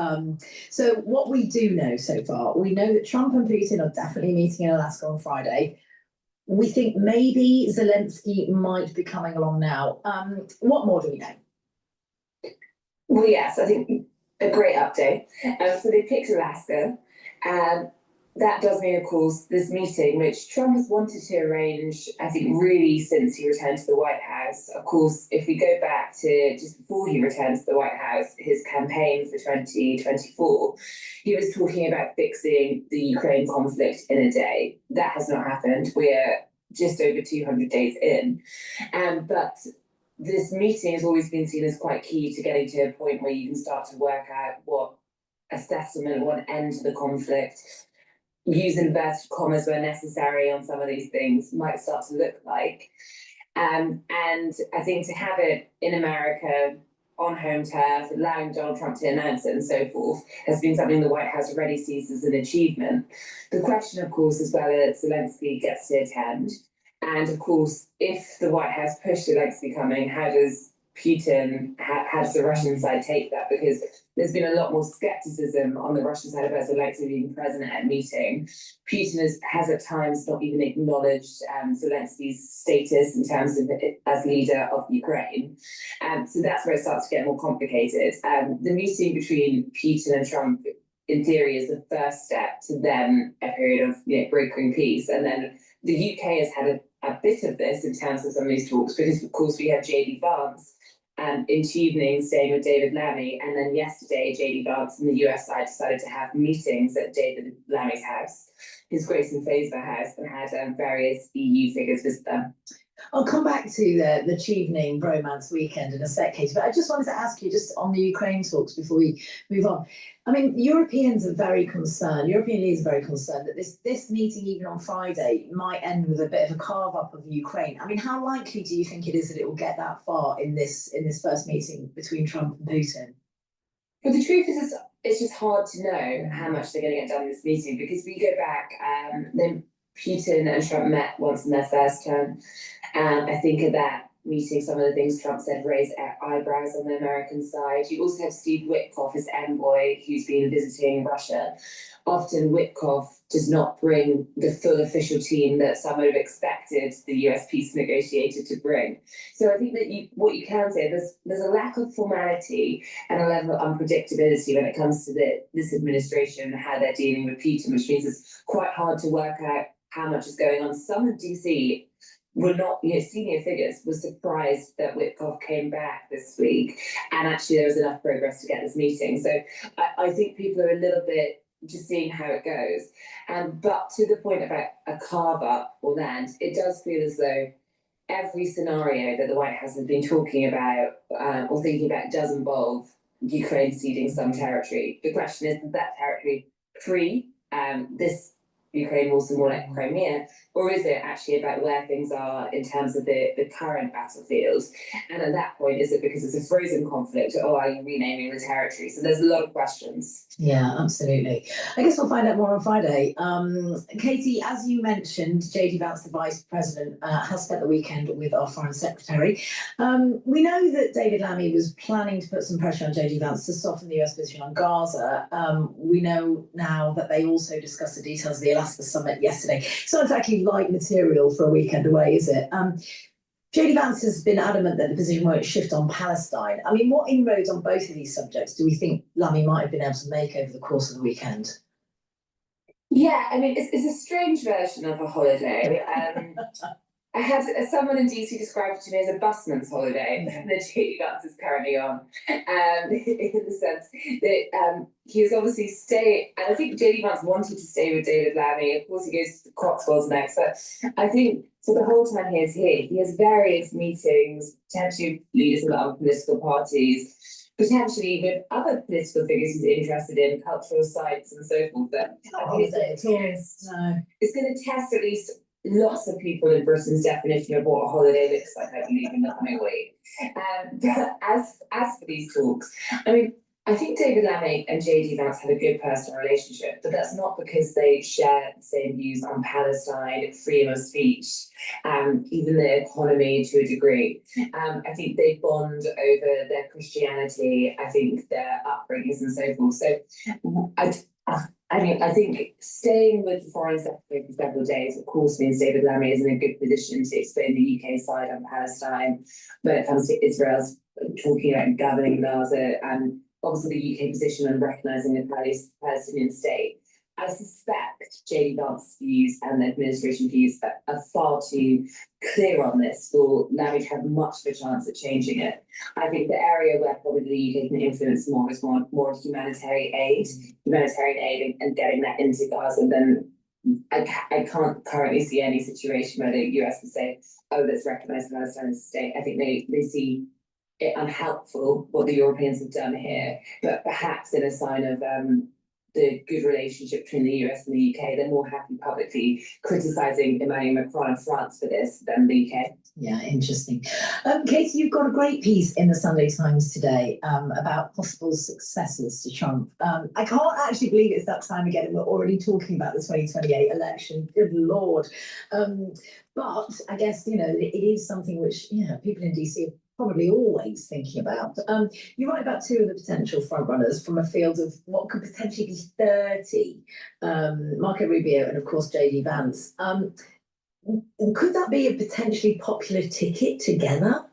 S12: So what we do know so far, we know that Trump and Putin are definitely meeting in Alaska on Friday. We think maybe Zelensky might be coming along now. What more do we know?
S8: Well, yes, I think a great update. So they picked Alaska. That does mean, of course, this meeting, which Trump has wanted to arrange, I think, really since he returned to the White House. Of course, if we go back to just before he returned to the White House, his campaign for 2024, he was talking about fixing the Ukraine conflict in a day. That has not happened. We're just over 200 days in. But this meeting has always been seen as quite key to getting to a point where you can start to work out what a settlement, what end to the conflict, use inverted commas where necessary on some of these things, might start to look like. And I think to have it in America on home turf, allowing Donald Trump to announce it and so forth, has been something the White House already sees as an achievement. The question, of course, is whether Zelensky gets to attend. And of course, if the White House pushed Zelensky coming, how does Putin, how does the Russian side take that? Because there's been a lot more skepticism on the Russian side about Zelensky being present at a meeting. Putin has at times not even acknowledged Zelensky's status in terms of as leader of Ukraine. So that's where it starts to get more complicated. The meeting between Putin and Trump, in theory, is the first step to then a period of brokering peace. And then the UK has had a bit of this in terms of some of these talks, because of course we have J.D. Vance in Chevening staying with David Lammy, and then yesterday J.D. Vance from the US side decided to have meetings at David Lammy's house, his Grace and Favour house, and had various EU figures visit them.
S12: I'll come back to the Chevening bromance weekend in a sec, Katie, but I just wanted to ask you just on the Ukraine talks before we move on. I mean, Europeans are very concerned, European leaders are very concerned that this meeting, even on Friday, might end with a bit of a carve-up of Ukraine. I mean, how likely do you think it is that it will get that far in this first meeting between Trump and Putin?
S8: Well, the truth is, it's just hard to know how much they're going to get done in this meeting, because we go back, then Putin and Trump met once in their first term. I think at that meeting, some of the things Trump said raised eyebrows on the American side. You also have Steve Witkoff, his envoy, who's been visiting Russia. Often Witkoff does not bring the full official team that some would have expected the US peace negotiator to bring. So I think that what you can say, there's a lack of formality and a level of unpredictability when it comes to this administration and how they're dealing with Putin, which means it's quite hard to work out how much is going on. Some of DC were not, senior figures were surprised that Witkoff came back this week, and actually there was enough progress to get this meeting. So I think people are a little bit just seeing how it goes. But to the point about a carve up or land, it does feel as though every scenario that the White House has been talking about or thinking about does involve Ukraine ceding some territory. The question is that territory pre this Ukraine will more like Crimea, or is it actually about where things are in terms of the current battlefield? And at that point, is it because it's a frozen conflict, or are you renaming the territory? So there's a lot of questions.
S12: Yeah, absolutely. I guess we'll find out more on Friday. Katie, as you mentioned, J.D. Vance, the Vice President, has spent the weekend with our Foreign Secretary. We know that David Lammy was planning to put some pressure on J.D. Vance to soften the US position on Gaza. We know now that they also discussed the details of the Alaska summit yesterday. It's not exactly light material for a weekend away, is it? J.D. Vance has been adamant that the position won't shift on Palestine. I mean, what inroads on both of these subjects do we think Lammy might have been able to make over the course of the weekend?
S8: Yeah, I mean, it's a strange version of a holiday. I had someone in DC describe it to me as a busman's holiday that J.D. Vance is currently on, in the sense that he was obviously staying, and I think J.D. Vance wanted to stay with David Lammy. Of course, he goes to the Cotswolds next, but I think for the whole time he is here, he has various meetings, potentially leaders of other political parties, potentially with other political figures he's interested in, cultural sites and so forth. But it's going to test at least lots of people in Britain's definition of what a holiday looks like, I believe, in the coming week. But as for these talks, I mean, I think David Lammy and J.D. Vance have a good personal relationship, but that's not because they share the same views on Palestine, freedom of speech, even the economy to a degree. I think they bond over their Christianity, I think their upbringings and so forth. So I think staying with the Foreign Secretary for several days, of course, means David Lammy is in a good position to explain the UK side on Palestine when it comes to Israel's talking about governing Gaza, and obviously the UK position on recognising the Palestinian state. I suspect J.D. Vance's views and the administration views are far too clear on this for Lammy to have much of a chance at changing it. I think the area where probably the UK can influence more is more humanitarian aid and getting that into Gaza than I can't currently see any situation where the US would say, oh, let's recognise Palestine as a state. I think they see it unhelpful what the Europeans have done here, but perhaps in a sign of the good relationship between the US and the UK, they're more happy publicly criticising Emmanuel Macron and France for this than the UK.
S12: Yeah, interesting. Katie, you've got a great piece in the Sunday Times today about possible successors to Trump. I can't actually believe it's that time again, and we're already talking about the 2028 election. Good Lord. But I guess, you know, it is something which, you know, people in DC are probably always thinking about. You write about two of the potential frontrunners from a field of what could potentially be 30, Marco Rubio and, of course, J.D. Vance. Could that be a potentially popular ticket together?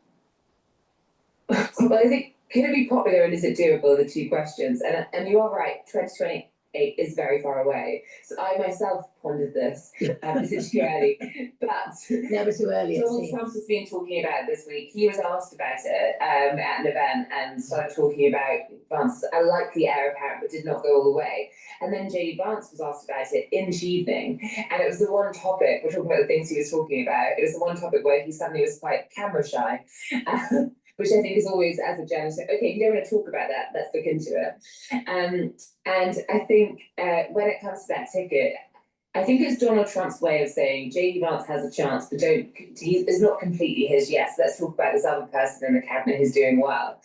S8: Well, I think, could it be popular and is it doable, the two questions? And you are right, 2028 is very far away. So I myself pondered this, is it too early? But
S12: never too early.
S8: Donald Trump has been talking about it this week. He was asked about it at an event and started talking about Vance, a likely heir apparent, but did not go all the way. And then J.D. Vance was asked about it in evening, and it was the one topic, we're talking about the things he was talking about, it was the one topic where he suddenly was quite camera shy. Which I think is always, as a journalist, okay, if you don't want to talk about that, let's look into it. And I think when it comes to that ticket, I think it's Donald Trump's way of saying J.D. Vance has a chance, but it's not completely his yes. Let's talk about this other person in the cabinet who's doing well.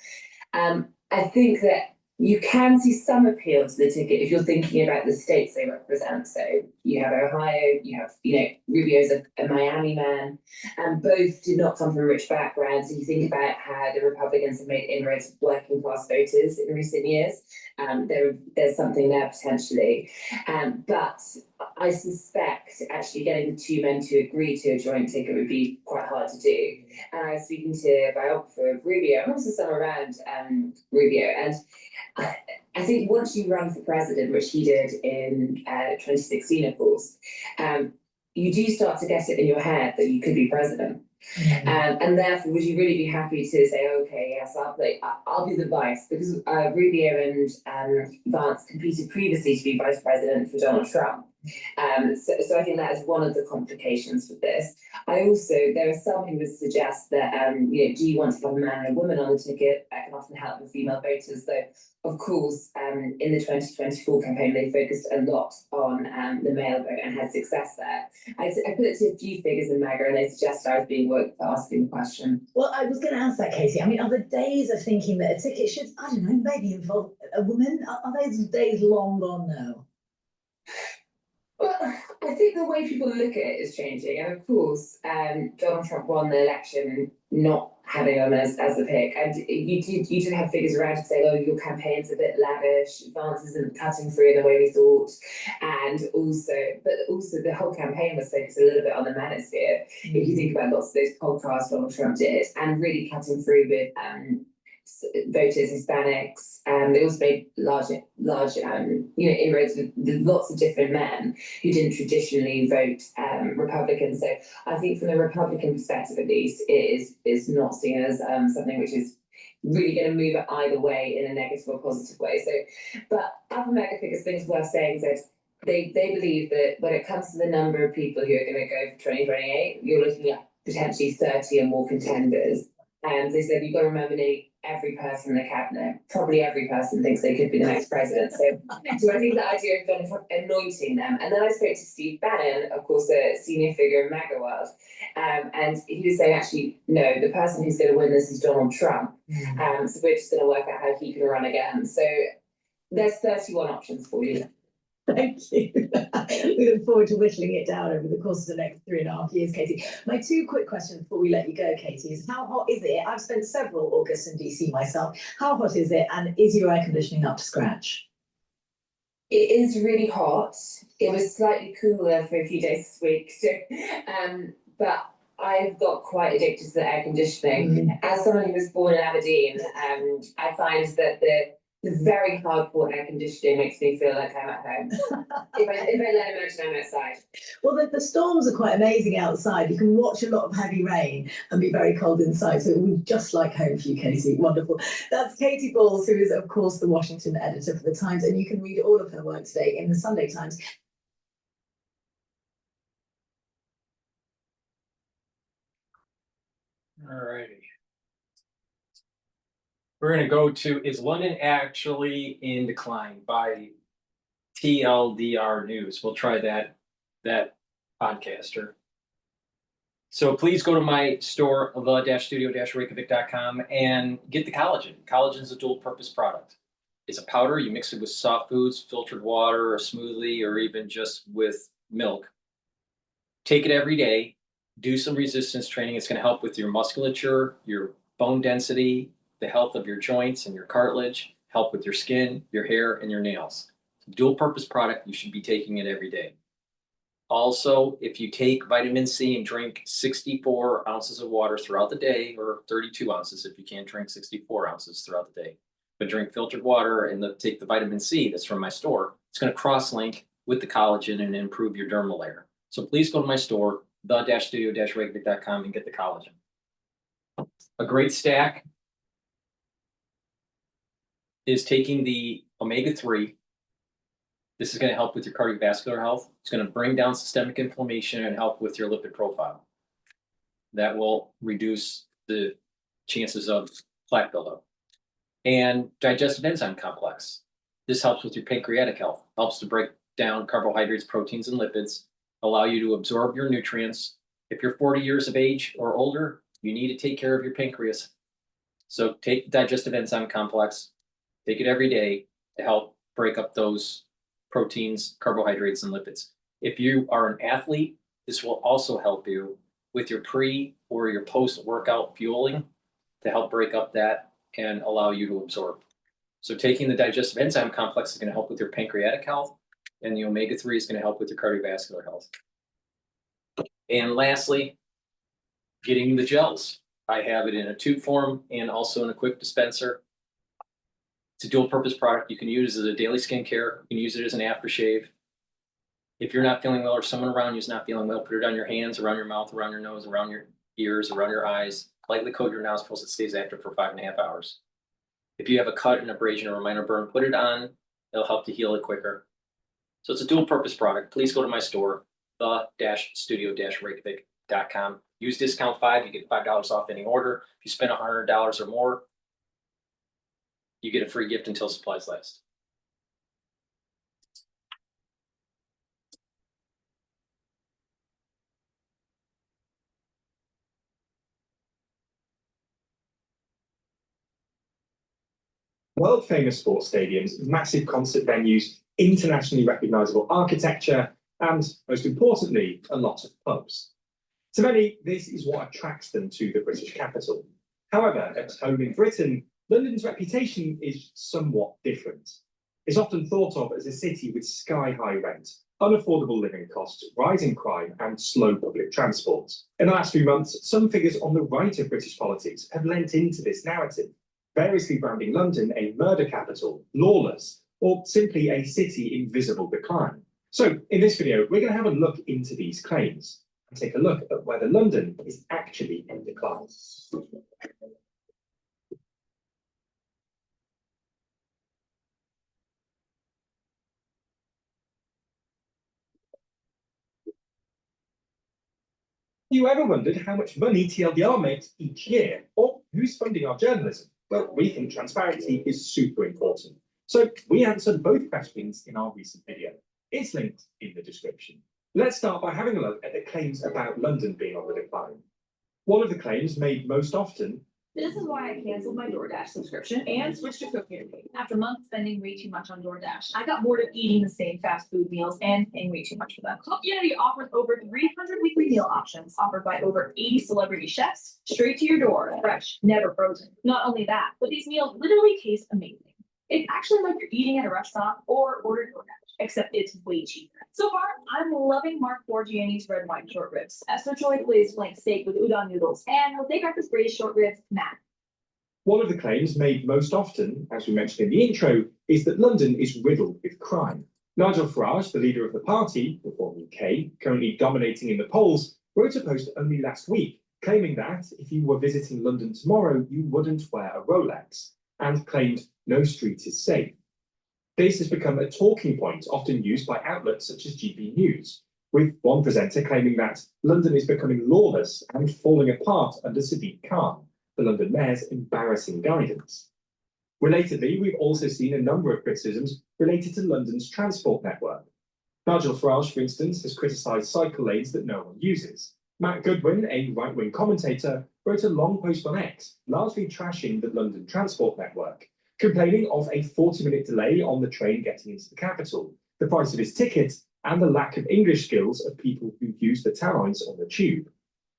S8: I think that you can see some appeal to the ticket if you're thinking about the states they represent. So you have Ohio, you have, Rubio's a Miami man, and both did not come from rich backgrounds. So you think about how the Republicans have made inroads with working class voters in recent years. There's something there potentially. But I suspect actually getting the two men to agree to a joint ticket would be quite hard to do. And I was speaking to a biographer of Rubio, and also some around Rubio, and I think once you run for president, which he did in 2016, of course, you do start to get it in your head that you could be president. And therefore, would you really be happy to say, okay, yes, I'll be the vice? Because Rubio and Vance competed previously to be vice president for Donald Trump. So I think that is one of the complications with this. There are some who would suggest that, do you want to have a man and a woman on the ticket? That can often help with female voters, though, of course, in the 2024 campaign, they focused a lot on the male vote and had success there. I put it to a few figures in MAGA, and they suggested I was being woke for asking the question.
S12: Well, I was going to ask that, Katie. I mean, are the days of thinking that a ticket should, I don't know, maybe involve a woman? Are those days long gone now?
S8: Well, I think the way people look at it is changing. And of course, Donald Trump won the election not having him as the pick. And you did have figures around to say, oh, your campaign's a bit lavish, Vance isn't cutting through in the way we thought. But also the whole campaign was focused a little bit on the manosphere. If you think about lots of those podcasts Donald Trump did, and really cutting through with voters, Hispanics, they also made large inroads with lots of different men who didn't traditionally vote Republican. So I think from the Republican perspective, at least, it is not seen as something which is really going to move it either way in a negative or positive way. So, but other mega figures, things worth saying is that they believe that when it comes to the number of people who are going to go for 2028, you're looking at potentially 30 or more contenders. And they said, you've got to remember nearly every person in the cabinet, probably every person thinks they could be the next president. So I think the idea of Donald Trump anointing them. And then I spoke to Steve Bannon, of course, a senior figure in MAGA world. And he was saying, actually, no, the person who's going to win this is Donald Trump. So we're just going to work out how he can run again. So there's 31 options for you.
S12: Thank you. We look forward to whittling it down over the course of the next 3.5 years, Katie. My two quick questions before we let you go, Katie, is how hot is it? I've spent several Augusts in DC myself. How hot is it? And is your air conditioning up to scratch?
S8: It is really hot. It was slightly cooler for a few days this week. So, but I've got quite addicted to the air conditioning. As someone who was born in Aberdeen, I find that the very hardcore air conditioning makes me feel like I'm at home. if I let imagine I'm outside.
S12: Well, the storms are quite amazing outside. You can watch a lot of heavy rain and be very cold inside. So it will be just like home for you, Katie. Wonderful. That's Katie Balls, who is, of course, the Washington editor for The Times. And you can read all of her work today in the Sunday Times.
S1: Alrighty. We're gonna go to, is London actually in decline by TLDR News? We'll try that podcaster. So please go to my store, the-studio-reykjavik.com, and get the collagen. Collagen is a dual purpose product. It's a powder, you mix it with soft foods, filtered water, or smoothie, or even just with milk. Take it every day, do some resistance training. It's gonna help with your musculature, your bone density, the health of your joints and your cartilage, help with your skin, your hair, and your nails. Dual purpose product, you should be taking it every day. Also, if you take vitamin C and drink 64 ounces of water throughout the day, or 32 ounces if you can't drink 64 ounces throughout the day, but drink filtered water and take the vitamin C that's from my store, it's going to cross-link with the collagen and improve your dermal layer. So please go to my store, the-studio-reykjavik.com, and get the collagen. A great stack is taking the omega-3. This is going to help with your cardiovascular health. It's going to bring down systemic inflammation and help with your lipid profile. That will reduce the chances of plaque buildup. And digestive enzyme complex. This helps with your pancreatic health, helps to break down carbohydrates, proteins, and lipids, allow you to absorb your nutrients. If you're 40 years of age or older, you need to take care of your pancreas. So take the digestive enzyme complex, take it every day to help break up those proteins, carbohydrates, and lipids. If you are an athlete, this will also help you with your pre or your post-workout fueling to help break up that and allow you to absorb. So taking the digestive enzyme complex is going to help with your pancreatic health, and the omega-3 is going to help with your cardiovascular health. And lastly, getting the gels. I have it in a tube form and also in a quick dispenser. It's a dual purpose product. You can use it as a daily skincare. You can use it as an aftershave. If you're not feeling well or someone around you is not feeling well, put it on your hands, around your mouth, around your nose, around your ears, around your eyes. Lightly coat your nostrils. It stays active for 5.5 hours. If you have a cut, an abrasion, or a minor burn, put it on. It'll help to heal it quicker. So it's a dual purpose product. Please go to my store, the-studio-reykjavik.com. Use discount 5, you get $5 off any order. If you spend $100 or more, you get a free gift until supplies last.
S7: World-famous sports stadiums, massive concert venues, internationally recognizable architecture, and, most importantly, a lot of pubs. To many, this is what attracts them to the British capital. However, at home in Britain, London's reputation is somewhat different. It's often thought of as a city with sky-high rent, unaffordable living costs, rising crime, and slow public transport. In the last few months, some figures on the right of British politics have lent into this narrative, variously branding London a murder capital, lawless, or simply a city in visible decline. So, in this video, we're going to have a look into these claims and take a look at whether London is actually in decline. You ever wondered how much money TLDR makes each year, or who's funding our journalism? Well, we think transparency is super important. So we answered both questions in our recent video. It's linked in the description. Let's start by having a look at the claims about London being on the decline. One of the claims made most often.
S10: This is why I canceled my DoorDash subscription and switched to cooking. After months spending way too much on DoorDash, I got bored of eating the same fast food meals and paying way too much for them. Community offers over 300 weekly meal options offered by over 80 celebrity chefs, straight to your door, fresh, never frozen. Not only that, but these meals literally taste amazing. It's actually like you're eating at a restaurant or ordered DoorDash, except it's way cheaper. So far, I'm loving Mark Borgiani's red wine short ribs, Esther Choi glazed flank steak with udon noodles, and Jose Garza's British short ribs, mac.
S7: One of the claims made most often, as we mentioned in the intro, is that London is riddled with crime. Nigel Farage, the leader of the party, Reform UK, currently dominating in the polls, wrote a post only last week claiming that if you were visiting London tomorrow, you wouldn't wear a Rolex, and claimed no street is safe. This has become a talking point often used by outlets such as GB News. with one presenter claiming that London is becoming lawless and falling apart under Sadiq Khan, the London Mayor's embarrassing guidance. Relatedly, we've also seen a number of criticisms related to London's transport network. Nigel Farage, for instance, has criticised cycle lanes that no one uses. Matt Goodwin, a right-wing commentator, wrote a long post on X, largely trashing the London transport network, complaining of a 40-minute delay on the train getting into the capital, the price of his ticket, and the lack of English skills of people who use the tow lines on the tube.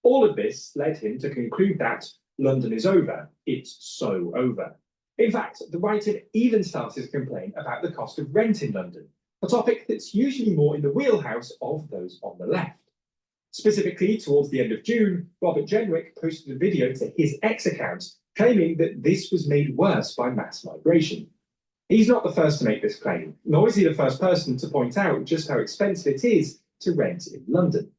S7: All of this led him to conclude that London is over. It's so over. In fact, the right had even started to complain about the cost of rent in London, a topic that's usually more in the wheelhouse of those on the left. Specifically, towards the end of June, Robert Jenrick posted a video to his X account claiming that this was made worse by mass migration. He's not the first to make this claim, nor is he the first person to point out just how expensive it is to rent in London.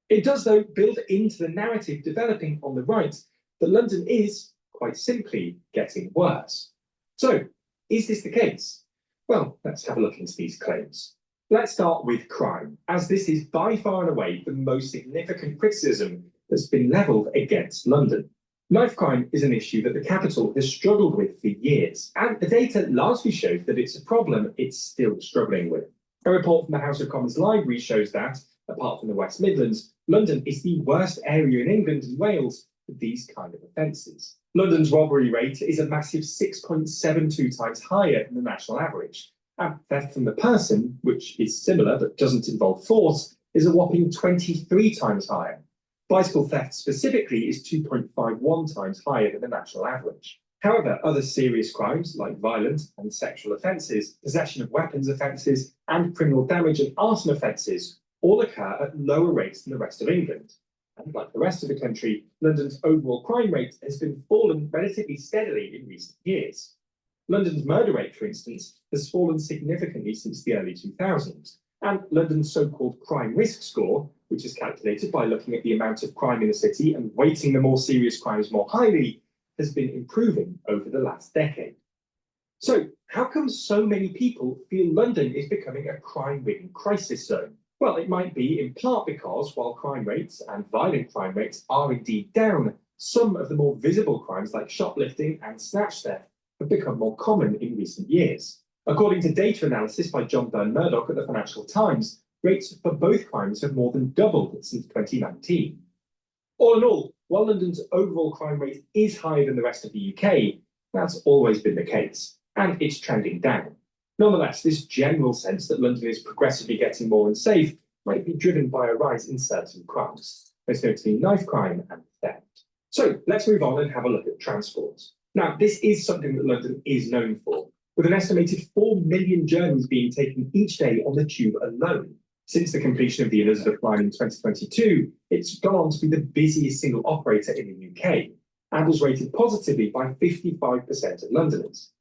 S7: It does, though, build into the narrative developing on the right that London is, quite simply, getting worse. So, is this the case? Well, let's have a look into these claims. Let's start with crime, as this is by far and away the most significant criticism that's been levelled against London. Knife crime is an issue that the capital has struggled with for years, and the data largely shows that it's a problem it's still struggling with. A report from the House of Commons Library shows that, apart from the West Midlands, London is the worst area in England and Wales for these kind of offences. London's robbery rate is a massive 6.72 times higher than the national average, and theft from the person, which is similar but doesn't involve force, is a whopping 23 times higher. Bicycle theft specifically is 2.51 times higher than the national average. However, other serious crimes like violent and sexual offences, possession of weapons offences, and criminal damage and arson offences all occur at lower rates than the rest of England. And like the rest of the country, London's overall crime rate has been falling relatively steadily in recent years. London's murder rate, for instance, has fallen significantly since the early 2000s, and London's so-called crime risk score, which is calculated by looking at the amount of crime in the city and weighting the more serious crimes more highly, has been improving over the last decade. So, how come so many people feel London is becoming a crime-ridden crisis zone? Well, it might be in part because while crime rates and violent crime rates are indeed down, some of the more visible crimes like shoplifting and snatch theft have become more common in recent years. According to data analysis by John Byrne-Murdoch at the Financial Times, rates for both crimes have more than doubled since 2019. All in all, while London's overall crime rate is higher than the rest of the UK, that's always been the case, and it's trending down. Nonetheless, this general sense that London is progressively getting more unsafe might be driven by a rise in certain crimes, most notably knife crime and theft. So let's move on and have a look at transport. Now, this is something that London is known for, with an estimated 4 million journeys being taken each day on the tube alone. Since the completion of the Elizabeth line in 2022, it's gone on to be the busiest single operator in the UK, and was rated positively by 55% of Londoners.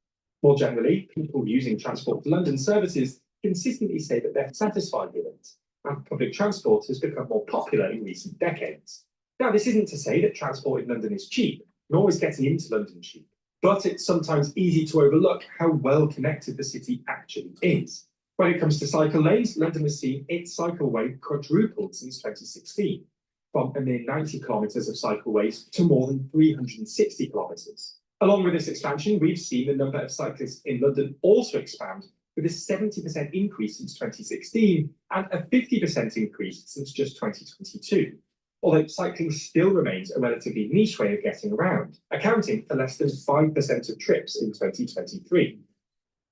S7: More generally, people using Transport for London services consistently say that they're satisfied with it, and public transport has become more popular in recent decades. Now, this isn't to say that transport in London is cheap, nor is getting into London cheap, but it's sometimes easy to overlook how well connected the city actually is. When it comes to cycle lanes, London has seen its cycleway quadrupled since 2016, from a mere 90 kilometres of cycleways to more than 360 kilometres. Along with this expansion, we've seen the number of cyclists in London also expand, with a 70% increase since 2016 and a 50% increase since just 2022. Although cycling still remains a relatively niche way of getting around, accounting for less than 5% of trips in 2023.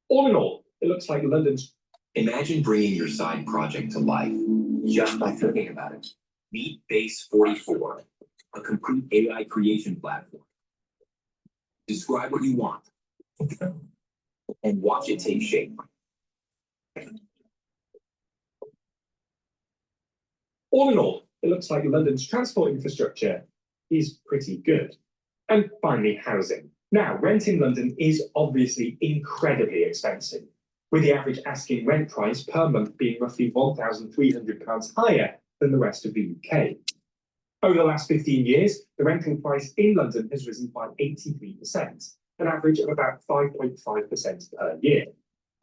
S7: All in all, it looks like London's...
S2: Imagine bringing your side project to life just by thinking about it. Meet Base 44, a complete AI creation platform. Describe what you want and watch it take shape.
S7: All in all, it looks like London's transport infrastructure is pretty good. And finally, housing. Now, rent in London is obviously incredibly expensive, with the average asking rent price per month being roughly £1,300 higher than the rest of the UK. Over the last 15 years, the rental price in London has risen by 83%, an average of about 5.5% per year.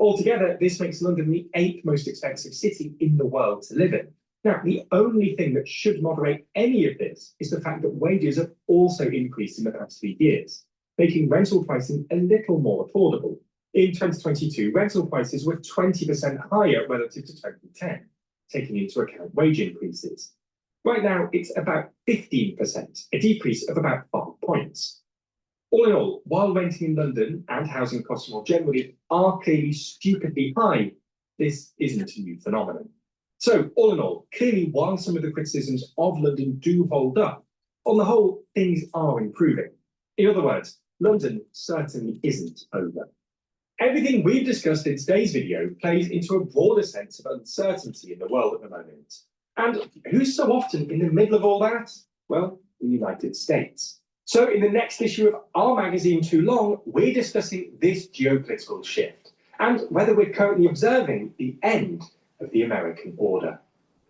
S7: Altogether, this makes London the 8th most expensive city in the world to live in, Now, the only thing that should moderate any of this is the fact that wages have also increased in the past 3 years, making rental pricing a little more affordable. In 2022, rental prices were 20% higher relative to 2010, taking into account wage increases. Right now, it's about 15%, a decrease of about 5 points. All in all, while renting in London and housing costs more generally are clearly stupidly high, this isn't a new phenomenon. So, all in all, clearly, while some of the criticisms of London do hold up, on the whole, things are improving. In other words, London certainly isn't over. Everything we've discussed in today's video plays into a broader sense of uncertainty in the world at the moment. And who's so often in the middle of all that? Well, the United States. So in the next issue of our magazine, Too Long, we're discussing this geopolitical shift and whether we're currently observing the end of the American order.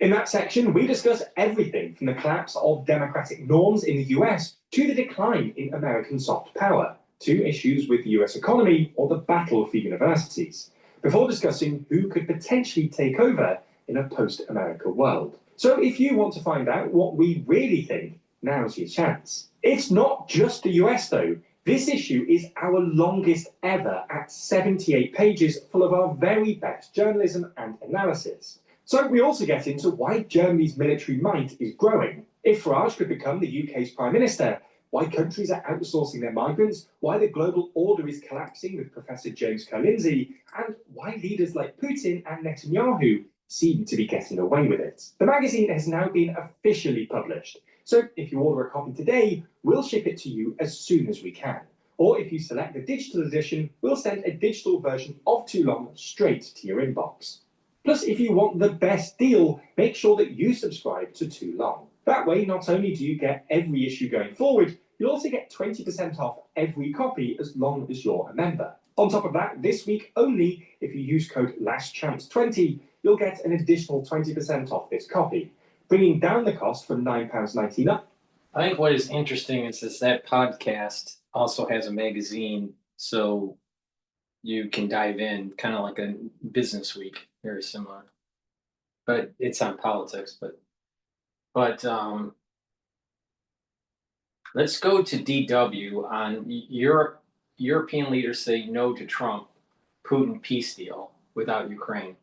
S7: In that section, we discuss everything from the collapse of democratic norms in the US to the decline in American soft power, to issues with the US economy or the battle for universities, before discussing who could potentially take over in a post-America world. So if you want to find out what we really think, now's your chance. It's not just the US though. This issue is our longest ever at 78 pages, full of our very best journalism and analysis. So we also get into why Germany's military might is growing, if Farage could become the UK's Prime Minister, why countries are outsourcing their migrants, why the global order is collapsing with Professor James Kerr-Lindsay, and why leaders like Putin and Netanyahu seem to be getting away with it. The magazine has now been officially published, so if you order a copy today, we'll ship it to you as soon as we can. Or if you select the digital edition, we'll send a digital version of Too Long straight to your inbox. Plus, if you want the best deal, make sure that you subscribe to Too Long. That way, not only do you get every issue going forward, you'll also get 20% off every copy as long as you're a member. On top of that, this week only, if you use code LASTCHANCE20, you'll get an additional 20% off this copy, bringing down the cost from £9.99.
S1: I think what is interesting is that podcast also has a magazine, so you can dive in, kind of like a Business Week, very similar. But it's on politics, but let's go to DW on Europe. European leaders say no to Trump, Putin peace deal without Ukraine.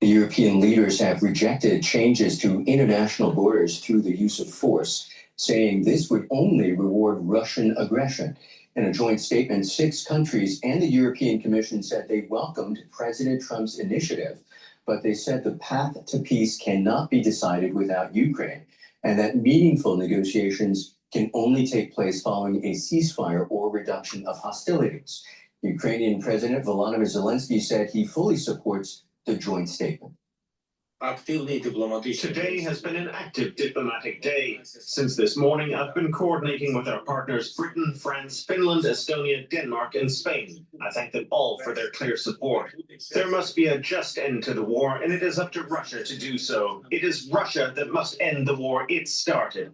S2: The European leaders have rejected changes to international borders through the use of force, saying this would only reward Russian aggression. In a joint statement, 6 countries and the European Commission said they welcomed President Trump's initiative, but they said the path to peace cannot be decided without Ukraine, and that meaningful negotiations can only take place following a ceasefire or reduction of hostilities. Ukrainian President Volodymyr Zelensky said he fully supports the joint statement.
S13: Today has been an active diplomatic day. Since this morning, I've been coordinating with our partners Britain, France, Finland, Estonia, Denmark, and Spain. I thank them all for their clear support. There must be a just end to the war, and it is up to Russia to do so. It is Russia that must end the war it started.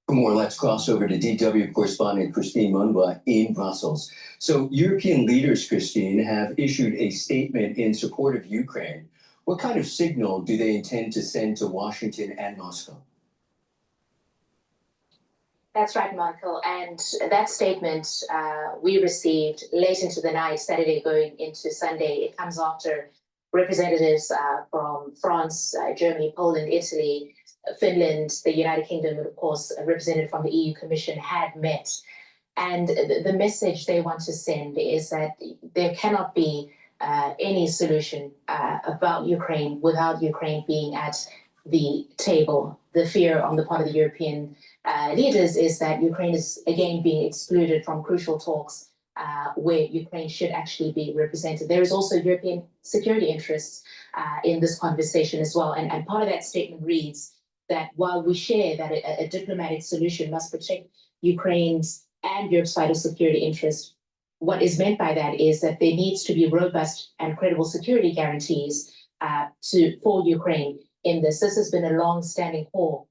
S2: For more, let's cross over to DW correspondent Christine Munwa in Brussels. So European leaders, Christine, have issued a statement in support of Ukraine. What kind of signal do they intend to send to Washington and Moscow?
S15: That's right, Michael. And that statement we received late into the night, Saturday going into Sunday. It comes after representatives from France, Germany, Poland, Italy, Finland, the United Kingdom, and of course, a representative from the EU Commission had met. And the message they want to send is that there cannot be any solution about Ukraine without Ukraine being at the table. The fear on the part of the European leaders is that Ukraine is again being excluded from crucial talks where Ukraine should actually be represented. There is also European security interests in this conversation as well. And part of that statement reads that while we share that a diplomatic solution must protect Ukraine's and Europe's vital security interests, what is meant by that is that there needs to be robust and credible security guarantees for Ukraine in this. This has been a long-standing call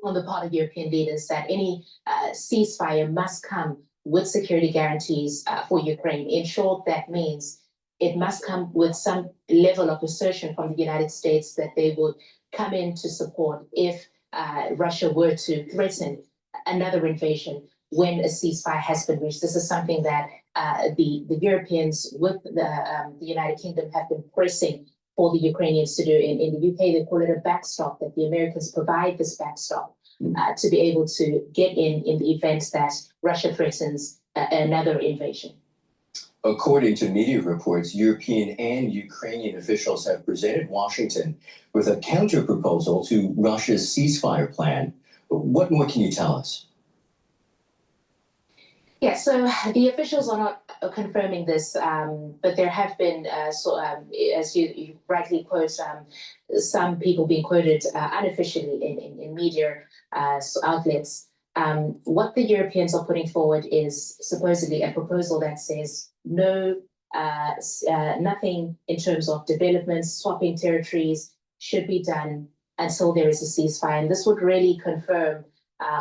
S15: on the part of European leaders that any ceasefire must come with security guarantees for Ukraine. In short, that means it must come with some level of assertion from the United States that they would come in to support if Russia were to threaten another invasion when a ceasefire has been reached. This is something that the Europeans with the United Kingdom have been pressing for the Ukrainians to do. In the UK, they call it a backstop, that the Americans provide this backstop to be able to get in the event that Russia threatens another invasion.
S14: According to media reports, European and Ukrainian officials have presented Washington with a counter-proposal to Russia's ceasefire plan. What more can you tell us?
S15: Yeah, so the officials are not confirming this, but there have been, as you rightly quote, some people being quoted unofficially in media outlets. What the Europeans are putting forward is supposedly a proposal that says no, nothing in terms of developments, swapping territories should be done until there is a ceasefire. And this would really confirm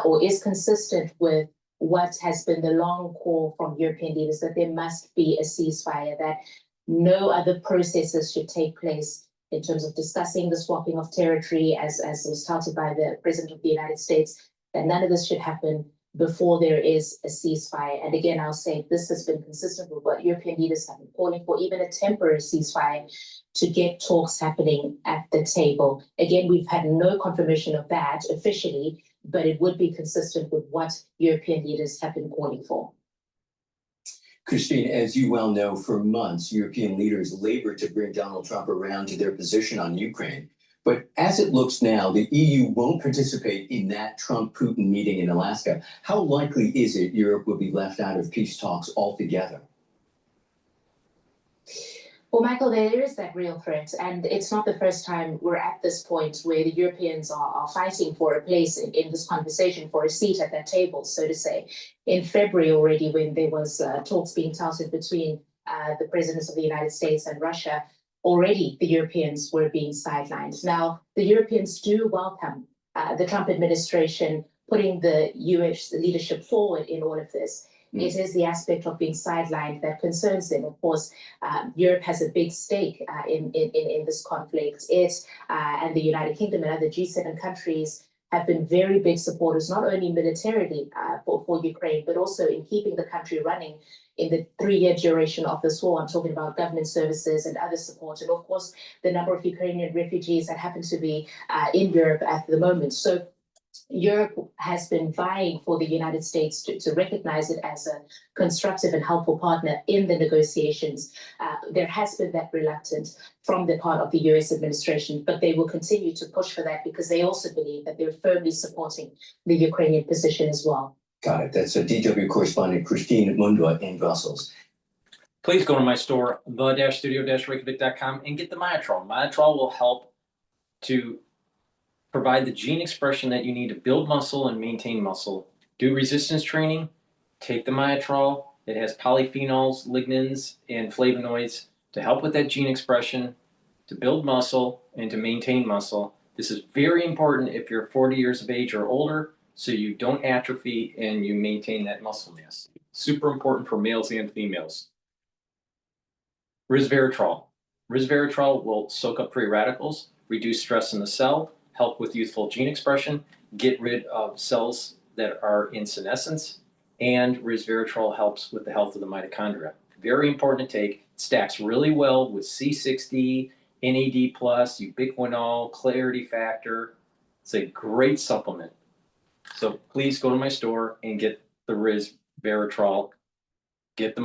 S15: or is consistent with what has been the long call from European leaders, that there must be a ceasefire, that no other processes should take place in terms of discussing the swapping of territory, as was touted by the President of the United States, that none of this should happen before there is a ceasefire. And again, I'll say this has been consistent with what European leaders have been calling for, even a temporary ceasefire, to get talks happening at the table. Again, we've had no confirmation of that officially, but it would be consistent with what European leaders have been calling for.
S14: Christine, as you well know, for months, European leaders labored to bring Donald Trump around to their position on Ukraine. But as it looks now, the EU won't participate in that Trump-Putin meeting in Alaska. How likely is it Europe will be left out of peace talks altogether?
S15: Well, Michael, there is that real threat, and it's not the first time we're at this point where the Europeans are fighting for a place in this conversation, for a seat at that table, so to say. In February already, when there was talks being touted between the presidents of the United States and Russia, already the Europeans were being sidelined. Now, the Europeans do welcome the Trump administration putting the US leadership forward in all of this. It is the aspect of being sidelined that concerns them. Of course, Europe has a big stake in this conflict. It and the United Kingdom and other G7 countries have been very big supporters, not only militarily for Ukraine, but also in keeping the country running in the 3-year duration of this war. I'm talking about government services and other support, and of course, the number of Ukrainian refugees that happen to be in Europe at the moment. So Europe has been vying for the United States to recognize it as a constructive and helpful partner in the negotiations. There has been that reluctance from the part of the US administration, but they will continue to push for that because they also believe that they're firmly supporting the Ukrainian position as well.
S14: Got it. That's a DW correspondent, Christine Mundwa in Brussels.
S1: Please go to my store, the-studio-reykjavik.com, and get the Myotrol. Myotrol will help to provide the gene expression that you need to build muscle and maintain muscle. Do resistance training, take the Myotrol. It has polyphenols, lignans, and flavonoids to help with that gene expression, to build muscle, and to maintain muscle. This is very important if you're 40 years of age or older, so you don't atrophy and you maintain that muscle mass. Super important for males and females. Resveratrol. Resveratrol will soak up free radicals, reduce stress in the cell, help with youthful gene expression, get rid of cells that are in senescence, and resveratrol helps with the health of the mitochondria. Very important to take. It stacks really well with C60, NAD+, ubiquinol, clarity factor. It's a great supplement. So please go to my store and get the resveratrol. Get the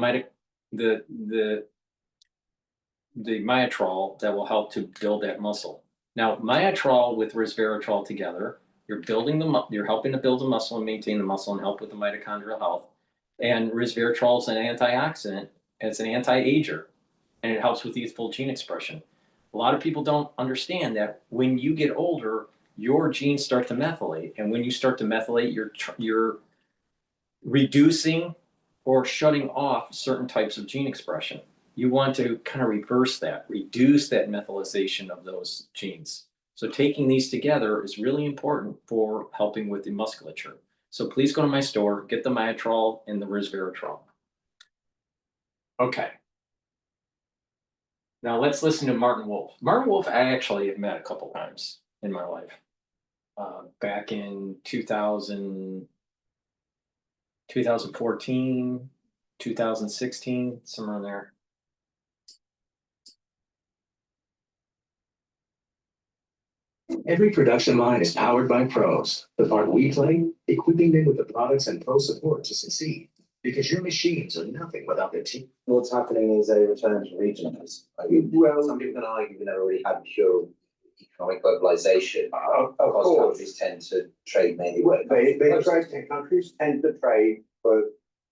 S1: Myotrol that will help to build that muscle. Now, Myotrol with resveratrol together, you're helping to build the muscle and maintain the muscle and help with the mitochondrial health. And resveratrol is an antioxidant, it's an anti-ager, and it helps with youthful gene expression. A lot of people don't understand that when you get older, your genes start to methylate, and when you start to methylate, you're reducing or shutting off certain types of gene expression. You want to kind of reverse that, reduce that methylation of those genes. So taking these together is really important for helping with the musculature. So please go to my store, get the Myotrol and the resveratrol. Okay. Now let's listen to Martin Wolf. Martin Wolf, I actually have met a couple times in my life. Back in 2014, 2016, somewhere in there.
S2: Every production line is powered by pros. The part we play, equipping them with the products and pro support to succeed. Because your machines are nothing without their team.
S16: What's happening is a return to regionalism. Well, some people can argue we never really had pure economic globalization. Because countries tend to trade mainly.
S21: Well, countries tend to trade, but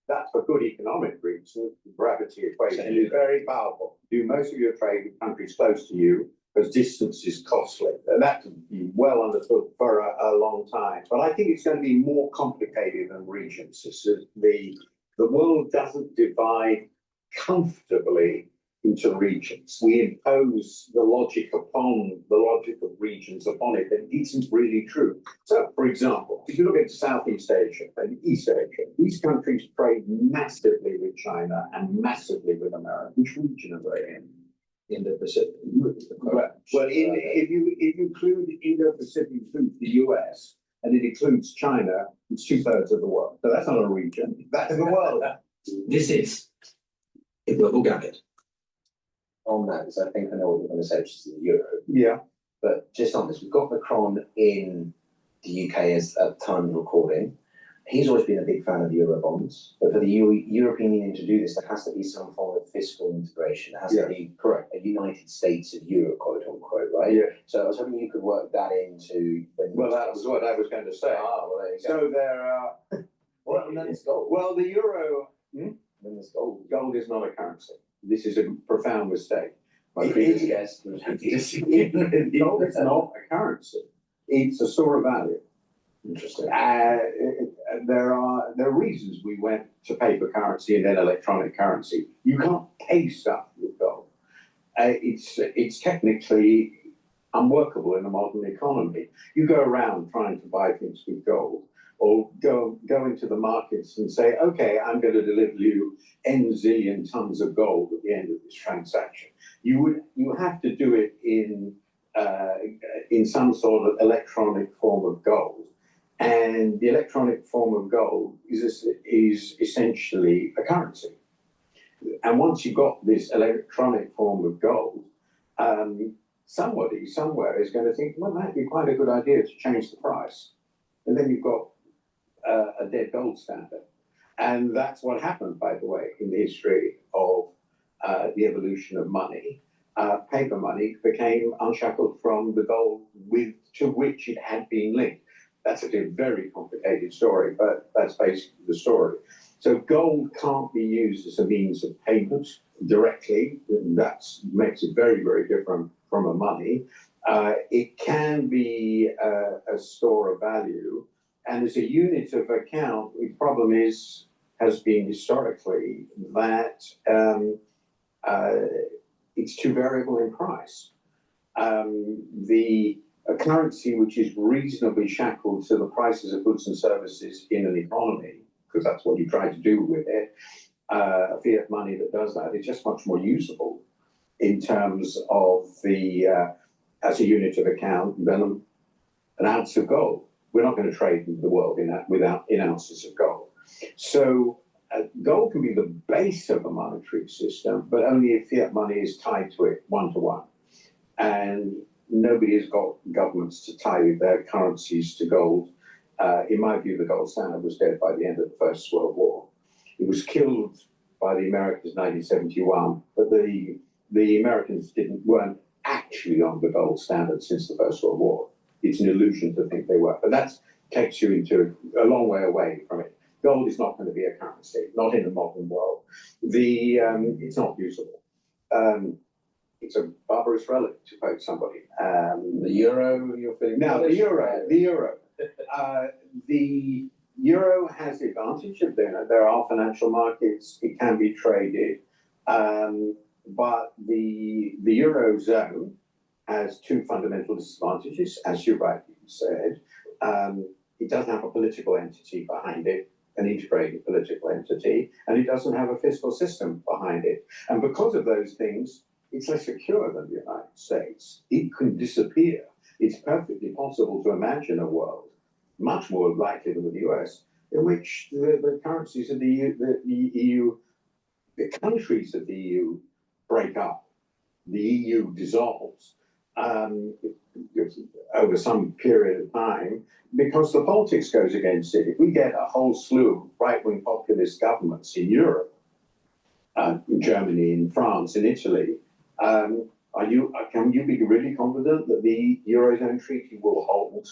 S21: that's for good economic reasons. The gravity equation is very powerful. Do most of your trade with countries close to you because distance is costly. And that's well understood for a long time. But I think it's going to be more complicated than regions. The world doesn't divide comfortably into regions. We impose the logic of regions upon it, and it isn't really true. So, for example, if you look at Southeast Asia and East Asia, these countries trade massively with China and massively with America. Which region are they in?
S16: Indo-Pacific.
S21: If you include Indo-Pacific, includes the US, and it includes China, it's 2/3 of the world. So that's not a region, that's the world.
S2: This is a global gambit.
S16: On that, because I think I know what you're going to say, which is the euro.
S21: Yeah.
S16: But just on this, we've got Macron in the UK as at the time of recording. He's always been a big fan of Eurobonds, but for the European Union to do this, there has to be some form of fiscal integration. There has to be a United States of Europe, quote unquote, right?
S21: Yeah.
S16: So I was hoping you could work that into.
S21: Well, that was what I was going to say.
S16: Well, there you go.
S21: So there are. Well, the euro.
S16: Then there's gold.
S21: Gold is not a currency. This is a profound mistake.
S16: My previous guest was
S21: Gold is not a currency. It's a store of value.
S16: Interesting.
S21: There are reasons we went to paper currency and then electronic currency. You can't pay stuff with gold. It's technically unworkable in a modern economy. You go around trying to buy things with gold, or go into the markets and say, okay, I'm going to deliver you N zillion tons of gold at the end of this transaction. You have to do it in some sort of electronic form of gold. And the electronic form of gold is essentially a currency. And once you've got this electronic form of gold, somebody somewhere is going to think, well, that'd be quite a good idea to change the price. And then you've got a dead gold standard. And that's what happened, by the way, in the history of the evolution of money. Paper money became unshackled from the gold to which it had been linked. That's a very complicated story, but that's basically the story. So gold can't be used as a means of payment directly. That makes it very, very different from a money. It can be a store of value, and as a unit of account, the problem has been historically that it's too variable in price. A currency which is reasonably shackled to the prices of goods and services in an economy, because that's what you try to do with it, fiat money that does that is just much more usable in terms of as a unit of account than an ounce of gold. We're not going to trade in the world in ounces of gold. So gold can be the base of a monetary system, but only if fiat money is tied to it 1-to-1. And nobody has got governments to tie their currencies to gold. In my view, the gold standard was dead by the end of the First World War. It was killed by the Americans in 1971, but the Americans weren't actually on the gold standard since the First World War. It's an illusion to think they were, but that takes you into a long way away from it. Gold is not going to be a currency, not in the modern world. It's not usable. It's a barbarous relic, to quote somebody.
S16: The euro, you're feeling.
S21: Now, the euro. The euro has the advantage of there are financial markets, it can be traded, but the eurozone has two fundamental disadvantages, as you rightly said. It doesn't have a political entity behind it, an integrated political entity, and it doesn't have a fiscal system behind it. And because of those things, it's less secure than the United States. It can disappear. It's perfectly possible to imagine a world, much more likely than with the US, in which the currencies of the EU, the countries of the EU break up, the EU dissolves over some period of time, because the politics goes against it. If we get a whole slew of right-wing populist governments in Europe, in Germany, in France, in Italy, can you be really confident that the Eurozone treaty will hold?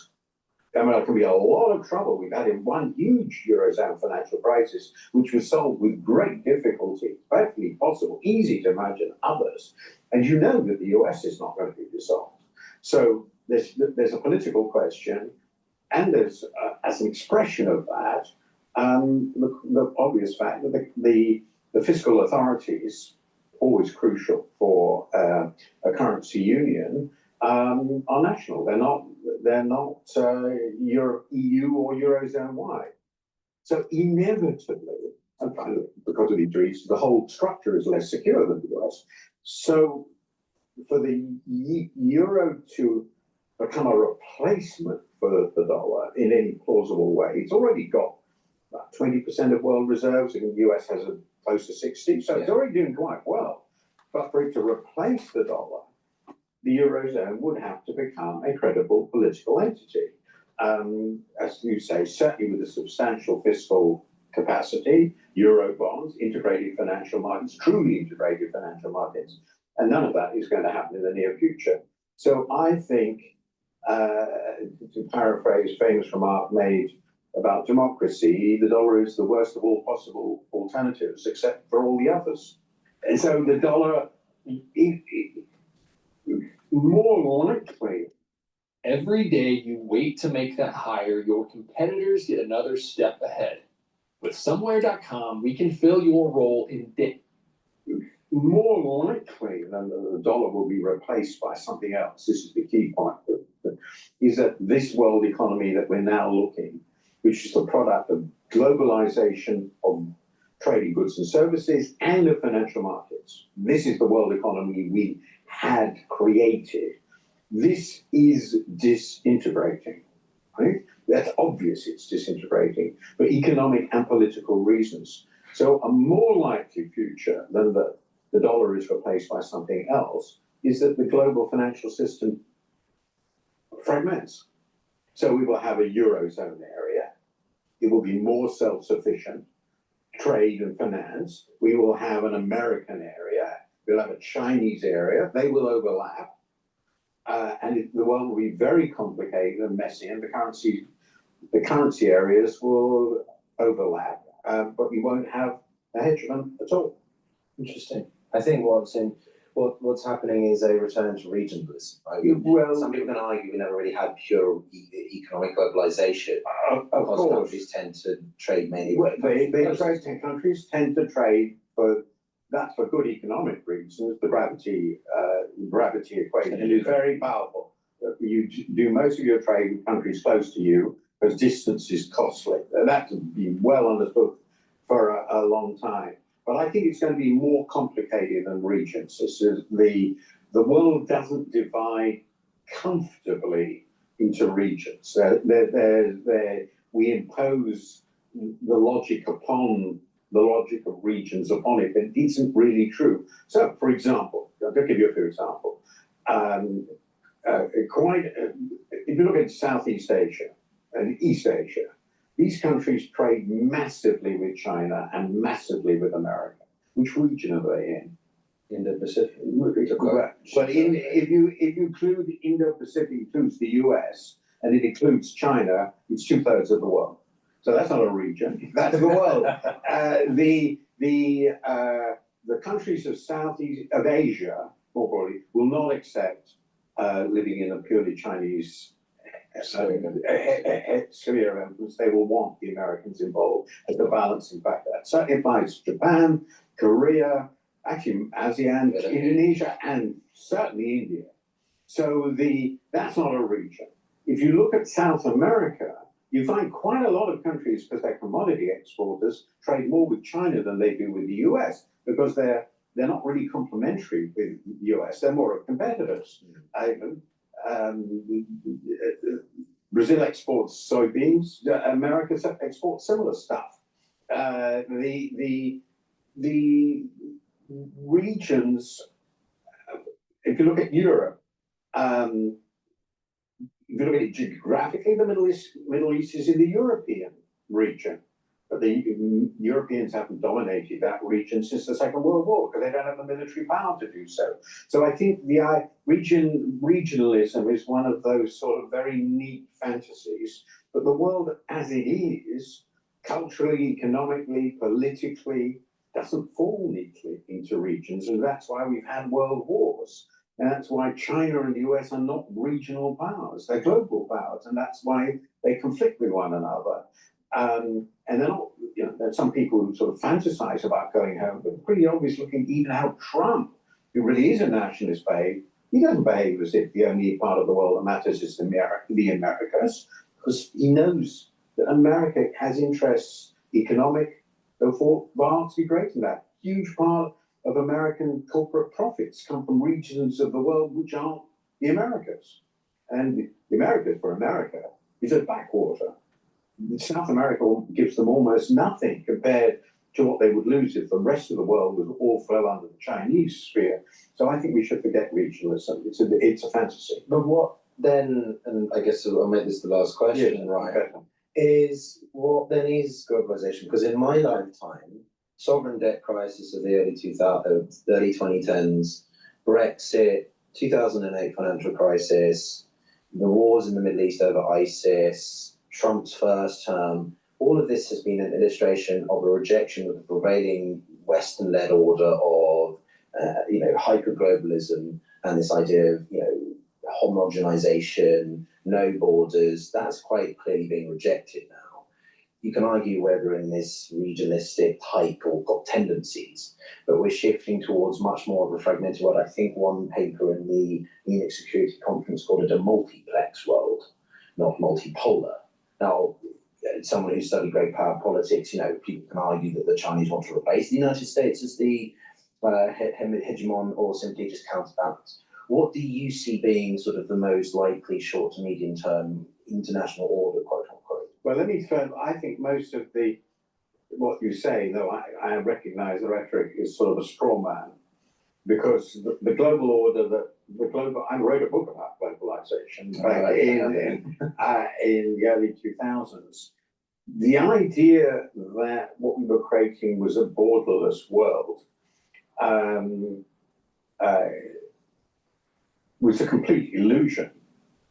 S21: I mean, there can be a lot of trouble. We've had in one huge Eurozone financial crisis, which was solved with great difficulty, perfectly possible, easy to imagine others. And you know that the US is not going to be dissolved. So there's a political question, and there's, as an expression of that, the obvious fact that the fiscal authorities, always crucial for a currency union, are national. They're not EU or Eurozone wide. So inevitably, and finally, because of these reasons, the whole structure is less secure than the US. So for the euro to become a replacement for the dollar in any plausible way, it's already got about 20% of world reserves, and the US has close to 60, so it's already doing quite well. But for it to replace the dollar, the Eurozone would have to become a credible political entity. As you say, certainly with a substantial fiscal capacity, Euro bonds, integrated financial markets, truly integrated financial markets, and none of that is going to happen in the near future. So I think, to paraphrase a famous remark made about democracy, the dollar is the worst of all possible alternatives, except for all the others. And so the dollar, more likely.
S19: Every day you wait to make that hire, your competitors get another step ahead. With somewhere.com, we can fill your role in days.
S21: More likely than the dollar will be replaced by something else. This is the key point. Is that this world economy that we're now looking, which is the product of globalization of trading goods and services and of financial markets. This is the world economy we had created. This is disintegrating, right? That's obvious it's disintegrating for economic and political reasons. So a more likely future than the dollar is replaced by something else is that the global financial system fragments. So we will have a Eurozone area. It will be more self-sufficient, trade and finance. We will have an American area. We'll have a Chinese area. They will overlap. And the world will be very complicated and messy, and the currency areas will overlap, but we won't have a hedge fund at all.
S16: Interesting. I think what's happening is a return to regionalism. Right?
S21: Well,
S16: some people can argue we never really had pure economic globalization. Because countries tend to trade mainly.
S21: Well, countries tend to trade for good economic reasons. The gravity equation is very powerful. You do most of your trade with countries close to you because distance is costly. That's been well understood for a long time. But I think it's going to be more complicated than regions. This is the world doesn't divide comfortably into regions. We impose the logic of regions upon it, but it isn't really true. So, for example, I'll give you a few examples. If you look at Southeast Asia and East Asia, these countries trade massively with China and massively with America. Which region are they in?
S16: Indo-Pacific.
S21: But if you include Indo-Pacific, includes the US, and it includes China, it's 2/3 of the world. So that's not a region, that's the world. The countries of Asia, more broadly, will not accept living in a purely Chinese sphere of influence. They will want the Americans involved as a balancing factor. That certainly applies to Japan, Korea, actually ASEAN, Indonesia, and certainly India. So that's not a region. If you look at South America, you find quite a lot of countries, because they're commodity exporters, trade more with China than they do with the US, because they're they're not really complementary with the US. They're more of competitors. Brazil exports soybeans. America exports similar stuff. The regions, if you look at Europe, if you look at it geographically, the Middle East is in the European region. But the Europeans haven't dominated that region since the Second World War because they don't have the military power to do so. So I think the regionalism is one of those sort of very neat fantasies. But the world as it is, culturally, economically, politically, doesn't fall neatly into regions. And that's why we've had world wars. And that's why China and the US are not regional powers. They're global powers. And that's why they conflict with one another. And they're not, you know, there's some people who sort of fantasize about going home, but pretty obvious looking even how Trump, who really is a nationalist, he doesn't behave as if the only part of the world that matters is the Americas, because he knows that America has interests, economic, therefore vastly greater than that. Huge part of American corporate profits come from regions of the world which aren't the Americas. And the Americas for America is a backwater. South America gives them almost nothing compared to what they would lose if the rest of the world was all fell under the Chinese sphere. So I think we should forget regionalism. It's a fantasy.
S16: But what then, and I guess I'll make this the last question, right, is what then is globalization? Because in my lifetime, sovereign debt crisis of the early 2010s, Brexit, 2008 financial crisis, the wars in the Middle East over ISIS, Trump's first term, all of this has been an illustration of a rejection of the prevailing Western-led order of, hyper-globalism and this idea of, homogenization, no borders. That's quite clearly being rejected now. You can argue whether in this regionalistic type or got tendencies, but we're shifting towards much more of a fragmented world. I think one paper in the Munich Security Conference called it a multiplex world, not multipolar. Now, someone who studied great power politics, people can argue that the Chinese want to replace the United States as the hegemon or simply just counterbalance. What do you see being sort of the most likely short to medium term international order, quote unquote?
S21: Well, let me turn, I think most of what you say, though I recognize the rhetoric is sort of a straw man, because the global order, I wrote a book about globalization back in the early 2000s. The idea that what we were creating was a borderless world was a complete illusion.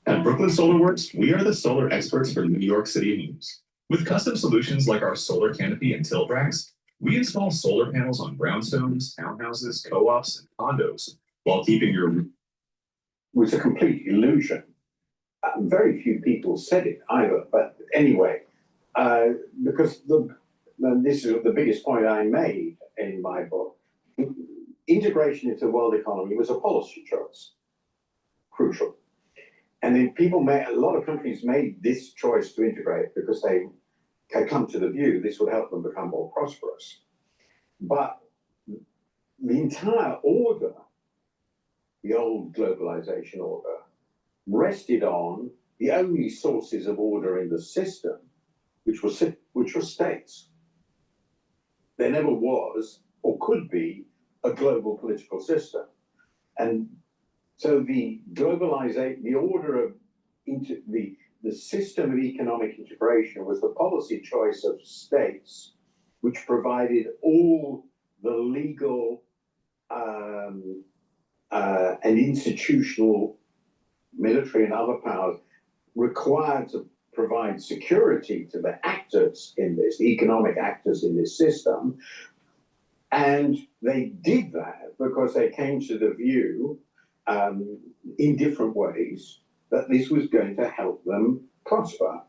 S20: At Brooklyn Solar Works, we are the solar experts for New York City news. With custom solutions like our solar canopy and tilt racks, we install solar panels on brownstones, townhouses, co-ops, and condos, while keeping your...
S21: Was a complete illusion. Very few people said it either, but anyway, because this is the biggest point I made in my book, integration into the world economy was a policy choice, crucial. And then a lot of countries made this choice to integrate because they had come to the view this would help them become more prosperous. But the entire order, the old globalization order, rested on the only sources of order in the system, which were states. There never was or could be a global political system. And so the globalization, the order of the system of economic integration was the policy choice of states, which provided all the legal and institutional, military and other powers required to provide security to the actors in this, the economic actors in this system. And they did that because they came to the view in different ways that this was going to help them prosper.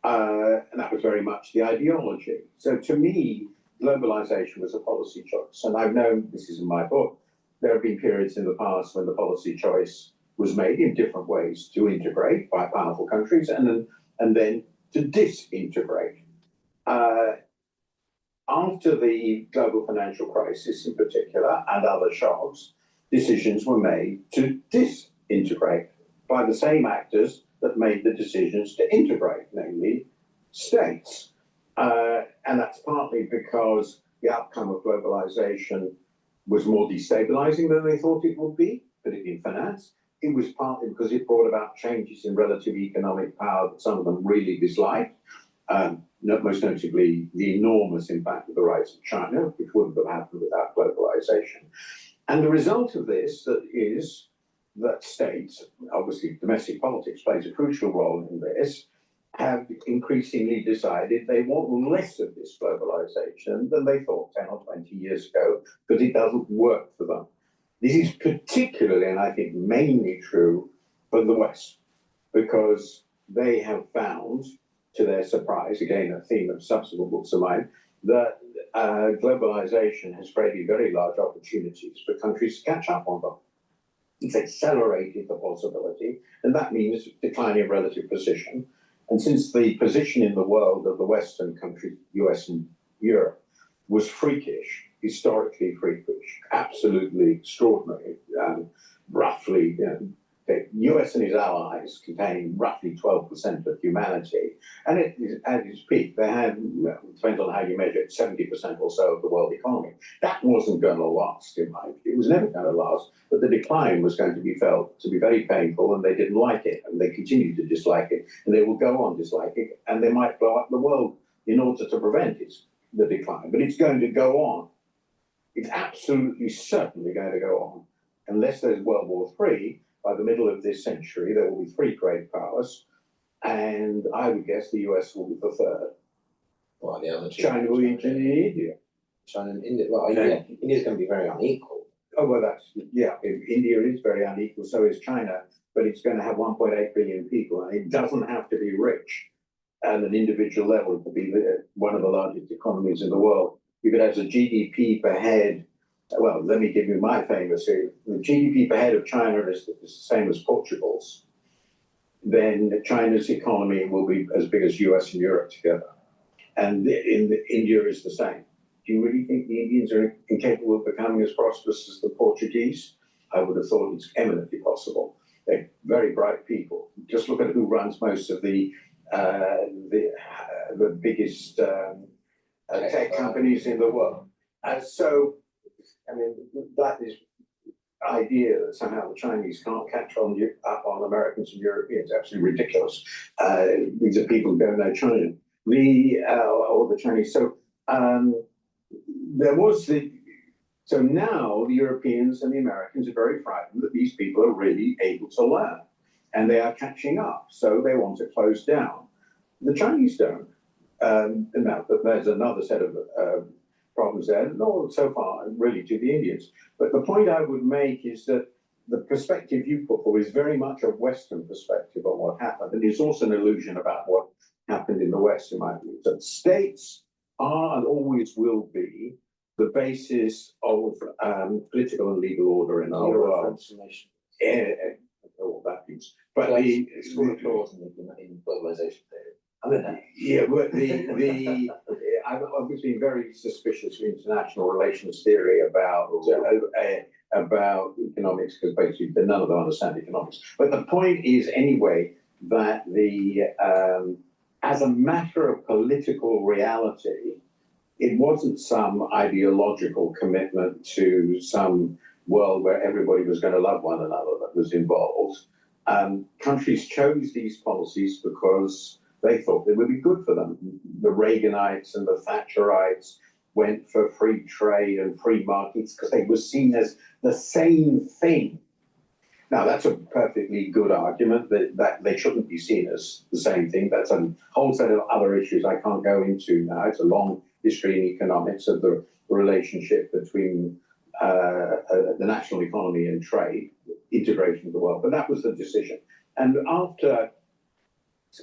S21: And that was very much the ideology. So to me, globalization was a policy choice. And I've known, this is in my book, there have been periods in the past when the policy choice was made in different ways to integrate by powerful countries and then to disintegrate. after the global financial crisis in particular and other shocks, decisions were made to disintegrate by the same actors that made the decisions to integrate, namely states. And that's partly because the outcome of globalization was more destabilizing than they thought it would be, particularly in finance. It was partly because it brought about changes in relative economic power that some of them really disliked. Most notably, the enormous impact of the rise of China, which wouldn't have happened without globalization. And the result of this is that states, obviously domestic politics plays a crucial role in this, have increasingly decided they want less of this globalization than they thought 10 or 20 years ago, because it doesn't work for them. This is particularly, and I think mainly true for the West, because they have found, to their surprise, again, a theme of subsequent books of mine, that globalization has created very large opportunities for countries to catch up on them. It's accelerated the possibility, and that means declining relative position. And since the position in the world of the Western countries, US and Europe, was freakish, historically freakish, absolutely extraordinary, roughly, the US and its allies contain roughly 12% of humanity. And at its peak, they had, depends on how you measure it, 70% or so of the world economy. That wasn't going to last, in my view. It was never going to last, but the decline was going to be felt to be very painful, and they didn't like it, and they continued to dislike it, and they will go on disliking it, and they might blow up the world in order to prevent the decline. But it's going to go on. It's absolutely certainly going to go on. Unless there's World War III, by the middle of this century, there will be 3 great powers, and I would guess the US will be the third.
S16: Well, the other two.
S21: China will be in India.
S16: China and India. Well, India, India's going to be very unequal.
S21: Oh, well, India is very unequal, so is China, but it's going to have 1.8 billion people, and it doesn't have to be rich at an individual level to be one of the largest economies in the world. If it has a GDP per head, well, let me give you my famous here. The GDP per head of China is the same as Portugal's. Then China's economy will be as big as US and Europe together. And India is the same. Do you really think the Indians are incapable of becoming as prosperous as the Portuguese? I would have thought it's eminently possible. They're very bright people. Just look at who runs most of the biggest tech companies in the world. So, I mean, that is idea that somehow the Chinese can't catch up on Americans and Europeans, absolutely ridiculous. These are people who don't know China, or the Chinese. So so now the Europeans and the Americans are very frightened that these people are really able to learn, and they are catching up. So they want to close down. The Chinese don't. Now, but there's another set of problems there, not so far really to the Indians. But the point I would make is that the perspective you put forward is very much a Western perspective on what happened. And it's also an illusion about what happened in the West, in my view. That states are and always will be the basis of political and legal order in our world. All that means. But the
S16: school of laws in globalization theory.
S21: Yeah, but I've always been very suspicious of international relations theory about economics, because basically none of them understand economics. But the point is anyway that as a matter of political reality, it wasn't some ideological commitment to some world where everybody was going to love one another that was involved. Countries chose these policies because they thought they would be good for them. The Reaganites and the Thatcherites went for free trade and free markets because they were seen as the same thing. Now, that's a perfectly good argument that they shouldn't be seen as the same thing. That's a whole set of other issues I can't go into now. It's a long history in economics of the relationship between the national economy and trade, integration of the world. But that was the decision. And after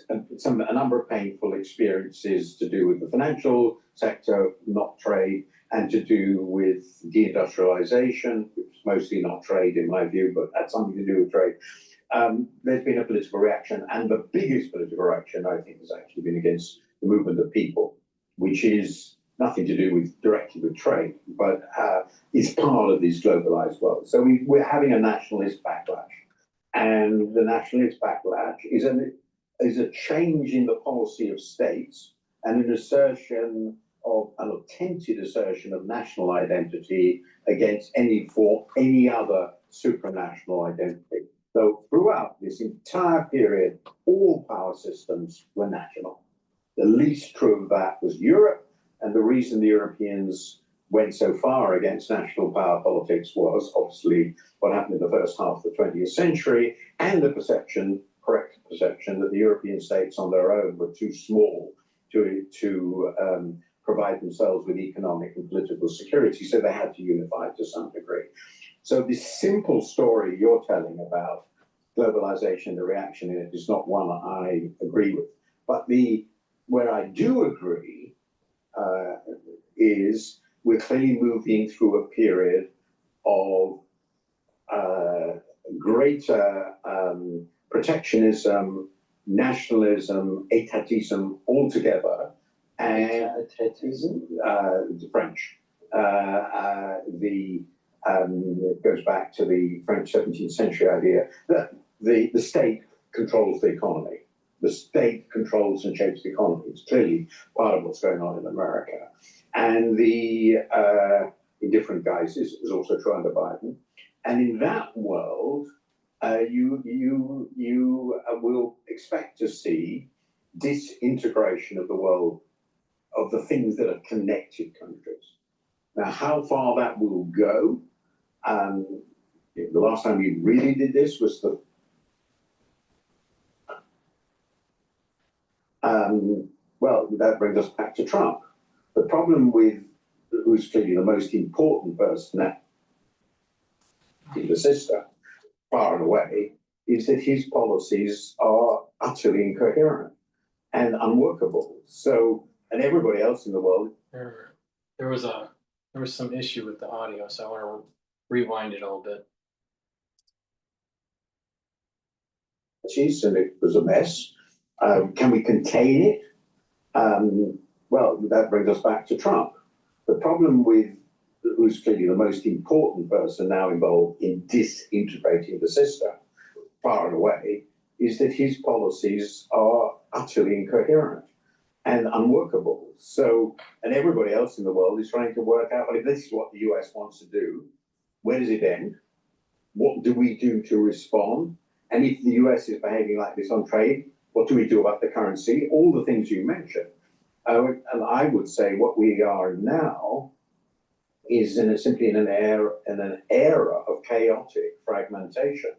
S21: a number of painful experiences to do with the financial sector, not trade, and to do with deindustrialization, which is mostly not trade in my view, but had something to do with trade. There's been a political reaction, and the biggest political reaction, I think, has actually been against the movement of people, which is nothing to do with directly with trade, but it's part of this globalized world. So we're having a nationalist backlash, and the nationalist backlash is a change in the policy of states and an assertion of an attempted assertion of national identity against any other supranational identity. So throughout this entire period, all power systems were national. The least true of that was Europe, and the reason the Europeans went so far against national power politics was obviously what happened in the first half of the 20th century, and the correct perception that the European states on their own were too small to provide themselves with economic and political security, so they had to unify to some degree. So this simple story you're telling about globalization, the reaction in it, is not one I agree with. But where I do agree is we're clearly moving through a period of greater protectionism, nationalism, étatism altogether, and the French. It goes back to the French 17th century idea that the state controls the economy. The state controls and shapes the economy. It's clearly part of what's going on in America. And in different guises, it was also true under Biden. And in that world, you will expect to see disintegration of the world, of the things that have connected countries. Now, how far that will go, the last time we really did this was well, that brings us back to Trump. The problem with who's clearly the most important person in the system, far and away, is that his policies are utterly incoherent and unworkable. So, and everybody else in the world.
S1: There was some issue with the audio, so I want to rewind it a little bit.
S21: And it was a mess. Can we contain it? Well, that brings us back to Trump. The problem with who's clearly the most important person now involved in disintegrating the system, far and away, is that his policies are utterly incoherent and unworkable. So, and everybody else in the world is trying to work out, well, if this is what the US wants to do, where does it end? What do we do to respond? And if the US is behaving like this on trade, what do we do about the currency? All the things you mentioned. And I would say what we are now is simply in an era of chaotic fragmentation.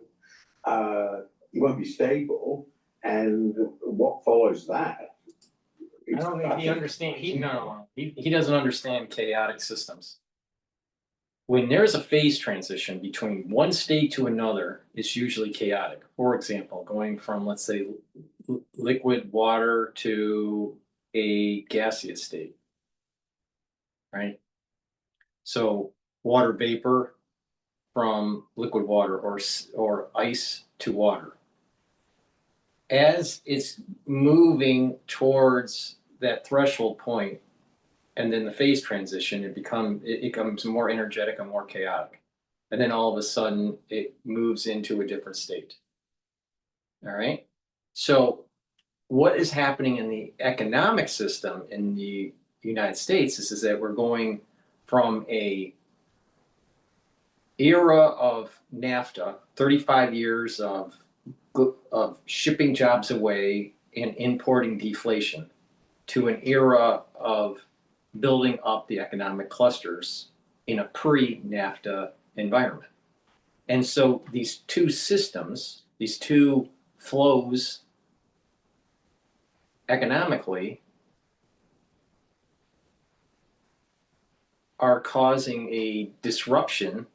S21: It won't be stable, and what follows that?
S1: I don't think he understands. He doesn't understand chaotic systems. When there's a phase transition between one state to another, it's usually chaotic. For example, going from, let's say, liquid water to a gaseous state, right? So water vapor from liquid water or ice to water. As it's moving towards that threshold point, and then the phase transition, it becomes more energetic and more chaotic. And then all of a sudden it moves into a different state. All right. So what is happening in the economic system in the United States is that we're going from a era of NAFTA, 35 years of shipping jobs away and importing deflation, to an era of building up the economic clusters in a pre-NAFTA environment. And so these two systems, these two flows economically, are causing a disruption,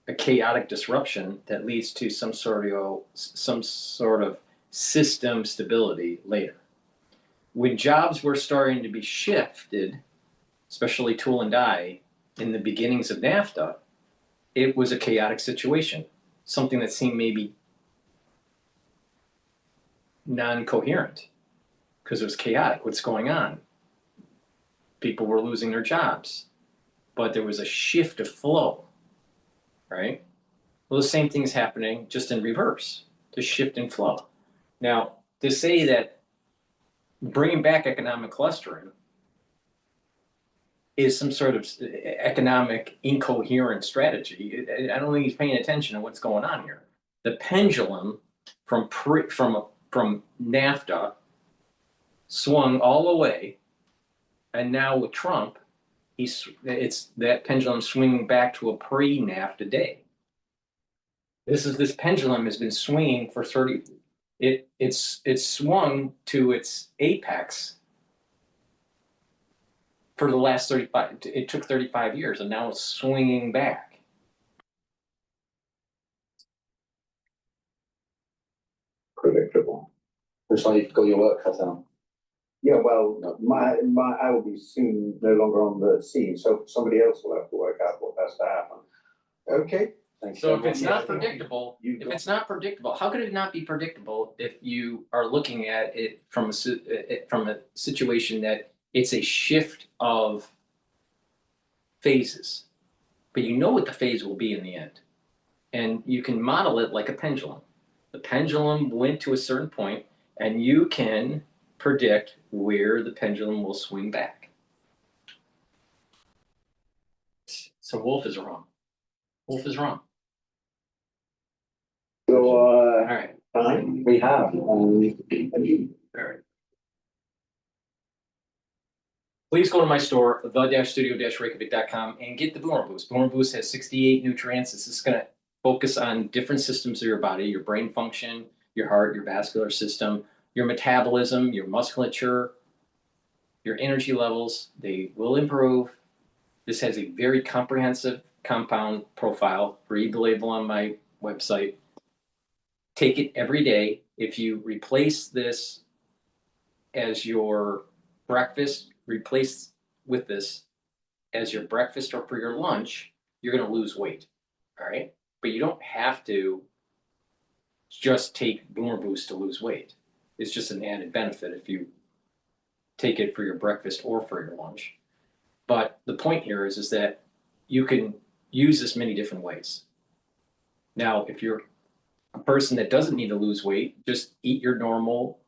S1: a chaotic disruption that leads to some sort of system stability later. When jobs were starting to be shifted, especially tool and die, in the beginnings of NAFTA, it was a chaotic situation, something that seemed maybe non-coherent because it was chaotic. What's going on? people were losing their jobs, but there was a shift of flow, right? Well, the same thing is happening just in reverse, the shift in flow. Now, to say that bringing back economic clustering is some sort of economic incoherent strategy, I don't think he's paying attention to what's going on here. The pendulum from NAFTA swung all the way, and now with Trump, it's that pendulum swinging back to a pre-NAFTA day. This pendulum has been swinging for 30. It's swung to its apex for the last 35. It took 35 years, and now it's swinging back.
S21: Predictable.
S5: Looks like you've got your work cut out.
S21: Yeah, well, I will be soon no longer on the scene, so somebody else will have to work out what has to happen. Okay. Thanks.
S1: So if it's not predictable, how could it not be predictable if you are looking at it from a situation that it's a shift of phases, but you know what the phase will be in the end, and you can model it like a pendulum. The pendulum went to a certain point, and you can predict where the pendulum will swing back. So Wolf is wrong. Wolf is wrong.
S21: So,
S1: all right.
S21: We have.
S1: All right. Please go to my store, the-studio-reykjavik.com, and get the Boomer Boost. Boomer Boost has 68 nutrients. This is going to focus on different systems of your body, your brain function, your heart, your vascular system, your metabolism, your musculature, your energy levels. They will improve. This has a very comprehensive compound profile. Read the label on my website. Take it every day. If you replace this as your breakfast, replace with this as your breakfast or for your lunch, you're going to lose weight. All right. But you don't have to just take Boomer Boost to lose weight. It's just an added benefit if you take it for your breakfast or for your lunch. But the point here is that you can use this many different ways. Now, if you're a person that doesn't need to lose weight, just eat your normal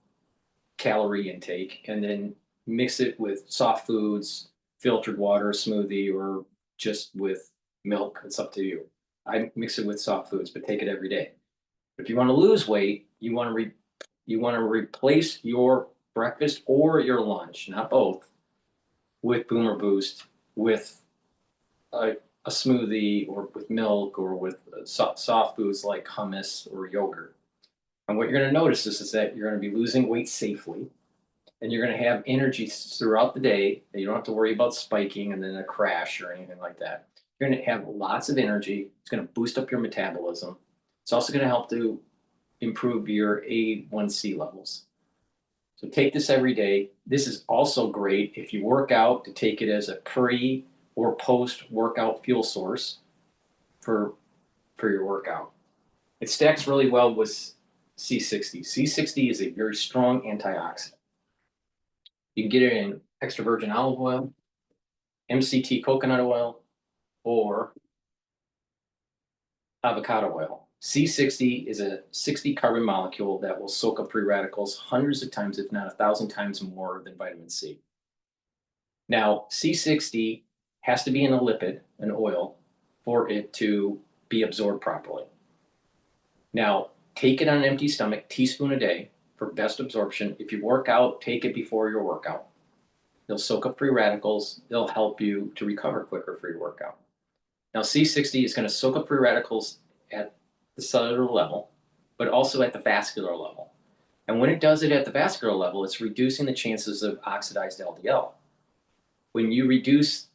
S1: calorie intake and then mix it with soft foods, filtered water, smoothie, or just with milk. It's up to you. I mix it with soft foods, but take it every day. If you want to lose weight, you want to replace your breakfast or your lunch, not both, with Boomer Boost, with a smoothie or with milk or with soft foods like hummus or yogurt. And what you're going to notice is that you're going to be losing weight safely, and you're going to have energy throughout the day that you don't have to worry about spiking and then a crash or anything like that. You're going to have lots of energy. It's going to boost up your metabolism. It's also going to help to improve your A1C levels. So take this every day. This is also great if you work out, to take it as a pre or post-workout fuel source for your workout. It stacks really well with C60. C60 is a very strong antioxidant. You can get it in extra virgin olive oil, MCT coconut oil, or avocado oil. C60 is a 60 carbon molecule that will soak up free radicals hundreds of times, if not 1,000 times more than vitamin C. Now, C60 has to be in a lipid, an oil, for it to be absorbed properly. Now, take it on an empty stomach, teaspoon a day for best absorption. If you work out, take it before your workout. They'll soak up free radicals. They'll help you to recover quicker for your workout. Now, C60 is going to soak up free radicals at the cellular level, but also at the vascular level. And when it does it at the vascular level, it's reducing the chances of oxidized LDL. When you reduce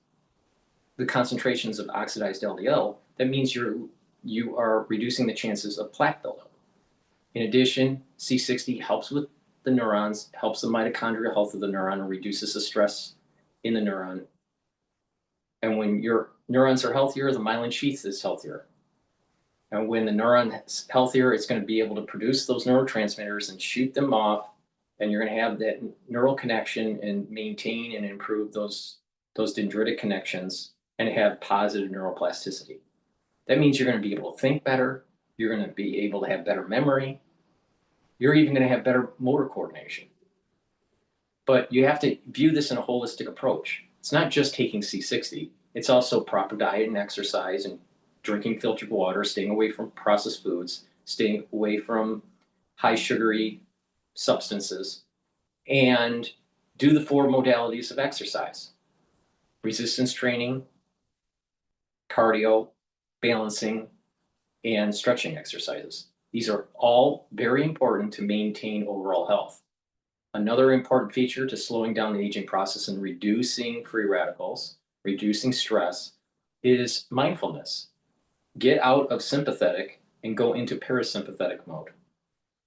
S1: the concentrations of oxidized LDL, that means you are reducing the chances of plaque buildup. In addition, C60 helps with the neurons, helps the mitochondrial health of the neuron, and reduces the stress in the neuron. And when your neurons are healthier, the myelin sheath is healthier. And when the neuron is healthier, it's going to be able to produce those neurotransmitters and shoot them off, and you're going to have that neural connection and maintain and improve those those dendritic connections and have positive neuroplasticity. That means you're going to be able to think better. You're going to be able to have better memory. You're even going to have better motor coordination. But you have to view this in a holistic approach. It's not just taking C60. It's also proper diet and exercise and drinking filtered water, staying away from processed foods, staying away from high sugary substances, and do the 4 modalities of exercise: resistance training, cardio, balancing, and stretching exercises. These are all very important to maintain overall health. Another important feature to slowing down the aging process and reducing free radicals, reducing stress, is mindfulness. Get out of sympathetic and go into parasympathetic mode.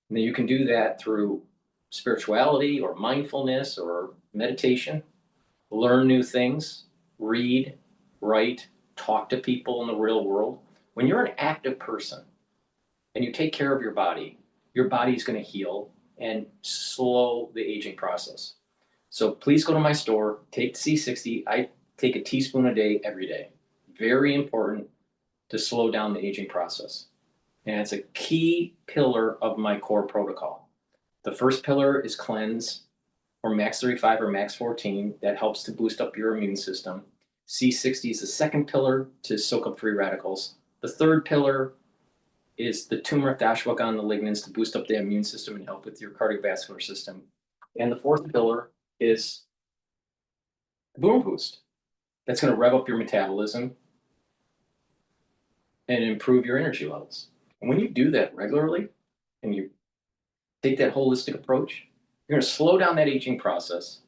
S1: And then you can do that through spirituality or mindfulness or meditation. Learn new things, read, write, talk to people in the real world. When you're an active person and you take care of your body is going to heal and slow the aging process. So please go to my store, take C60. I take a teaspoon a day every day. Very important to slow down the aging process. And it's a key pillar of my core protocol. The first pillar is cleanse, or max 35 or max 14. That helps to boost up your immune system. C60 is the second pillar to soak up free radicals. The third pillar is the turmeric, the ashwagandha, the lignans to boost up the immune system and help with your cardiovascular system. And the fourth pillar is boom boost. That's going to rev up your metabolism and improve your energy levels. And when you do that regularly and you take that holistic approach, you're going to slow down that aging process.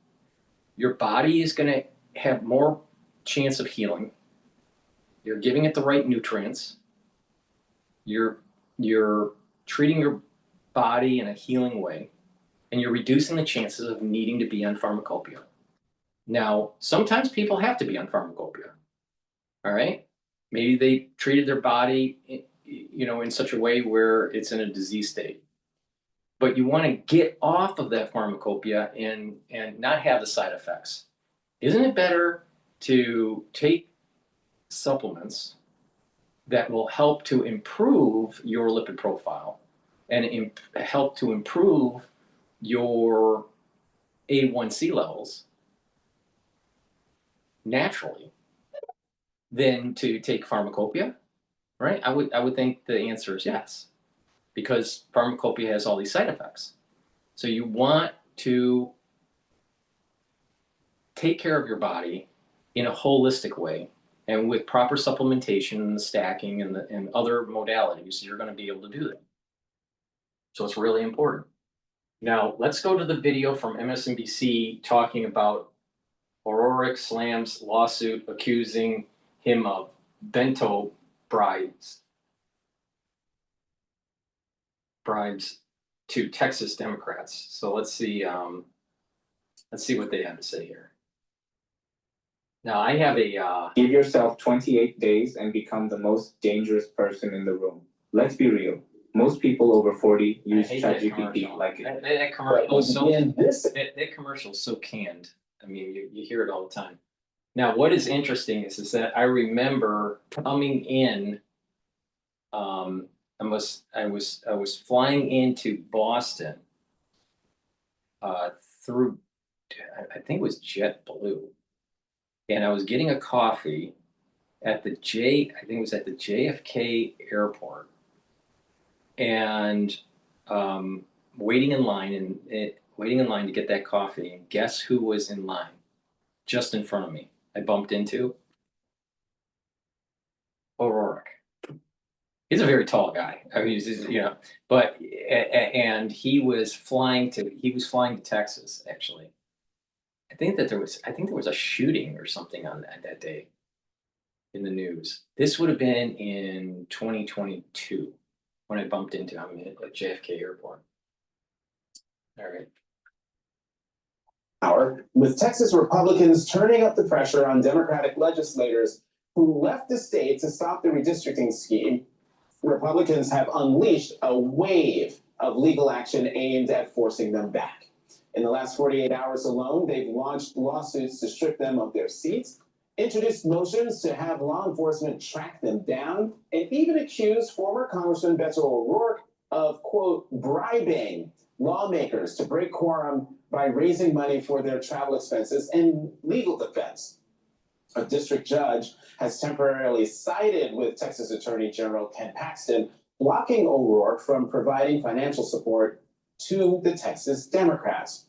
S1: Your body is going to have more chance of healing. You're giving it the right nutrients. You're treating your body in a healing way, and you're reducing the chances of needing to be on pharmacopoeia. Now, sometimes people have to be on pharmacopoeia, all right? Maybe they treated their body, in such a way where it's in a disease state. But you want to get off of that pharmacopoeia and not have the side effects. Isn't it better to take supplements that will help to improve your lipid profile and help to improve your A1C levels naturally than to take pharmacopoeia, right? I would think the answer is yes, because pharmacopoeia has all these side effects. So you want to take care of your body in a holistic way, and with proper supplementation and the stacking and other modalities, you're going to be able to do that. So it's really important. Now, let's go to the video from MSNBC talking about O'Rourke Slam's lawsuit accusing him of bento bribes to Texas Democrats. So let's see what they have to say here. Now, I have a...
S17: Give yourself 28 days and become the most dangerous person in the room. Let's be real. Most people over 40 use ChatGPT like it.
S1: That commercial is so that commercial is so canned. I mean, you hear it all the time. Now, what is interesting is that I remember coming in. I was flying into Boston through, I think it was JetBlue, and I was getting a coffee at the JFK airport, and waiting in line to get that coffee. And guess who was in line just in front of me? I bumped into O'Rourke. He's a very tall guy. I mean, and he was flying to Texas, actually. I think there was a shooting or something on that day in the news. This would have been in 2022 when I bumped into him at JFK Airport. All right.
S22: With Texas Republicans turning up the pressure on Democratic legislators who left the state to stop the redistricting scheme, Republicans have unleashed a wave of legal action aimed at forcing them back. In the last 48 hours alone, they've launched lawsuits to strip them of their seats, introduced motions to have law enforcement track them down, and even accused former Congressman Beto O'Rourke of, quote, bribing lawmakers to break quorum by raising money for their travel expenses and legal defense. A district judge has temporarily sided with Texas Attorney General Ken Paxton, blocking O'Rourke from providing financial support to the Texas Democrats.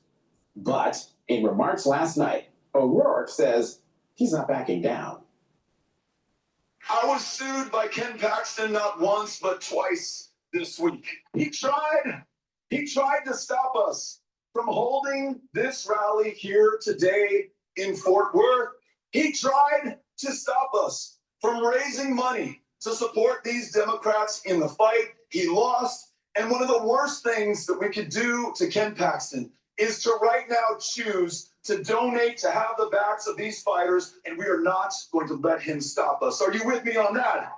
S22: But in remarks last night, O'Rourke says he's not backing down.
S3: I was sued by Ken Paxton not once, but twice this week. He tried to stop us from holding this rally here today in Fort Worth. He tried to stop us from raising money to support these Democrats in the fight. He lost. And one of the worst things that we could do to Ken Paxton is to right now choose to donate to have the backs of these fighters, and we are not going to let him stop us. Are you with me on that?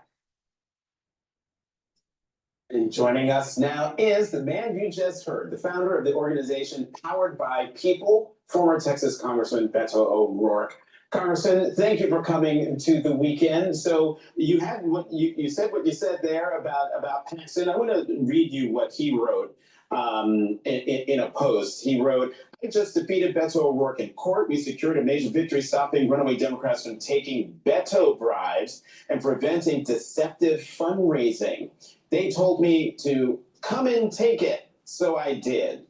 S22: And joining us now is the man you just heard, the founder of the organization Powered by People, former Texas Congressman Beto O'Rourke. Congressman, thank you for coming to the weekend. So you had what you said what you said there about Paxton. I want to read you what he wrote in a post. He wrote, "I just defeated Beto O'Rourke in court. We secured a major victory, stopping runaway Democrats from taking Beto bribes and preventing deceptive fundraising. They told me to come and take it, so I did."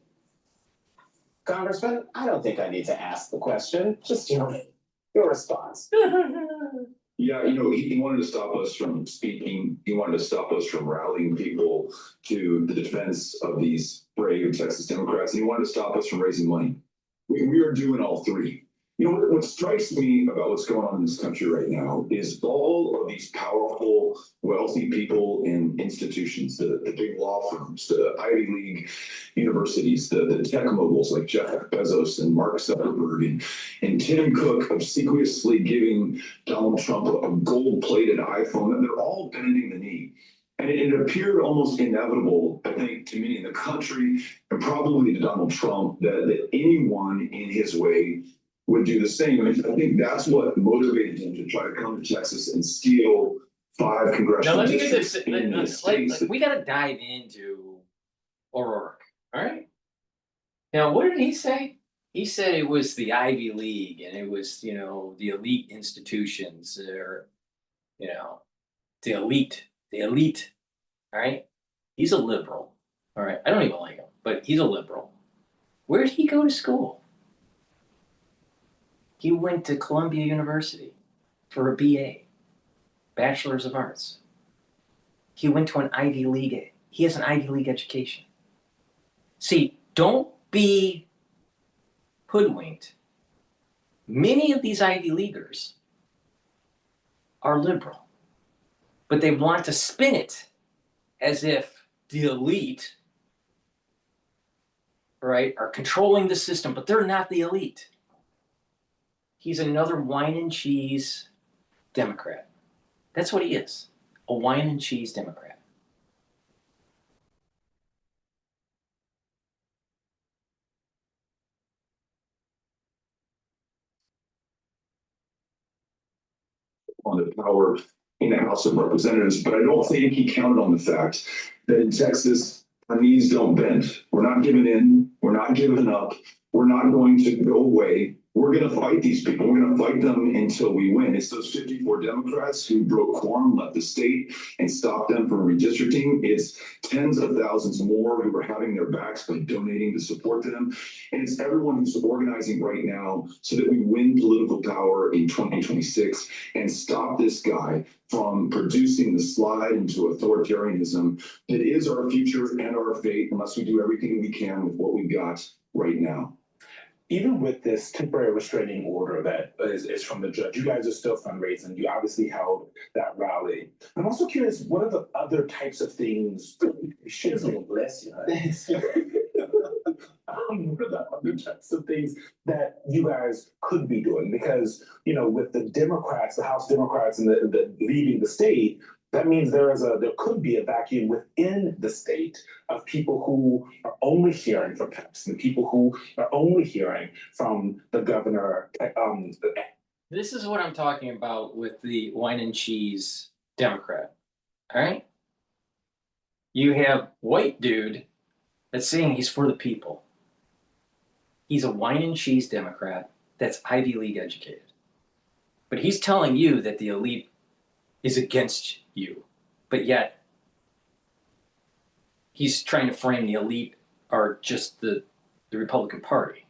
S22: Congressman, I don't think I need to ask the question. Just your response.
S20: Yeah, he wanted to stop us from speaking. He wanted to stop us from rallying people to the defense of these brave Texas Democrats. And he wanted to stop us from raising money. We are doing all three. What strikes me about what's going on in this country right now is all of these powerful, wealthy people and institutions, the big law firms, the Ivy League universities, the tech moguls like Jeff Bezos and Mark Zuckerberg and Tim Cook obsequiously giving Donald Trump a gold-plated iPhone, and they're all bending the knee. And it appeared almost inevitable, I think, to many in the country and probably to Donald Trump that anyone in his way would do the same. And I think that's what motivated him to try to come to Texas and steal 5 congressional
S1: Now let me get
S20: districts
S1: this.
S20: in the states.
S1: We got to dive into O'Rourke. All right. Now, what did he say? He said it was the Ivy League and it was, the elite institutions or, the elite. All right. He's a liberal. All right. I don't even like him, but he's a liberal. Where did he go to school? He went to Columbia University for a BA, Bachelor's of Arts. He went to an Ivy League. He has an Ivy League education. See, don't be hoodwinked. Many of these Ivy Leaguers are liberal, but they want to spin it as if the elite, right, are controlling the system, but they're not the elite. He's another wine and cheese Democrat. That's what he is, a wine and cheese Democrat.
S20: On the power in the House of Representatives, but I don't think he counted on the fact that in Texas, our knees don't bend. We're not giving in. We're not giving up. We're not going to go away. We're going to fight these people. We're going to fight them until we win. It's those 54 Democrats who broke quorum, left the state, and stopped them from redistricting. It's tens of thousands more who are having their backs by donating to support them. And it's everyone who's organizing right now so that we win political power in 2026 and stop this guy from producing the slide into authoritarianism that is our future and our fate unless we do everything we can with what we've got right now.
S22: Even with this temporary restraining order that is from the judge, you guys are still fundraising. You obviously held that rally. I'm also curious, what are the other types of things? Bless you. What are the other types of things that you guys could be doing? Because, with the Democrats, the House Democrats and the leaving the state, That means there could be a vacuum within the state of people who are only hearing from Paxton, people who are only hearing from the governor.
S1: This is what I'm talking about with the wine and cheese Democrat. All right. You have white dude that's saying he's for the people. He's a wine and cheese Democrat that's Ivy League educated. But he's telling you that the elite is against you. But yet, he's trying to frame the elite are just the Republican Party.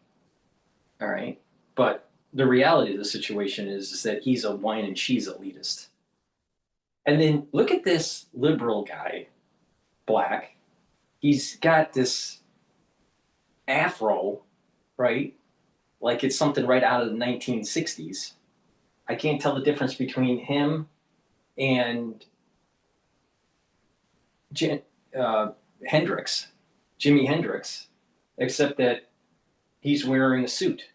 S1: All right? But the reality of the situation is that he's a wine and cheese elitist. And then look at this liberal guy, black. He's got this afro, right? Like it's something right out of the 1960s. I can't tell the difference between him and Hendrix, Jimi Hendrix, except that he's wearing a suit.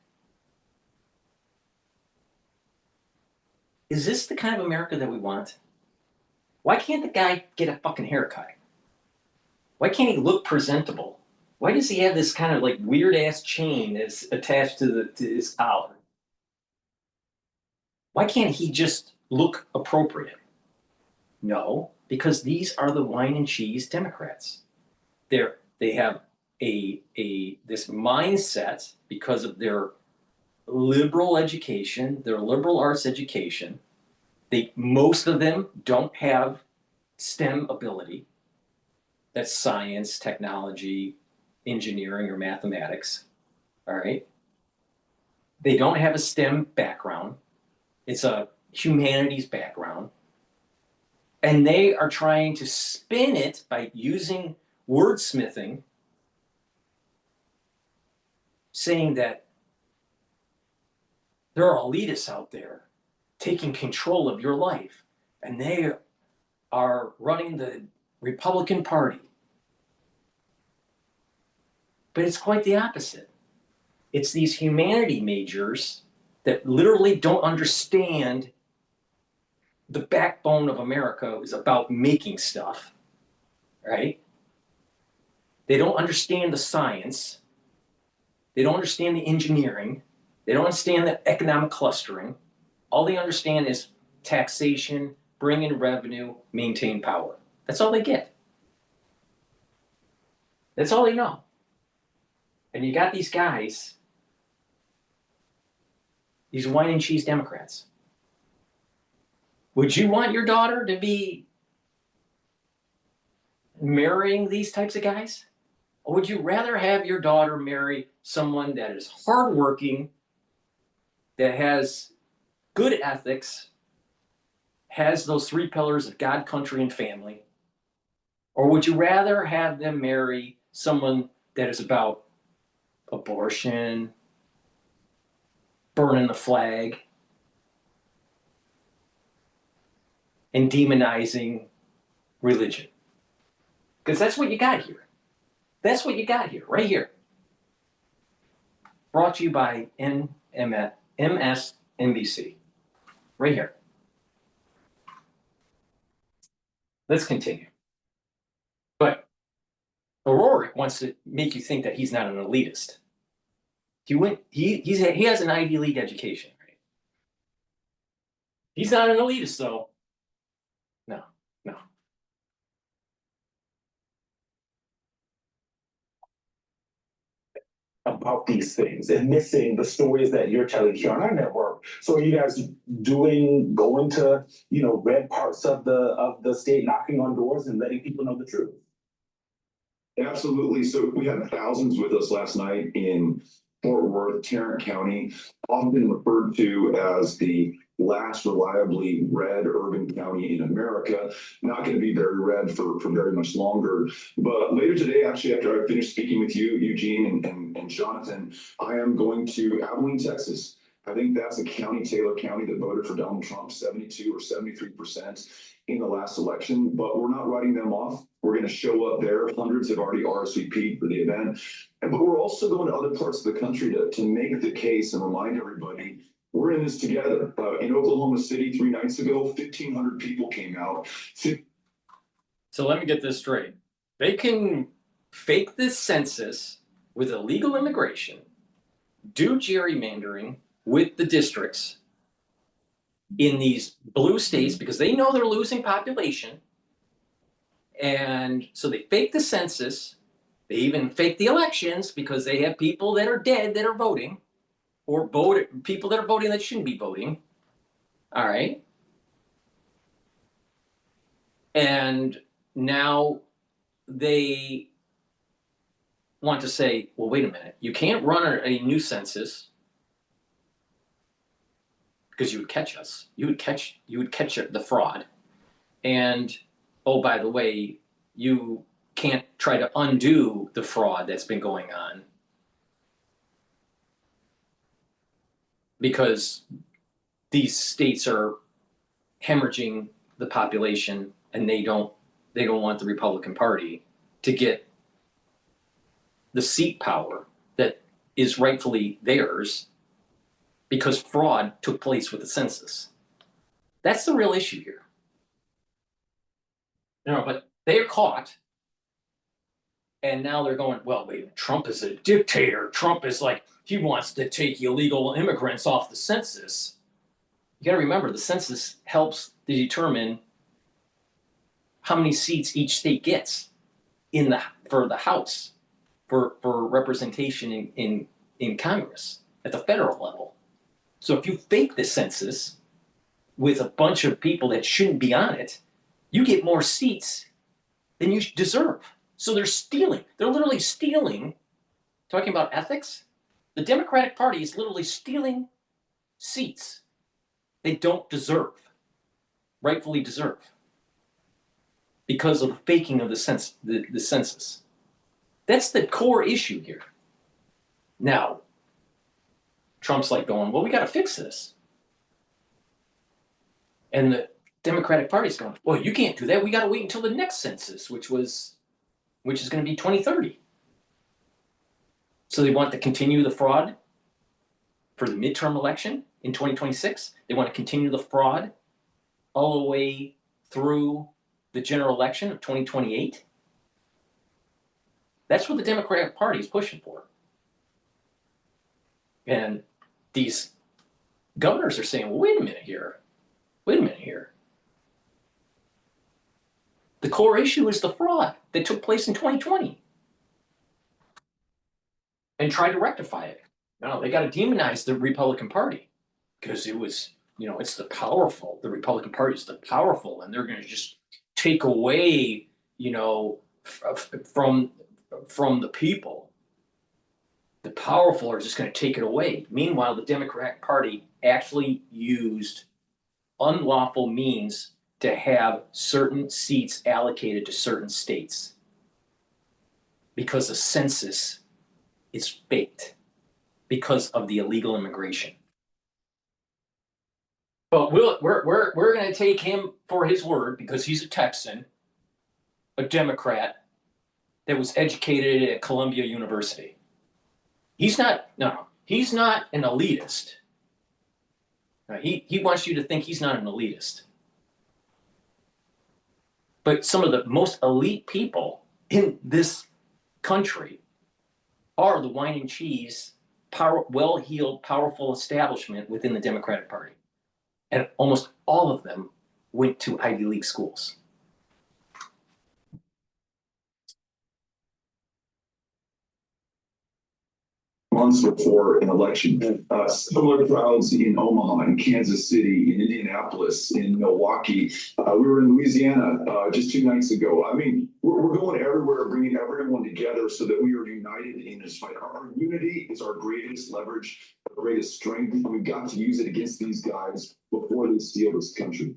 S1: Is this the kind of America that we want? Why can't the guy get a fucking haircut? Why can't he look presentable? Why does he have this kind of like weird ass chain that's attached to his collar? Why can't he just look appropriate? No, because these are the wine and cheese Democrats. They have this mindset because of their liberal education, their liberal arts education. Most of them don't have STEM ability. That's science, technology, engineering, or mathematics. All right. They don't have a STEM background. It's a humanities background. And they are trying to spin it by using wordsmithing, saying that there are elitists out there taking control of your life, and they are running the Republican Party. But it's quite the opposite. It's these humanity majors that literally don't understand the backbone of America is about making stuff, right? They don't understand the science. They don't understand the engineering. They don't understand the economic clustering. All they understand is taxation, bring in revenue, maintain power. That's all they get. That's all they know. And you got these guys, these wine and cheese Democrats. Would you want your daughter to be marrying these types of guys? Or would you rather have your daughter marry someone that is hardworking, that has good ethics, has those three pillars of God, country, and family? Or would you rather have them marry someone that is about abortion, burning the flag, and demonizing religion? Because that's what you got here. That's what you got here, right here. Brought to you by MSNBC. Right here. Let's continue. But O'Rourke wants to make you think that he's not an elitist. He has an Ivy League education, right? He's not an elitist, though. No.
S22: About these things and missing the stories that you're telling here on our network. So are you guys going to, red parts of the state, knocking on doors and letting people know the truth?
S3: Absolutely. So we had thousands with us last night in Fort Worth, Tarrant County, often referred to as the last reliably red urban county in America. Not going to be very red for very much longer. But later today, actually, after I finish speaking with you, Eugene and Jonathan, I am going to Abilene, Texas. I think that's a county, Taylor County, that voted for Donald Trump 72 or 73% in the last election, but we're not writing them off. We're going to show up there. Hundreds have already RSVP'd for the event. But we're also going to other parts of the country to make the case and remind everybody we're in this together. In Oklahoma City 3 nights ago, 1,500 people came out.
S1: So let me get this straight. They can fake this census with illegal immigration, do gerrymandering with the districts in these blue states because they know they're losing population. And so they fake the census. They even fake the elections because they have people that are dead that are voting, or people that are voting that shouldn't be voting. All right. And now they want to say, well, wait a minute, you can't run a new census because you would catch us. You would catch the fraud. And oh, by the way, you can't try to undo the fraud that's been going on because these states are hemorrhaging the population and they don't want the Republican Party to get the seat power that is rightfully theirs because fraud took place with the census. That's the real issue here. No, but they're caught. And now they're going, well, wait, Trump is a dictator. Trump is like, he wants to take illegal immigrants off the census. You got to remember, the census helps to determine how many seats each state gets for the House, for representation in Congress at the federal level. So if you fake the census with a bunch of people that shouldn't be on it, you get more seats than you deserve. So they're stealing. They're literally stealing. Talking about ethics, the Democratic Party is literally stealing seats they don't deserve, rightfully deserve, because of the faking of the census. That's the core issue here. Now, Trump's like going, well, we got to fix this. And the Democratic Party's going, well, you can't do that. We got to wait until the next census, which is going to be 2030. So they want to continue the fraud for the midterm election in 2026. They want to continue the fraud all the way through the general election of 2028. That's what the Democratic Party is pushing for. And these governors are saying, well, wait a minute here. The core issue is the fraud that took place in 2020. And tried to rectify it. No, they got to demonize the Republican Party because it was, it's the powerful. The Republican Party is the powerful, and they're going to just take away, from the people. The powerful are just going to take it away. Meanwhile, the Democratic Party actually used unlawful means to have certain seats allocated to certain states because the census is faked because of the illegal immigration. But we're going to take him for his word because he's a Texan, a Democrat that was educated at Columbia University. He's not an elitist. He wants you to think he's not an elitist. But some of the most elite people in this country are the wine and cheese, well-heeled, powerful establishment within the Democratic Party. And almost all of them went to Ivy League schools.
S3: Months before an election, similar crowds in Omaha, in Kansas City, in Indianapolis, in Milwaukee. We were in Louisiana just 2 nights ago. I mean, we're going everywhere, bringing everyone together so that we are united in this fight. Our unity is our greatest leverage, our greatest strength. We've got to use it against these guys before they steal this country.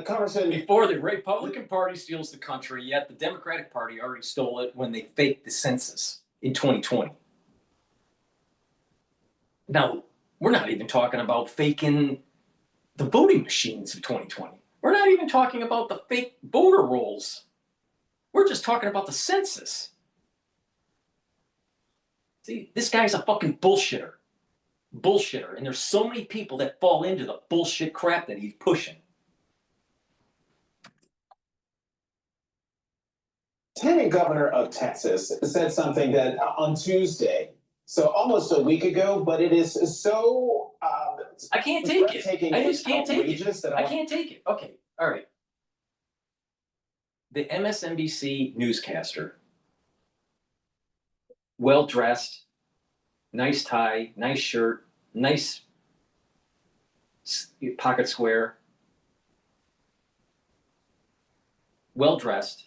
S1: Congressman, before the Republican Party steals the country, yet the Democratic Party already stole it when they faked the census in 2020. Now, we're not even talking about faking the voting machines of 2020. We're not even talking about the fake voter rolls. We're just talking about the census. See, this guy's a fucking bullshitter. bullshitter. And there's so many people that fall into the bullshit crap that he's pushing.
S22: Lieutenant Governor of Texas said something that on Tuesday, so almost a week ago, but it is so
S1: I can't take it. I just can't take it.
S22: That
S1: I can't take it. Okay, all right. The MSNBC newscaster, well dressed, nice tie, nice shirt, nice pocket square, well dressed,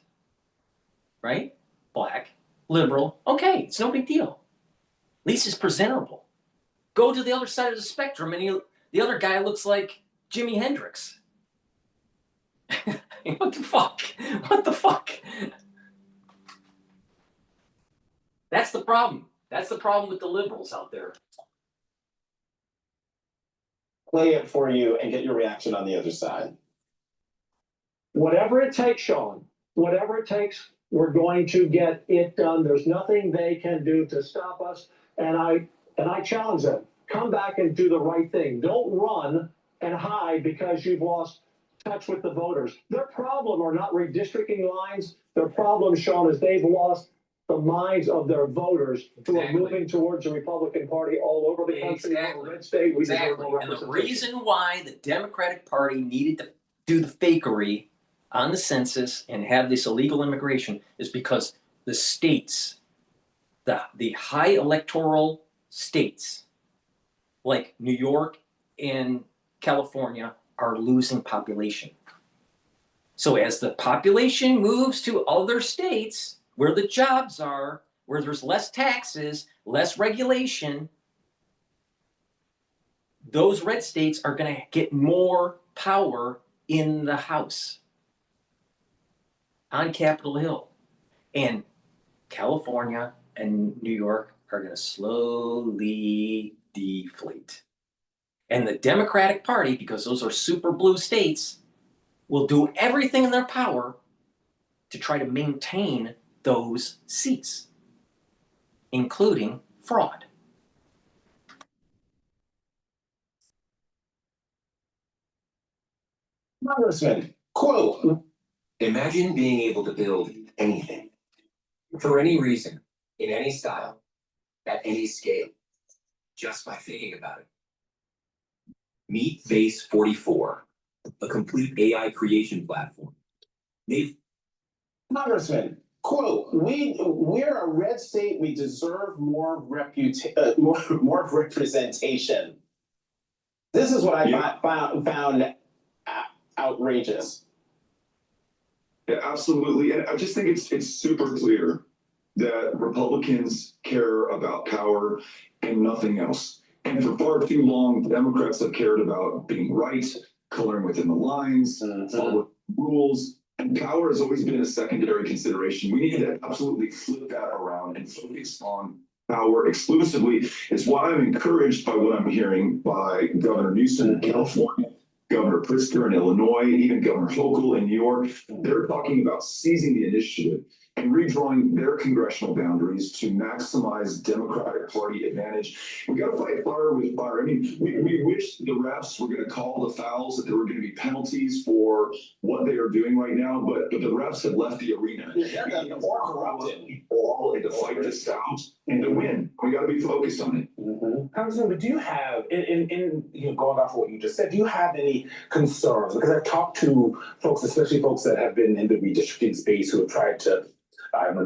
S1: right? Black, liberal. Okay, it's no big deal. At least it's presentable. Go to the other side of the spectrum and the other guy looks like Jimi Hendrix. What the fuck? What the fuck? That's the problem. That's the problem with the liberals out there.
S22: play it for you and get your reaction on the other side.
S4: Whatever it takes, Sean, whatever it takes, we're going to get it done. There's nothing they can do to stop us. And I challenge them. Come back and do the right thing. Don't run and hide because you've lost touch with the voters. Their problem are not redistricting lines. Their problem, Sean, is they've lost the minds of their voters who are moving towards the Republican Party all over the country.
S1: Exactly.
S4: Red state, we
S1: Exactly. And the reason why the Democratic Party needed to do the fakery on the census and have this illegal immigration is because the states, the high electoral states, like New York and California, are losing population. So as the population moves to other states where the jobs are, where there's less taxes, less regulation, those red states are going to get more power in the House on Capitol Hill. And California and New York are going to slowly deflate. And the Democratic Party, because those are super blue states, will do everything in their power to try to maintain those seats, including fraud.
S22: Congressman, quote.
S2: Imagine being able to build anything, for any reason, in any style, at any scale, just by thinking about it. Meet Base 44, a complete AI creation platform.
S22: Congressman, quote, we're a red state, we deserve more more representation. This is what I found outrageous.
S3: Yeah, absolutely. And I just think it's super clear that Republicans care about power and nothing else. And for far too long, Democrats have cared about being right, coloring within the lines, following rules, and power has always been a secondary consideration. We need to absolutely flip that around and focus on power exclusively. It's why I'm encouraged by what I'm hearing by Governor Newsom in California, Governor Pritzker in Illinois, even Governor Hochul in New York. They're talking about seizing the initiative and redrawing their congressional boundaries to maximize Democratic Party advantage. We got to fight fire with fire. I mean, we wish the refs were going to call the fouls, that there were going to be penalties for what they are doing right now, but the refs have left the arena.
S22: They're more corrupted.
S3: All to fight this out and to win. We got to be focused on it.
S22: Congressman, but do you have, in going off of what you just said, do you have any concerns? Because I've talked to folks, especially folks that have been in the redistricting space, who have tried to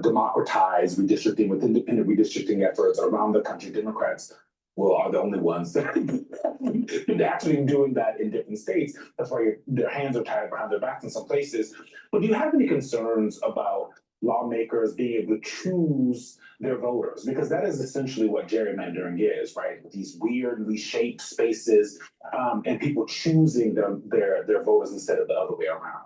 S22: democratize redistricting with independent redistricting efforts around the country. Democrats are the only ones that are actually doing that in different states. That's why their hands are tied behind their backs in some places. But do you have any concerns about lawmakers being able to choose their voters? Because that is essentially what gerrymandering is, right? These weirdly shaped spaces and people choosing their voters instead of the other way around.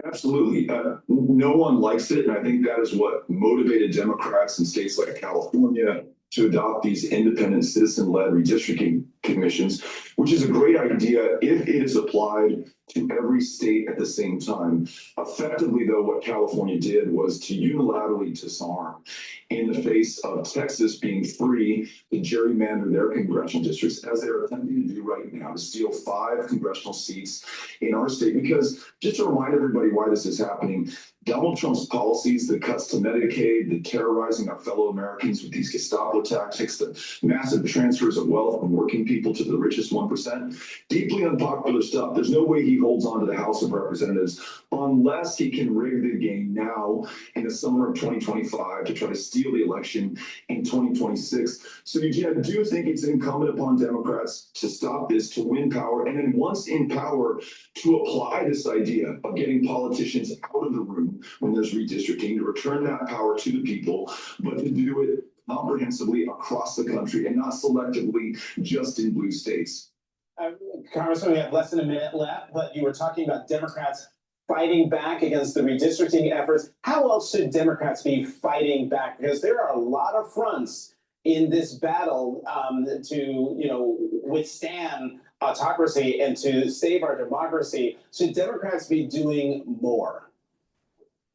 S3: Absolutely. No one likes it. And I think that is what motivated Democrats in states like California to adopt these independent citizen-led redistricting commissions, which is a great idea if it is applied to every state at the same time. Effectively, though, what California did was to unilaterally disarm in the face of Texas being free to gerrymander their congressional districts, as they're attempting to do right now, to steal 5 congressional seats in our state. Because just to remind everybody why this is happening, Donald Trump's policies, the cuts to Medicaid, the terrorizing our fellow Americans with these Gestapo tactics, the massive transfers of wealth from working people to the richest 1%, deeply unpopular stuff. There's no way he holds on to the House of Representatives unless he can rig the game now in the summer of 2025 to try to steal the election in 2026. So Eugene, I do think it's incumbent upon Democrats to stop this, to win power, and then once in power, to apply this idea of getting politicians out of the room when there's redistricting, to return that power to the people, but to do it comprehensively across the country and not selectively just in blue states.
S22: Congressman, we have less than a minute left, but you were talking about Democrats fighting back against the redistricting efforts. How else should Democrats be fighting back? Because there are a lot of fronts in this battle to withstand autocracy and to save our democracy. Should Democrats be doing more?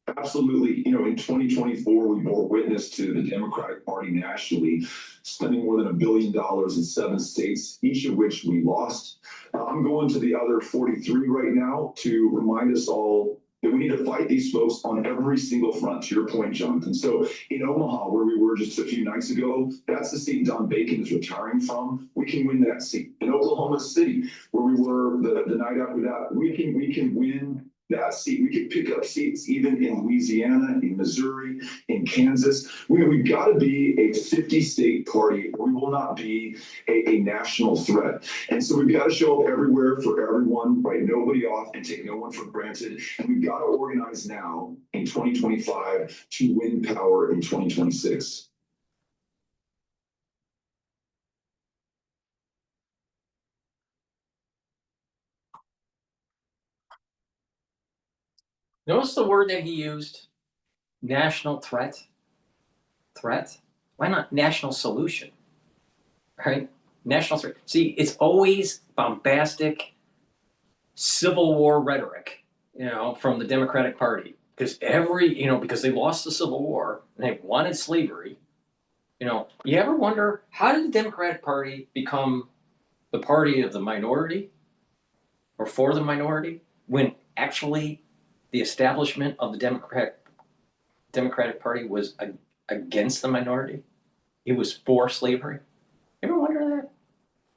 S3: Absolutely. In 2024, we bore witness to the Democratic Party nationally spending more than $1 billion in 7 states, each of which we lost. I'm going to the other 43 right now to remind us all that we need to fight these folks on every single front, to your point, Jonathan. So in Omaha, where we were just a few nights ago, that's the seat Don Bacon is retiring from. We can win that seat. In Oklahoma City, where we were the night after that, we can win that seat. We could pick up seats even in Louisiana, in Missouri, in Kansas. We've got to be a 50-state party, or we will not be a national threat. And so we've got to show up everywhere for everyone, write nobody off, and take no one for granted. And we've got to organize now in 2025 to win power in 2026.
S1: Notice the word that he used, national threat. Threat? Why not national solution? Right? National threat. See, it's always bombastic Civil War rhetoric, from the Democratic Party. Because because they lost the Civil War and they wanted slavery. You ever wonder, how did the Democratic Party become the party of the minority or for the minority when actually the establishment of the Democratic Party was against the minority? It was for slavery. You ever wonder that?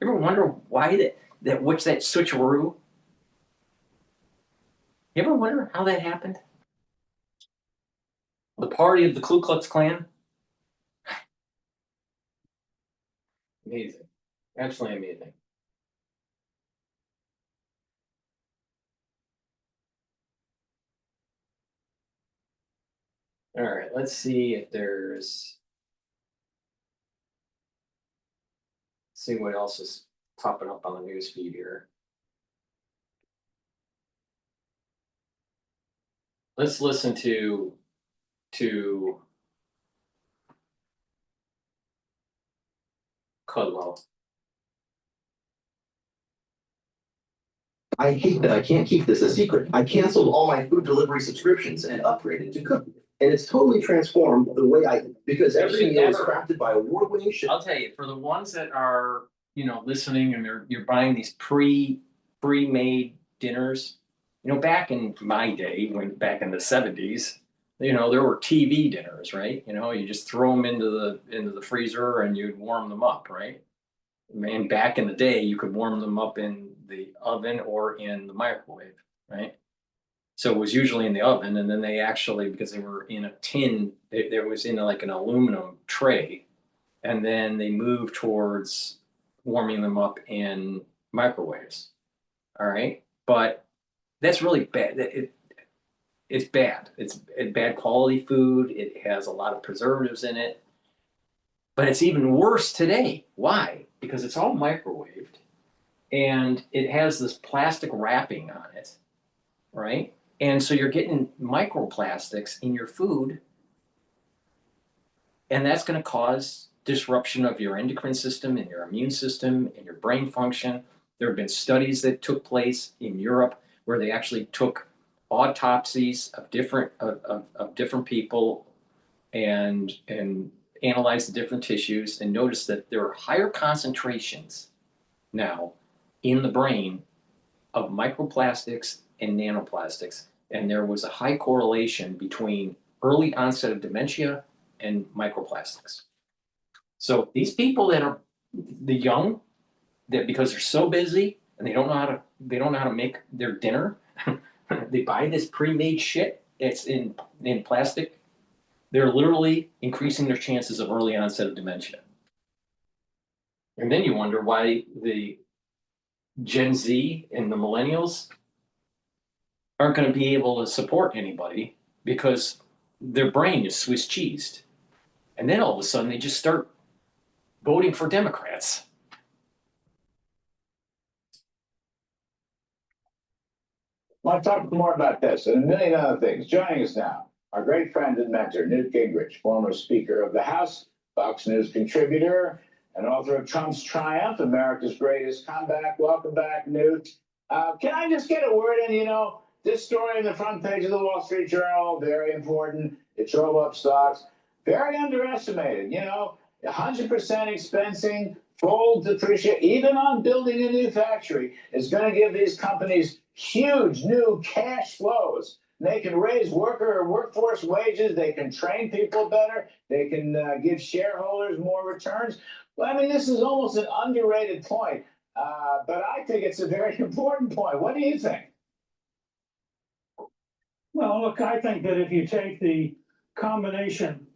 S1: You ever wonder why what's that switcheroo? You ever wonder how that happened? The party of the Ku Klux Klan? Amazing. Absolutely amazing. All right, let's see if see what else is popping up on the news feed here. Let's listen to Cottrell.
S6: I hate that I can't keep this a secret. I canceled all my food delivery subscriptions and upgraded to Cook. And it's totally transformed the way because every meal is crafted by award-winning chefs.
S1: I'll tell you, for the ones that are, listening and you're buying these pre-made dinners, back in my day, back in the 70s, there were TV dinners, right? You just throw them into the freezer and you'd warm them up, right? And back in the day, you could warm them up in the oven or in the microwave, right? So it was usually in the oven, and then they actually, because they were in a tin, there was in like an aluminum tray, and then they moved towards warming them up in microwaves. All right, but that's really bad. It's bad. It's bad quality food. It has a lot of preservatives in it. But it's even worse today. Why? Because it's all microwaved, and it has this plastic wrapping on it, right? And so you're getting microplastics in your food, and that's going to cause disruption of your endocrine system and your immune system and your brain function. There have been studies that took place in Europe where they actually took autopsies of different people and analyzed the different tissues and noticed that there are higher concentrations now in the brain of microplastics and nanoplastics, and there was a high correlation between early onset of dementia and microplastics. So these people that are the young, that because they're so busy and they don't know how to make their dinner, they buy this pre-made shit that's in plastic. They're literally increasing their chances of early onset of dementia. And then you wonder why the Gen Z and the millennials aren't going to be able to support anybody because their brain is Swiss cheesed. And then all of a sudden they just start voting for Democrats.
S11: I want to talk more about this and a million other things. Joining us now, our great friend and mentor, Newt Gingrich, former Speaker of the House, Fox News contributor, and author of Trump's Triumph, America's Greatest Comeback. Welcome back, Newt. Can I just get a word in? You know, this story on the front page of the Wall Street Journal, very important. It drove up stocks. Very underestimated, you know, 100% expensing, full depreciation, even on building a new factory, is going to give these companies huge new cash flows. They can raise workforce wages. They can train people better. They can give shareholders more returns. Well, I mean, this is almost an underrated point, but I think it's a very important point. What do you think?
S4: Well, look, I think that if you take the combination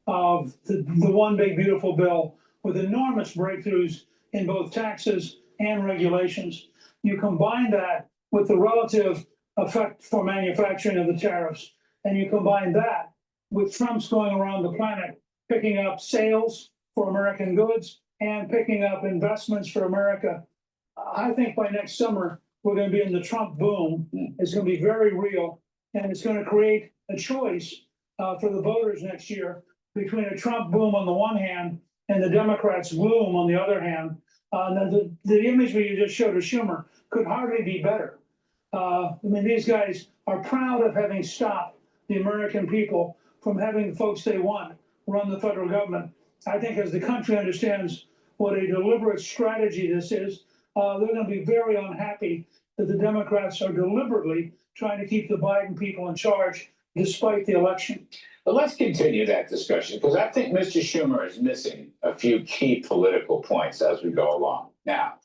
S4: of the one big beautiful bill with enormous breakthroughs in both taxes and regulations, you combine that with the relative effect for manufacturing of the tariffs, and you combine that with Trump's going around the planet, picking up sales for American goods and picking up investments for America. I think by next summer, we're going to be in the Trump boom. It's going to be very real, and it's going to create a choice for the voters next year between a Trump boom on the one hand and the Democrats' gloom on the other hand. The image you just showed of Schumer could hardly be better. I mean, these guys are proud of having stopped the American people from having the folks they want run the federal government. I think as the country understands what a deliberate strategy this is, they're going to be very unhappy that the Democrats are deliberately trying to keep the Biden people in charge despite the election.
S11: But let's continue that discussion, because I think Mr. Schumer is missing a few key political points as we go along. Now,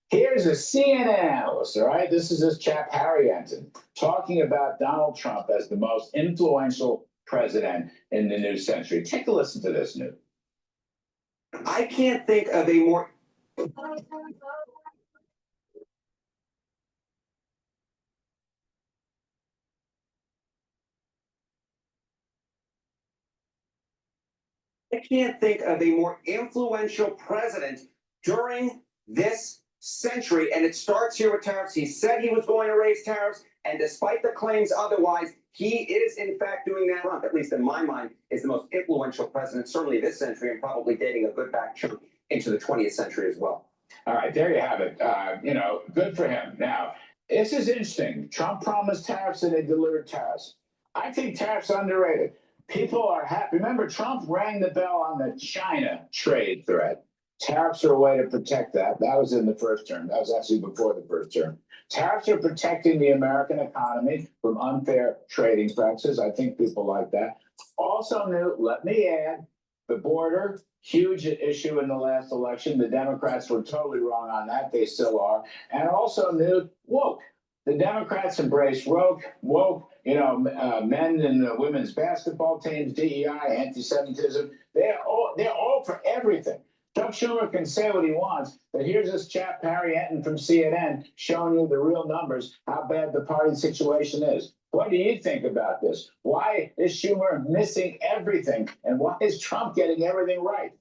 S11: here's a CNN analyst, all right? This is this chap, Harry Enton, talking about Donald Trump as the most influential president in the new century. Take a listen to this, Newt.
S18: I can't think of a more... I can't think of a more influential president during this century, and it starts here with tariffs. He said he was going to raise tariffs, and despite the claims otherwise, he is in fact doing that. Trump, at least in my mind, is the most influential president, certainly this century, and probably dating a good back chunk into the 20th century as well.
S11: All right, there you have it. You know, good for him. Now, this is interesting. Trump promised tariffs and they delivered tariffs. I think tariffs are underrated. People are happy. Remember, Trump rang the bell on the China trade threat. Tariffs are a way to protect that. That was in the first term. That was actually before the first term. Tariffs are protecting the American economy from unfair trading practices. I think people like that. Also, Newt, let me add, the border, huge issue in the last election. The Democrats were totally wrong on that. They still are. And also, Newt, woke. The Democrats embrace woke, you know, men and women's basketball teams, DEI, anti-Semitism. They're all for everything. Chuck Schumer can say what he wants, but here's this chap, Harry Enton from CNN, showing you the real numbers, how bad the party situation is. What do you think about this? Why is Schumer missing everything? And why is Trump getting everything right?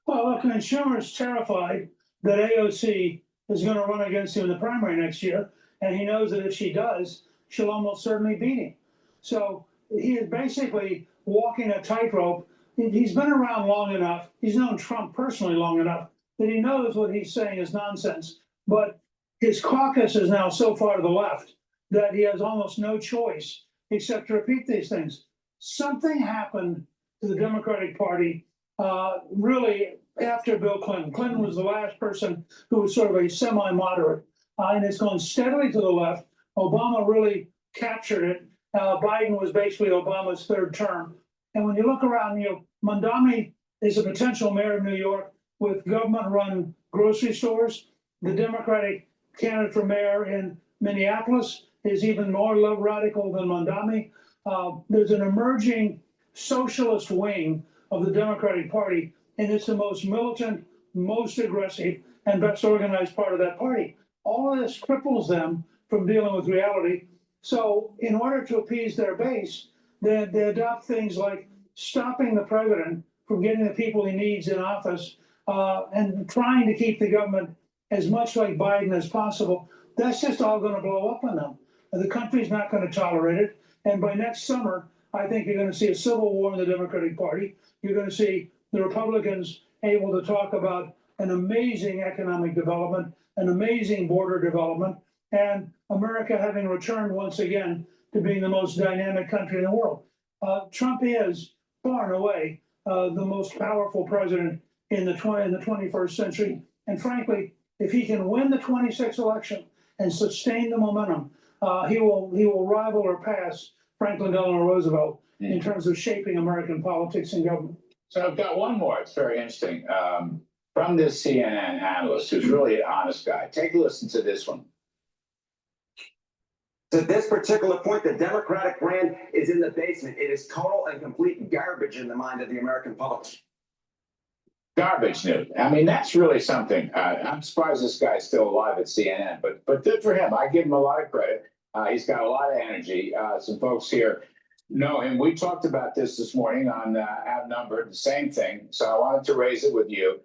S4: Well, look, I mean, Schumer's terrified that AOC is going to run against him in the primary next year, and he knows that if she does, she'll almost certainly beat him. So he is basically walking a tightrope. He's been around long enough. He's known Trump personally long enough that he knows what he's saying is nonsense. But
S8: his caucus is now so far to the left that he has almost no choice except to repeat these things. Something happened to the Democratic Party really after Bill Clinton. Clinton was the last person who was sort of a semi-moderate, and it's gone steadily to the left. Obama really captured it. Biden was basically Obama's third term. And when you look around, Mondami is a potential mayor of New York with government-run grocery stores. The Democratic candidate for mayor in Minneapolis is even more radical than Mondami. There's an emerging socialist wing of the Democratic Party, and it's the most militant, most aggressive, and best organized part of that party. All of this cripples them from dealing with reality. So in order to appease their base, they adopt things like stopping the president from getting the people he needs in office and trying to keep the government as much like Biden as possible. That's just all going to blow up on them. The country's not going to tolerate it. And by next summer, I think you're going to see a civil war in the Democratic Party. You're going to see the Republicans able to talk about an amazing economic development, an amazing border development, and America having returned once again to being the most dynamic country in the world. Trump is far and away the most powerful president in the 21st century. And frankly, if he can win the 26th election and sustain the momentum, he will rival or pass Franklin Delano Roosevelt in terms of shaping American politics and government.
S11: So I've got one more. It's very interesting. From this CNN analyst, who's really an honest guy. Take a listen to this one.
S18: To this particular point, the Democratic brand is in the basement. It is total and complete garbage in the mind of the American public.
S11: Garbage news. I mean, that's really something. I'm surprised this guy's still alive at CNN, but good for him. I give him a lot of credit. He's got a lot of energy. Some folks here know him. We talked about this morning on Outnumbered, the same thing. So I wanted to raise it with you.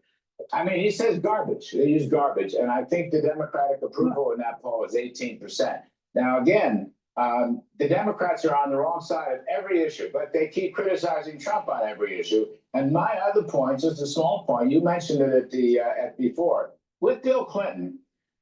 S11: I mean, he says garbage. They use garbage. And I think the Democratic approval in that poll is 18%. Now, again, the Democrats are on the wrong side of every issue, but they keep criticizing Trump on every issue. And my other point, just a small point, you mentioned it at before. With Bill Clinton,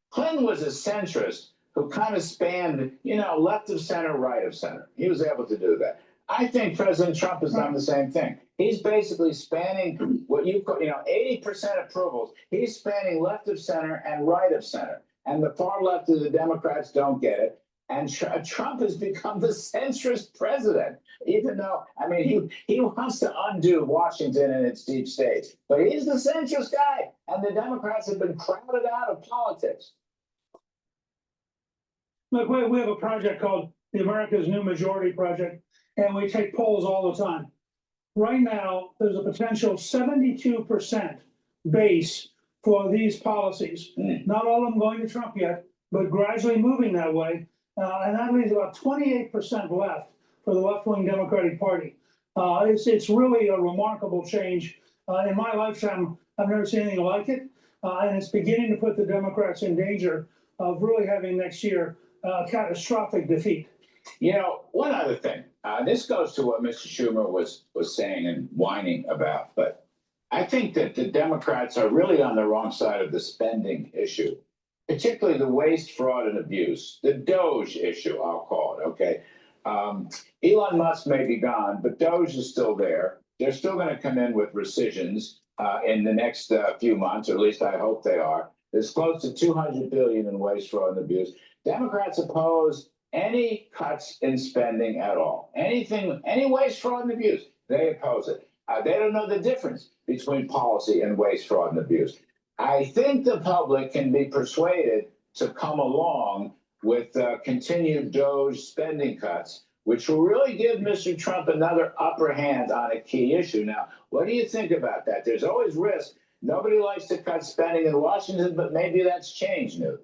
S11: Clinton was a centrist who kind of spanned, left of center, right of center. He was able to do that. I think President Trump has done the same thing. He's basically spanning what you call, 80% approvals. He's spanning left of center and right of center. And the far left of the Democrats don't get it. And Trump has become the centrist president, even though, I mean, he wants to undo Washington and its deep state. But he's the centrist guy. And the Democrats have been crowded out of politics.
S8: Look, we have a project called the America's New Majority Project, and we take polls all the time. Right now, there's a potential 72% base for these policies. Not all of them going to Trump yet, but gradually moving that way. And that leaves about 28% left for the left-wing Democratic Party. It's really a remarkable change. In my lifetime, I've never seen anything like it. And it's beginning to put the Democrats in danger of really having next year a catastrophic defeat.
S11: One other thing. This goes to what Mr. Schumer was saying and whining about. But I think that the Democrats are really on the wrong side of the spending issue, particularly the waste, fraud, and abuse, the Doge issue, I'll call it, okay? Elon Musk may be gone, but Doge is still there. They're still going to come in with rescissions in the next few months, or at least I hope they are. There's close to $200 billion in waste, fraud, and abuse. Democrats oppose any cuts in spending at all. Anything, any waste, fraud, and abuse, they oppose it. They don't know the difference between policy and waste, fraud, and abuse. I think the public can be persuaded to come along with continued Doge spending cuts, which will really give Mr. Trump another upper hand on a key issue. Now, what do you think about that? There's always risk. Nobody likes to cut spending in Washington, but maybe that's changed, Newt.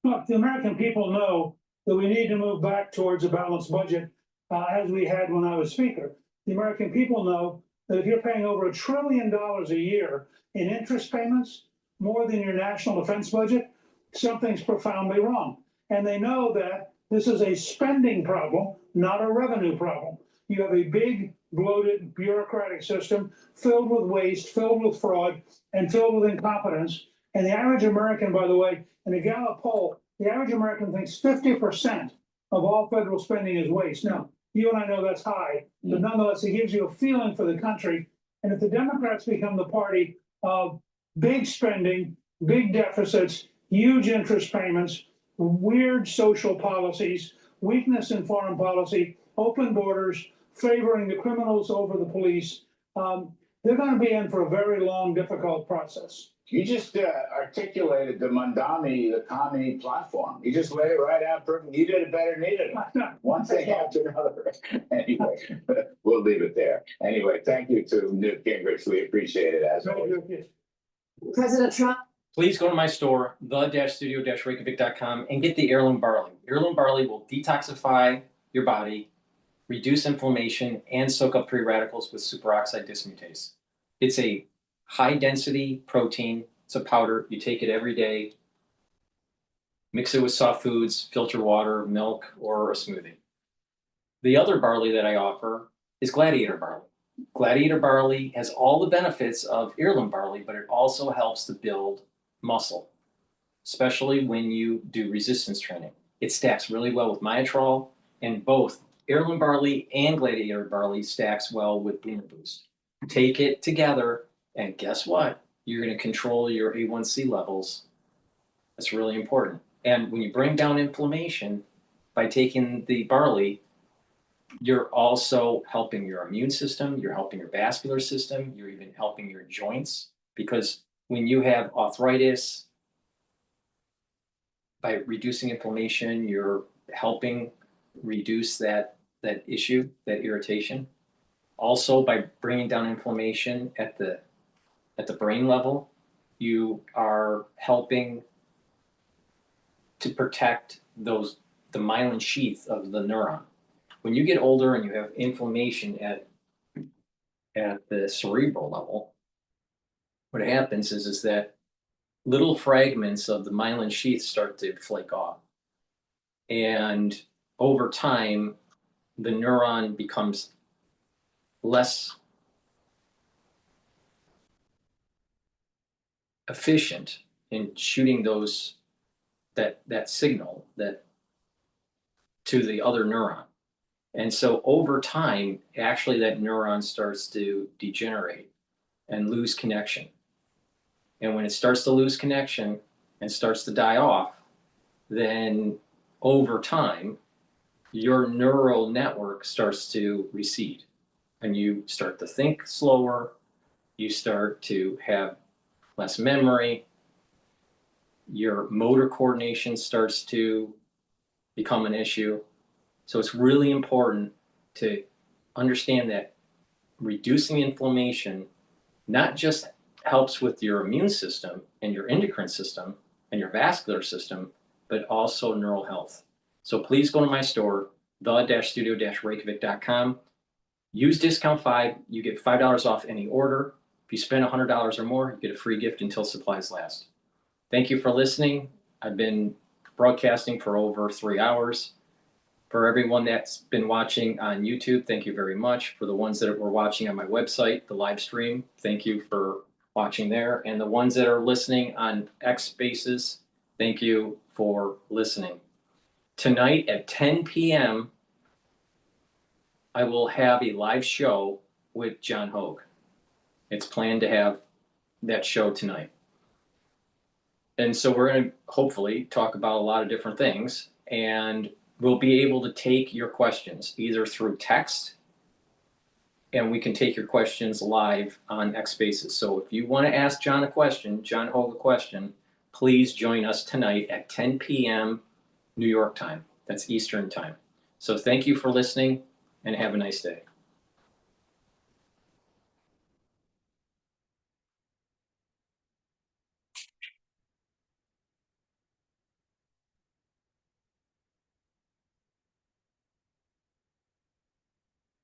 S8: Look, the American people know that we need to move back towards a balanced budget as we had when I was Speaker. The American people know that if you're paying over $1 trillion a year in interest payments, more than your national defense budget, something's profoundly wrong. And they know that this is a spending problem, not a revenue problem. You have a big, bloated, bureaucratic system filled with waste, filled with fraud, and filled with incompetence. And the average American, by the way, in a Gallup poll, the average American thinks 50% of all federal spending is waste. Now, you and I know that's high, but nonetheless, it gives you a feeling for the country. And if the Democrats become the party of big spending, big deficits, huge interest payments, weird social policies, weakness in foreign policy, open borders, favoring the criminals over the police, they're going to be in for a very long, difficult process.
S11: You just articulated the Mandami, the commie platform. You just laid it right out perfect. You did it better than he did it. One thing after another. Anyway, we'll leave it there. Anyway, thank you to Newt Gingrich. We appreciate it as always.
S10: President Trump.
S1: Please go to my store, the-studio-reykjavik.com, and get the heirloom barley. Heirloom barley will detoxify your body, reduce inflammation, and soak up free radicals with superoxide dismutase. It's a high-density protein. It's a powder. You take it every day. Mix it with soft foods, filter water, milk, or a smoothie. The other barley that I offer is Gladiator barley. Gladiator barley has all the benefits of heirloom barley, but it also helps to build muscle, especially when you do resistance training. It stacks really well with Myotrol, and both heirloom barley and Gladiator barley stacks well with Boomer Boost. Take it together, and guess what? You're going to control your A1C levels. That's really important. And when you bring down inflammation by taking the barley, you're also helping your immune system, you're helping your vascular system, you're even helping your joints, because when you have arthritis, by reducing inflammation, you're helping reduce that issue, that irritation. Also, by bringing down inflammation at the brain level, you are helping to protect the myelin sheath of the neuron. When you get older and you have inflammation at the cerebral level, what happens is that little fragments of the myelin sheath start to flake off. And over time, the neuron becomes less efficient in shooting that signal to the other neuron. And so over time, actually that neuron starts to degenerate and lose connection. And when it starts to lose connection and starts to die off, then over time, your neural network starts to recede. And you start to think slower, you start to have less memory, your motor coordination starts to become an issue. So it's really important to understand that reducing inflammation not just helps with your immune system and your endocrine system and your vascular system, but also neural health. So please go to my store, the-studio-reykjavik.com. Use discount 5, you get $5 off any order. If you spend $100 or more, you get a free gift until supplies last. Thank you for listening. I've been broadcasting for over 3 hours. For everyone that's been watching on YouTube, thank you very much. For the ones that were watching on my website, the live stream, thank you for watching there. And the ones that are listening on X Spaces, thank you for listening. Tonight at 10 p.m., I will have a live show with John Hogue. It's planned to have that show tonight. And so we're going to hopefully talk about a lot of different things, and we'll be able to take your questions either through text, and we can take your questions live on X Spaces. So if you want to ask John Hogue a question, please join us tonight at 10 p.m. New York time. That's Eastern time. So thank you for listening, and have a nice day.